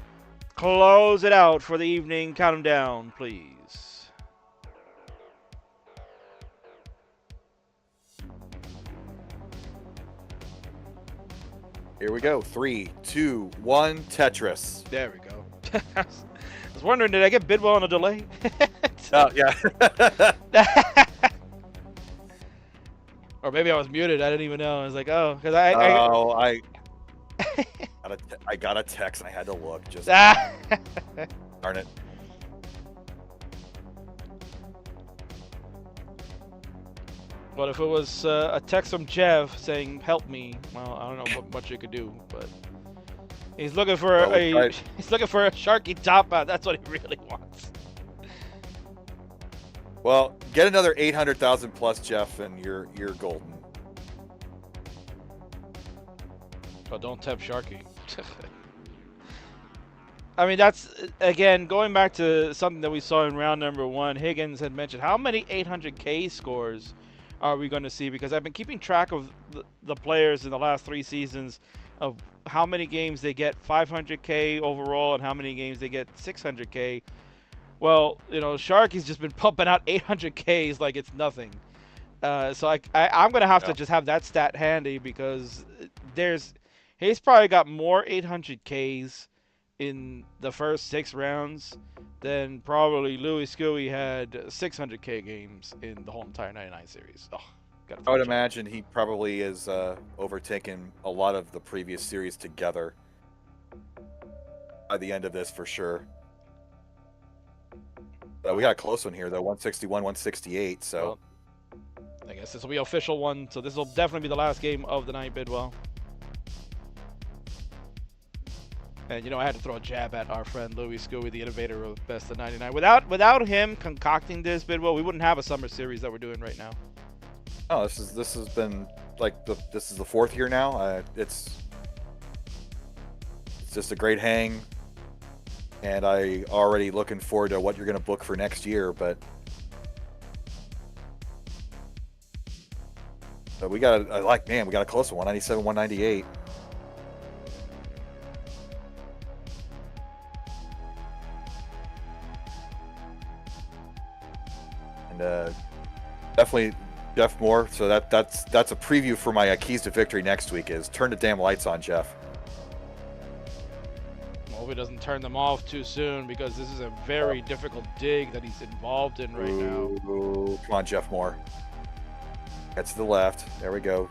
Speaker 1: close it out for the evening. Count them down, please.
Speaker 2: Here we go. 3, 2, 1, Tetris.
Speaker 1: There we go. I was wondering, did I get Bidwell on a delay?
Speaker 2: Oh, yeah.
Speaker 1: Or maybe I was muted. I didn't even know. I was like, oh, because
Speaker 2: I got a text and I had to look. Just darn it.
Speaker 1: But if it was a text from Jeff saying "help me," well, I don't know what much you could do. But he's looking for he's looking for a Sharky top out. That's what he really wants.
Speaker 2: Well, get another 800,000 plus, Jeff, and you're golden.
Speaker 1: But don't tap Sharky. I mean, that's, again, going back to something that we saw in round number 1. Higgins had mentioned, how many 800K scores are we going to see? Because I've been keeping track of the players in the last 3 seasons of how many games they get 500K overall and how many games they get 600K. Well, Sharky's just been pumping out 800Ks like it's nothing. So I'm going to have to just have that stat handy, because he's probably got more 800Ks in the first 6 rounds than probably Louis Scuey had 600K games in the whole entire 99 series. Oh,
Speaker 2: I would imagine he probably is overtaken a lot of the previous series together by the end of this for sure. We got a close one here though, 161, 168. So
Speaker 1: well, I guess this will be an official one. So this will definitely be the last game of the night, Bidwell. And I had to throw a jab at our friend Louis Scuey, the innovator of Best of 99. Without him concocting this, Bidwell, we wouldn't have a summer series that we're doing right now.
Speaker 2: Oh, this has been like this is the 4th year now. It's just a great hang, and I already looking forward to what you're going to book for next year. But we got we got a close one, 197, 198. And definitely Jeff Moore. So that's a preview for my keys to victory next week. Is turn the damn lights on, Jeff.
Speaker 1: Hope he doesn't turn them off too soon, because this is a very difficult dig that he's involved in right now.
Speaker 2: Come on, Jeff Moore. Get to the left. There we go.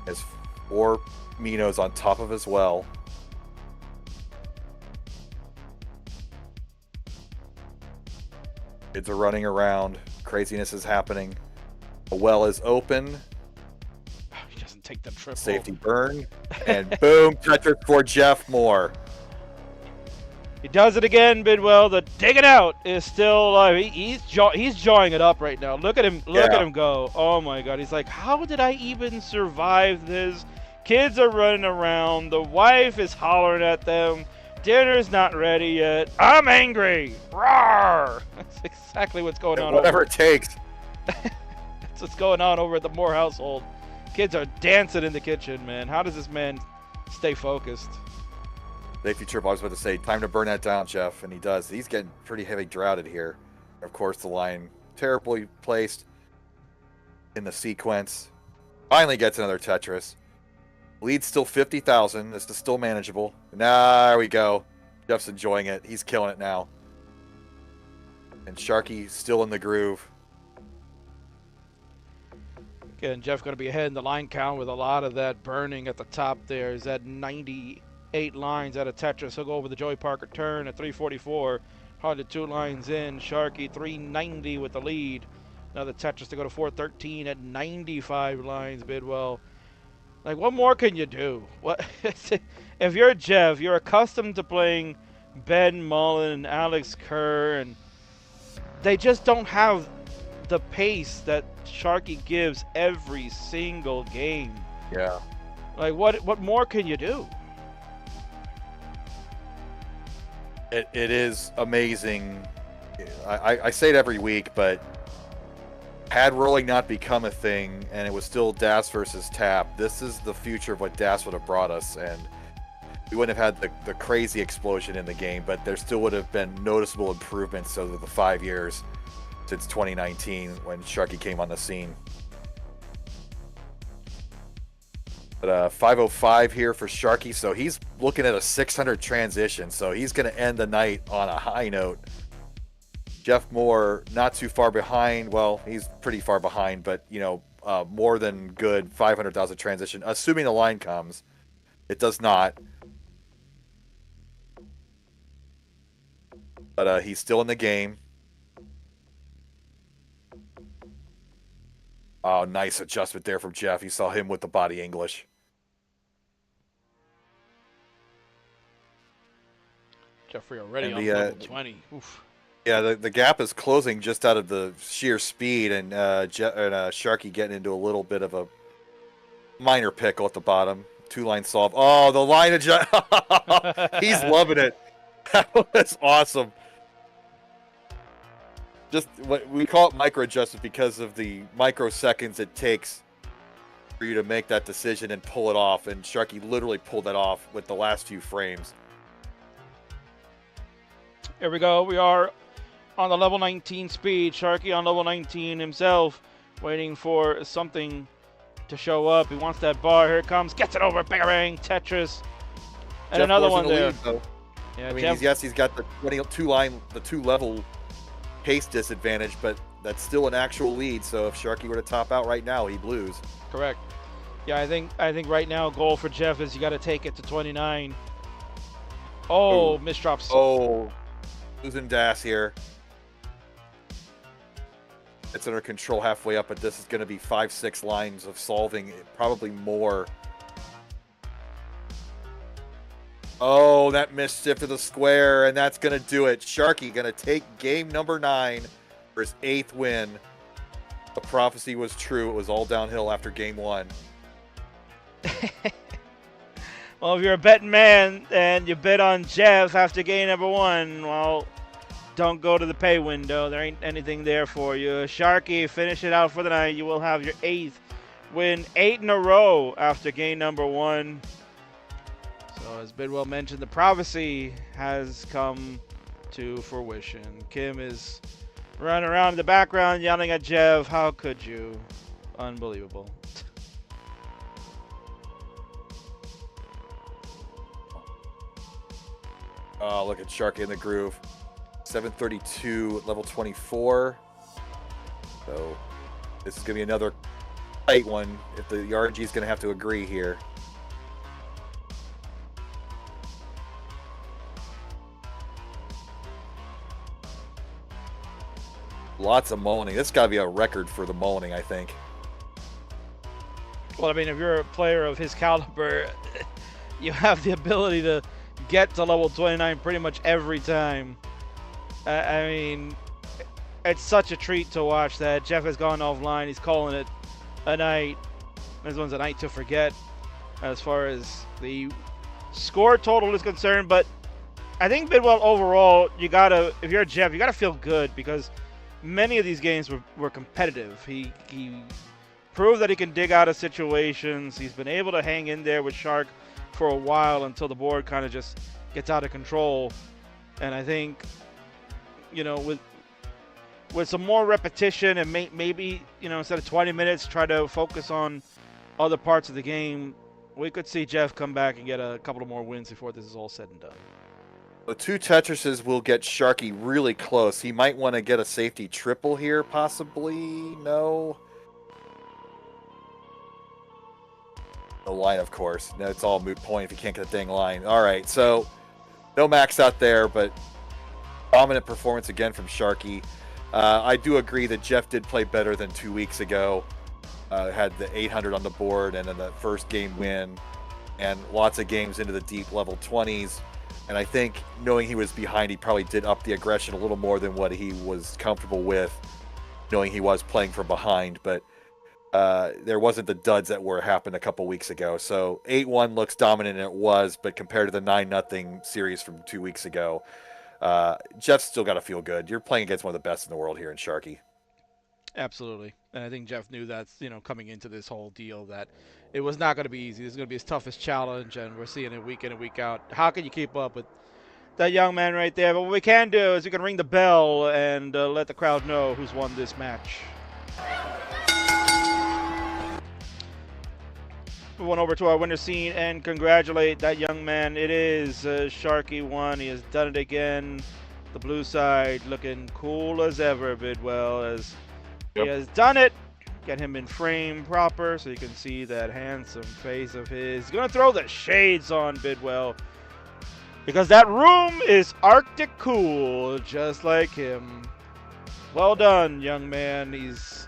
Speaker 2: Has 4 Minos on top of as well. Kids are running around. Craziness is happening. The well is open.
Speaker 1: He doesn't take the triple.
Speaker 2: Safety burn. And boom, Tetris for Jeff Moore.
Speaker 1: He does it again, Bidwell. The dig it out is still alive. He's jawing it up right now. Look at him. Look at him go. Oh my God. He's like, how did I even survive this? Kids are running around. The wife is hollering at them. Dinner's not ready yet. I'm angry. Roar! That's exactly what's going on.
Speaker 2: Whatever it takes.
Speaker 1: That's what's going on over at the Moore household. Kids are dancing in the kitchen, man. How does this man stay focused?
Speaker 2: Safety trip, I was about to say, time to burn that down, Jeff. And he does. He's getting pretty heavy droughted here. Of course, the line terribly placed in the sequence. Finally gets another Tetris. Lead's still 50,000. This is still manageable. There we go. Jeff's enjoying it. He's killing it now. And Sharky still in the groove.
Speaker 1: Again, Jeff going to be ahead in the line count with a lot of that burning at the top there. Is at 98 lines out of Tetris. He'll go over the Joey Parker turn at 344. Hard to 2 lines in. Sharky 390 with the lead. Another Tetris to go to 413 at 95 lines, Bidwell. Like, what more can you do? What if you're Jeff, you're accustomed to playing Ben Mullen and Alex Kerr, and they just don't have the pace that Sharky gives every single game.
Speaker 2: Yeah.
Speaker 1: Like, what more can you do?
Speaker 2: It is amazing. I say it every week, but had rolling not become a thing and it was still DAS versus Tap, this is the future of what DAS would have brought us, and we wouldn't have had the crazy explosion in the game, but there still would have been noticeable improvements over the 5 years since 2019 when Sharky came on the scene. But 505 here for Sharky, so he's looking at a 600 transition, so he's going to end the night on a high note. Jeff Moore, not too far behind. Well, he's pretty far behind, but, you know, more than good 500,000 transition, assuming the line comes. It does not. But he's still in the game. Oh, nice adjustment there from Jeff. You saw him with the body English.
Speaker 1: Jeffrey already
Speaker 2: And
Speaker 1: on level 20. Oof.
Speaker 2: Yeah, the gap is closing just out of the sheer speed, and Sharky getting into a little bit of a minor pickle at the bottom. 2-line solve. Oh, the line adjust. He's loving it. That was awesome. Just what we call it micro adjustment because of the microseconds it takes for you to make that decision and pull it off. And Sharky literally pulled that off with the last few frames.
Speaker 1: Here we go. We are on the level 19 speed. Sharky on level 19 himself, waiting for something to show up. He wants that bar. Here it comes. Gets it over. Bangarang. Tetris. And
Speaker 2: Jeff
Speaker 1: another
Speaker 2: Moore's
Speaker 1: one
Speaker 2: in the
Speaker 1: there.
Speaker 2: lead, though.
Speaker 1: Yeah,
Speaker 2: I mean,
Speaker 1: Jeff,
Speaker 2: he's got the 2 level pace disadvantage, but that's still an actual lead. So if Sharky were to top out right now, he'd lose.
Speaker 1: correct. Yeah, I think right now goal for Jeff is you got to take it to 29. Oh, misdrops.
Speaker 2: Oh, losing Das here. It's under control halfway up, but this is going to be 5-6 lines of solving, probably more. Oh, that misstep to the square, and that's going to do it. Sharky going to take game number 9 for his 8th win. The prophecy was true. It was all downhill after game 1.
Speaker 1: Well, if you're a betting man and you bet on Jeff after game number 1, well, don't go to the pay window. There ain't anything there for you. Sharky, finish it out for the night. You will have your 8th win, 8 in a row after game number 1. So as Bidwell mentioned, the prophecy has come to fruition. Kim is running around in the background yelling at Jeff, how could you? Unbelievable.
Speaker 2: Oh, look at Sharky in the groove. 732 level 24. So this is going to be another tight one if the RG is going to have to agree here. Lots of moaning. This got to be a record for the moaning, I think.
Speaker 1: Well, I mean, if you're a player of his caliber, you have the ability to get to level 29 pretty much every time. I mean, it's such a treat to watch that. Jeff has gone offline. He's calling it a night. This one's a night to forget as far as the score total is concerned. But I think Bidwell overall, if you're Jeff, you gotta feel good because many of these games were competitive. He proved that he can dig out of situations. He's been able to hang in there with Shark for a while until the board kind of just gets out of control. And I think, you know, with some more repetition and maybe, you know, instead of 20 minutes, try to focus on other parts of the game, we could see Jeff come back and get a couple of more wins before this is all said and done.
Speaker 2: The 2 Tetrises will get Sharky really close. He might want to get a safety triple here, possibly. No. No line, of course. No, it's all moot point if you can't get a dang line. All right, so no max out there, but dominant performance again from Sharky. I do agree that Jeff did play better than 2 weeks ago. Had the 800 on the board and then the first game win and lots of games into the deep level 20s. And I think knowing he was behind, he probably did up the aggression a little more than what he was comfortable with, knowing he was playing from behind. But there wasn't the duds that happened a couple weeks ago. So 8-1 looks dominant, and it was, but compared to the 9-0 series from 2 weeks ago, Jeff's still got to feel good. You're playing against one of the best in the world here in Sharky.
Speaker 1: Absolutely. And I think Jeff knew that, you know, coming into this whole deal, that it was not going to be easy. This is going to be his toughest challenge, and we're seeing it week in and week out. How can you keep up with that young man right there? But what we can do is we can ring the bell and let the crowd know who's won this match. We went over to our winner scene and congratulate that young man. It is Sharky won. He has done it again. The blue side looking cool as ever, Bidwell, as he has done it. Get him in frame proper so you can see that handsome face of his. He's going to throw the shades on, Bidwell, because that room is Arctic cool, just like him. Well done, young man. He's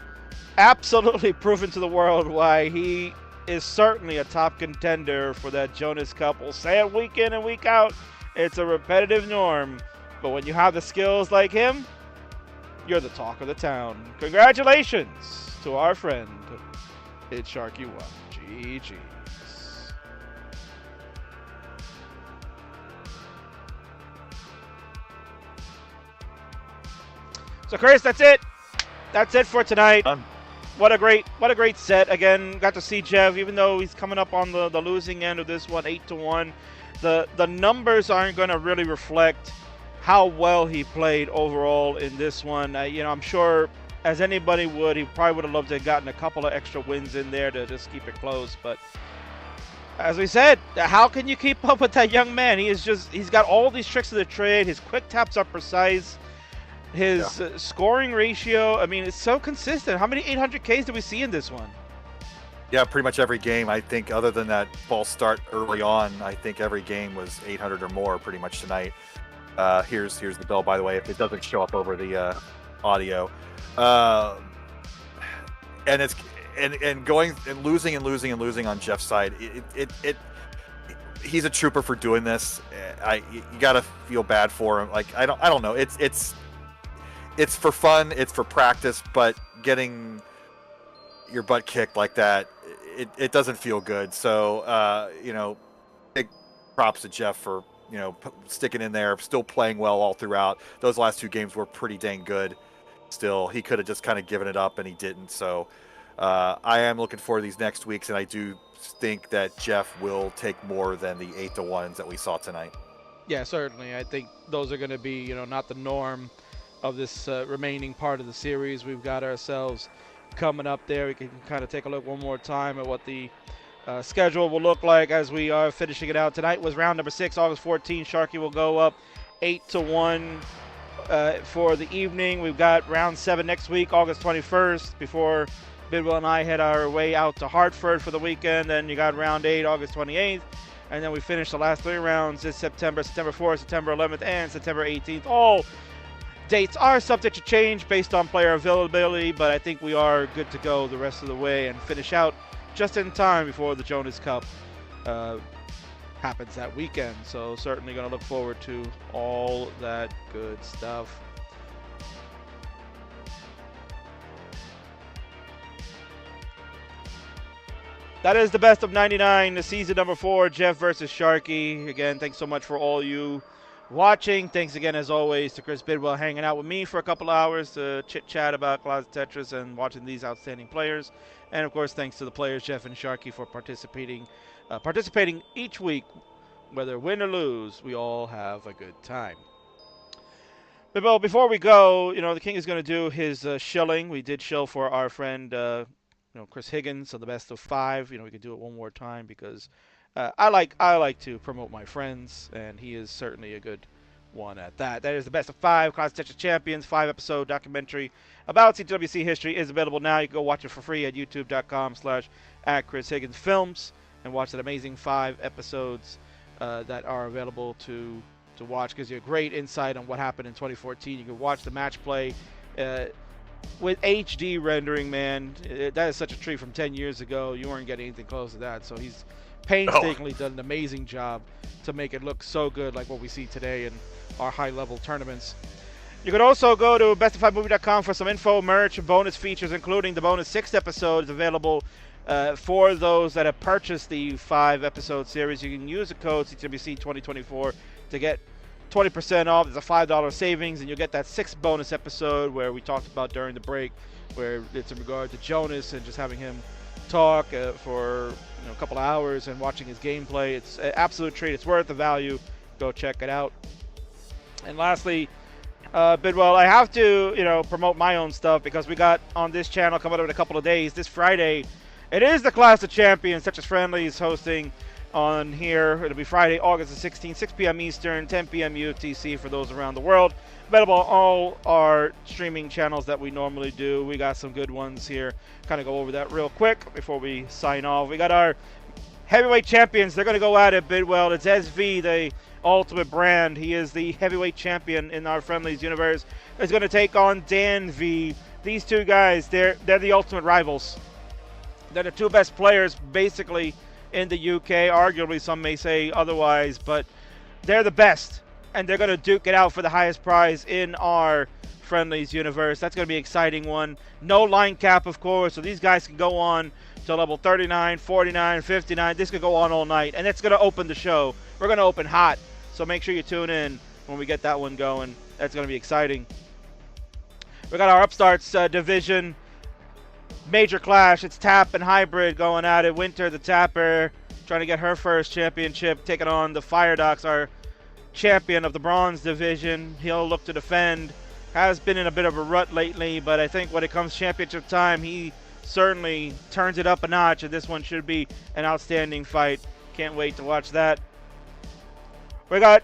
Speaker 1: absolutely proven to the world why he is certainly a top contender for that Jonas Cup. We'll say it week in and week out. It's a repetitive norm. But when you have the skills like him, you're the talk of the town. Congratulations to our friend. It's Sharky 1. GG's. So, Chris, that's it. That's it for tonight.
Speaker 2: Done.
Speaker 1: What a great set. Again, got to see Jeff, even though he's coming up on the losing end of this one, 8-1. The numbers aren't going to really reflect how well he played overall in this one. I'm sure, as anybody would, he probably would have loved to have gotten a couple of extra wins in there to just keep it close. But as we said, how can you keep up with that young man? He's got all these tricks of the trade. His quick taps are precise. His scoring ratio, I mean, it's so consistent. How many 800Ks did we see in this one?
Speaker 2: Yeah, pretty much every game. I think other than that false start early on, I think every game was 800 or more pretty much tonight. Here's the bell, by the way, if it doesn't show up over the audio. And it's going and losing on Jeff's side. He's a trooper for doing this. You gotta feel bad for him. Like I don't know. It's for fun, it's for practice, but getting your butt kicked like that, it doesn't feel good. So, big props to Jeff for, sticking in there, still playing well all throughout. Those last two games were pretty dang good. Still, he could have just kind of given it up, and he didn't. So, I am looking forward to these next weeks, and I do think that Jeff will take more than the 8-1s that we saw tonight.
Speaker 1: Yeah, certainly. I think those are going to be, not the norm of this remaining part of the series. We've got ourselves coming up there. We can kind of take a look one more time at what the schedule will look like as we are finishing it out. Tonight was round number 6, August 14. Sharky will go up 8-1 for the evening. We've got round 7 next week, August 21st, before Bidwell and I head our way out to Hartford for the weekend. Then you got round 8, August 28th. And then we finish the last 3 rounds this September 4th, September 11th, and September 18th. All dates are subject to change based on player availability, but I think we are good to go the rest of the way and finish out just in time before the Jonas Cup happens that weekend. So certainly going to look forward to all that good stuff. That is the best of 99, the season number 4, Jeff versus Sharky. Again, thanks so much for all you watching. Thanks again, as always, to Chris Bidwell hanging out with me for a couple hours to chit-chat about Closet Tetris and watching these outstanding players. And, of course, thanks to the players, Jeff and Sharky, for participating each week. Whether win or lose, we all have a good time. But before we go, the King is going to do his shilling. We did shill for our friend, Chris Higgins, so the best of 5. We could do it one more time because I like to promote my friends, and he is certainly a good one at that. That is the best of 5 Closet Tetris Champions 5-episode documentary about CWC history is available now. You can go watch it for free at youtube.com/@ChrisHigginsFilms and watch that amazing 5 episodes that are available to watch. Gives you a great insight on what happened in 2014. You can watch the match play with HD rendering, man. That is such a treat from 10 years ago. You weren't getting anything close to that. So he's painstakingly done an amazing job to make it look so good like what we see today in our high-level tournaments. You can also go to best5movie.com for some info, merch, and bonus features, including the bonus 6th episode is available for those that have purchased the 5-episode series. You can use the code CWC2024 to get 20% off. There's a $5 savings, and you'll get that 6th bonus episode where we talked about during the break, where it's in regard to Jonas and just having him talk for a couple of hours and watching his gameplay. It's an absolute treat. It's worth the value. Go check it out. And lastly, Bidwell, I have to promote my own stuff because we got on this channel coming up in a couple of days. This Friday, it is the Clash of Champions. Tetris Friendly is hosting on here. It'll be Friday, August the 16th, 6 p.m. Eastern, 10 p.m. UTC for those around the world. Available on all our streaming channels that we normally do. We got some good ones here. Kind of go over that real quick before we sign off. We got our heavyweight champions. They're going to go at it, Bidwell. It's SV, the Ultimate Brand. He is the heavyweight champion in our Friendlies universe. Is going to take on Dan V. These two guys, they're the ultimate rivals. They're the two best players, basically, in the UK. Arguably, some may say otherwise, but they're the best, and they're going to duke it out for the highest prize in our Friendlies universe. That's going to be an exciting one. No line cap, of course, so these guys can go on to level 39, 49, 59. This could go on all night, and it's going to open the show. We're going to open hot, so make sure you tune in when we get that one going. That's going to be exciting. We got our upstarts division major clash. It's Tap and Hybrid going at it. Winter, the Tapper, trying to get her first championship, taking on the Fire Docs, our champion of the bronze division. He'll look to defend. Has been in a bit of a rut lately, but I think when it comes championship time, he certainly turns it up a notch, and this one should be an outstanding fight. Can't wait to watch that. We got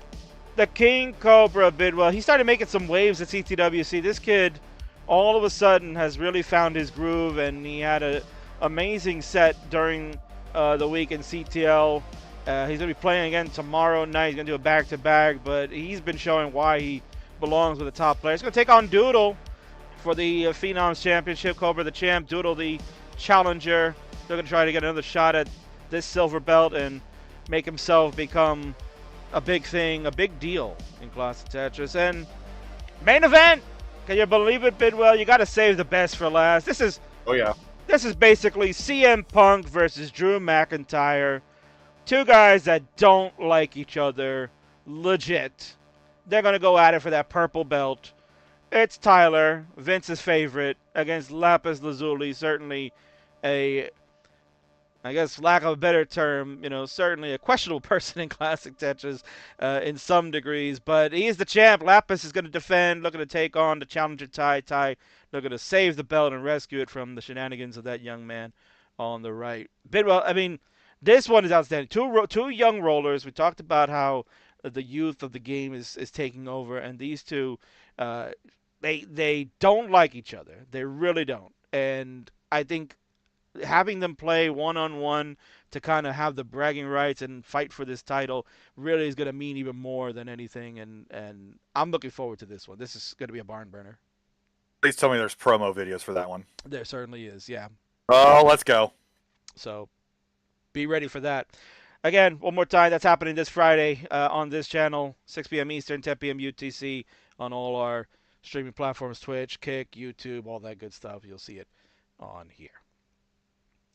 Speaker 1: the King Cobra Bidwell. He started making some waves at CTWC. This kid, all of a sudden, has really found his groove, and he had an amazing set during the week in CTL. He's going to be playing again tomorrow night. He's going to do a back-to-back, but he's been showing why he belongs with the top players. He's going to take on Doodle for the Phenoms Championship. Cobra the champ, Doodle the challenger. They're going to try to get another shot at this silver belt and make himself become a big thing, a big deal in Classic Tetris. And main event, can you believe it, Bidwell? You got to save the best for last. This is basically CM Punk versus Drew McIntyre. Two guys that don't like each other, legit. They're going to go at it for that purple belt. It's Tyler, Vince's favorite, against Lapis Lazuli. Certainly a, I guess, lack of a better term, certainly a questionable person in Classic Tetris in some degrees. But he's the champ. Lapis is going to defend, looking to take on the challenger Tai. Tai looking to save the belt and rescue it from the shenanigans of that young man on the right. Bidwell, I mean, this one is outstanding. Two young rollers. We talked about how the youth of the game is taking over, and these two, they don't like each other. They really don't. And I think having them play one-on-one to kind of have the bragging rights and fight for this title really is going to mean even more than anything. And I'm looking forward to this one. This is going to be a barn burner.
Speaker 2: Please tell me there's promo videos for that one.
Speaker 1: There certainly is, yeah.
Speaker 2: Oh, let's go.
Speaker 1: So be ready for that. Again, one more time, that's happening this Friday on this channel, 6 p.m. Eastern, 10 p.m. UTC, on all our streaming platforms, Twitch, Kick, YouTube, all that good stuff. You'll see it on here.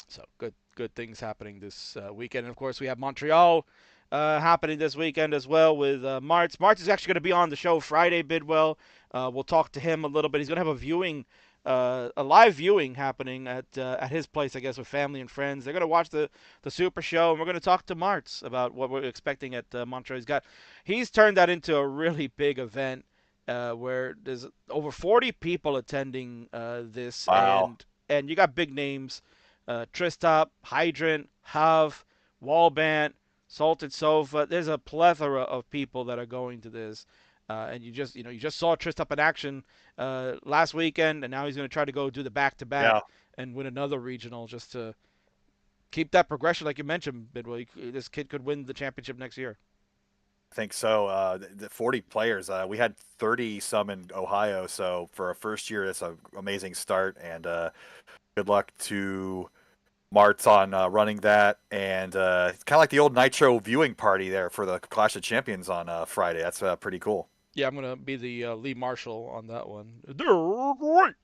Speaker 1: So good things happening this weekend. And, of course, we have Montreal happening this weekend as well with Martz. Martz is actually going to be on the show Friday, Bidwell. We'll talk to him a little bit. He's going to have a live viewing happening at his place, I guess, with family and friends. They're going to watch the Super Show, and we're going to talk to Martz about what we're expecting at Montreal. He's turned that into a really big event where there's over 40 people attending this.
Speaker 2: Wow.
Speaker 1: And you got big names, Tristop, Hydrant, Hav, Wallbant, Salted Sofa. There's a plethora of people that are going to this. And you just saw Tristop in action last weekend, and now he's going to try to go do the back-to-back and win another regional just to keep that progression, like you mentioned, Bidwell. This kid could win the championship next year.
Speaker 2: I think so. The 40 players. We had 30 some in Ohio, so for a first year, it's an amazing start. And good luck to Martz on running that. And it's kind of like the old Nitro viewing party there for the Clash of Champions on Friday. That's pretty cool.
Speaker 1: Yeah, I'm going to be the lead marshal on that one. They're right.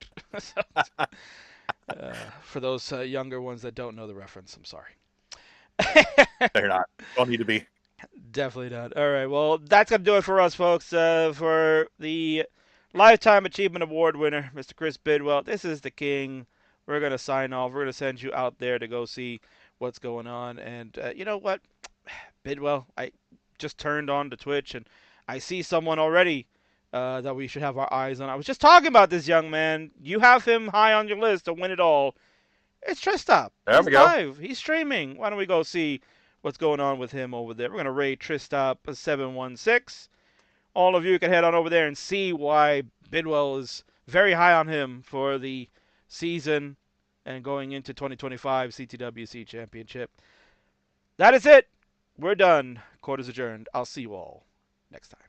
Speaker 1: For those younger ones that don't know the reference, I'm sorry.
Speaker 2: They're not. Don't need to be.
Speaker 1: Definitely not. All right, well, that's going to do it for us, folks. For the Lifetime Achievement Award winner, Mr. Chris Bidwell, this is the King. We're going to sign off. We're going to send you out there to go see what's going on. And you know what? Bidwell, I just turned on to Twitch, and I see someone already that we should have our eyes on. I was just talking about this young man. You have him high on your list to win it all. It's Tristop.
Speaker 2: There we go.
Speaker 1: Live. He's streaming. Why don't we go see what's going on with him over there? We're going to rate Tristop 716. All of you can head on over there and see why Bidwell is very high on him for the season and going into 2025 CTWC Championship. That is it. We're done. Court is adjourned. I'll see you all next time.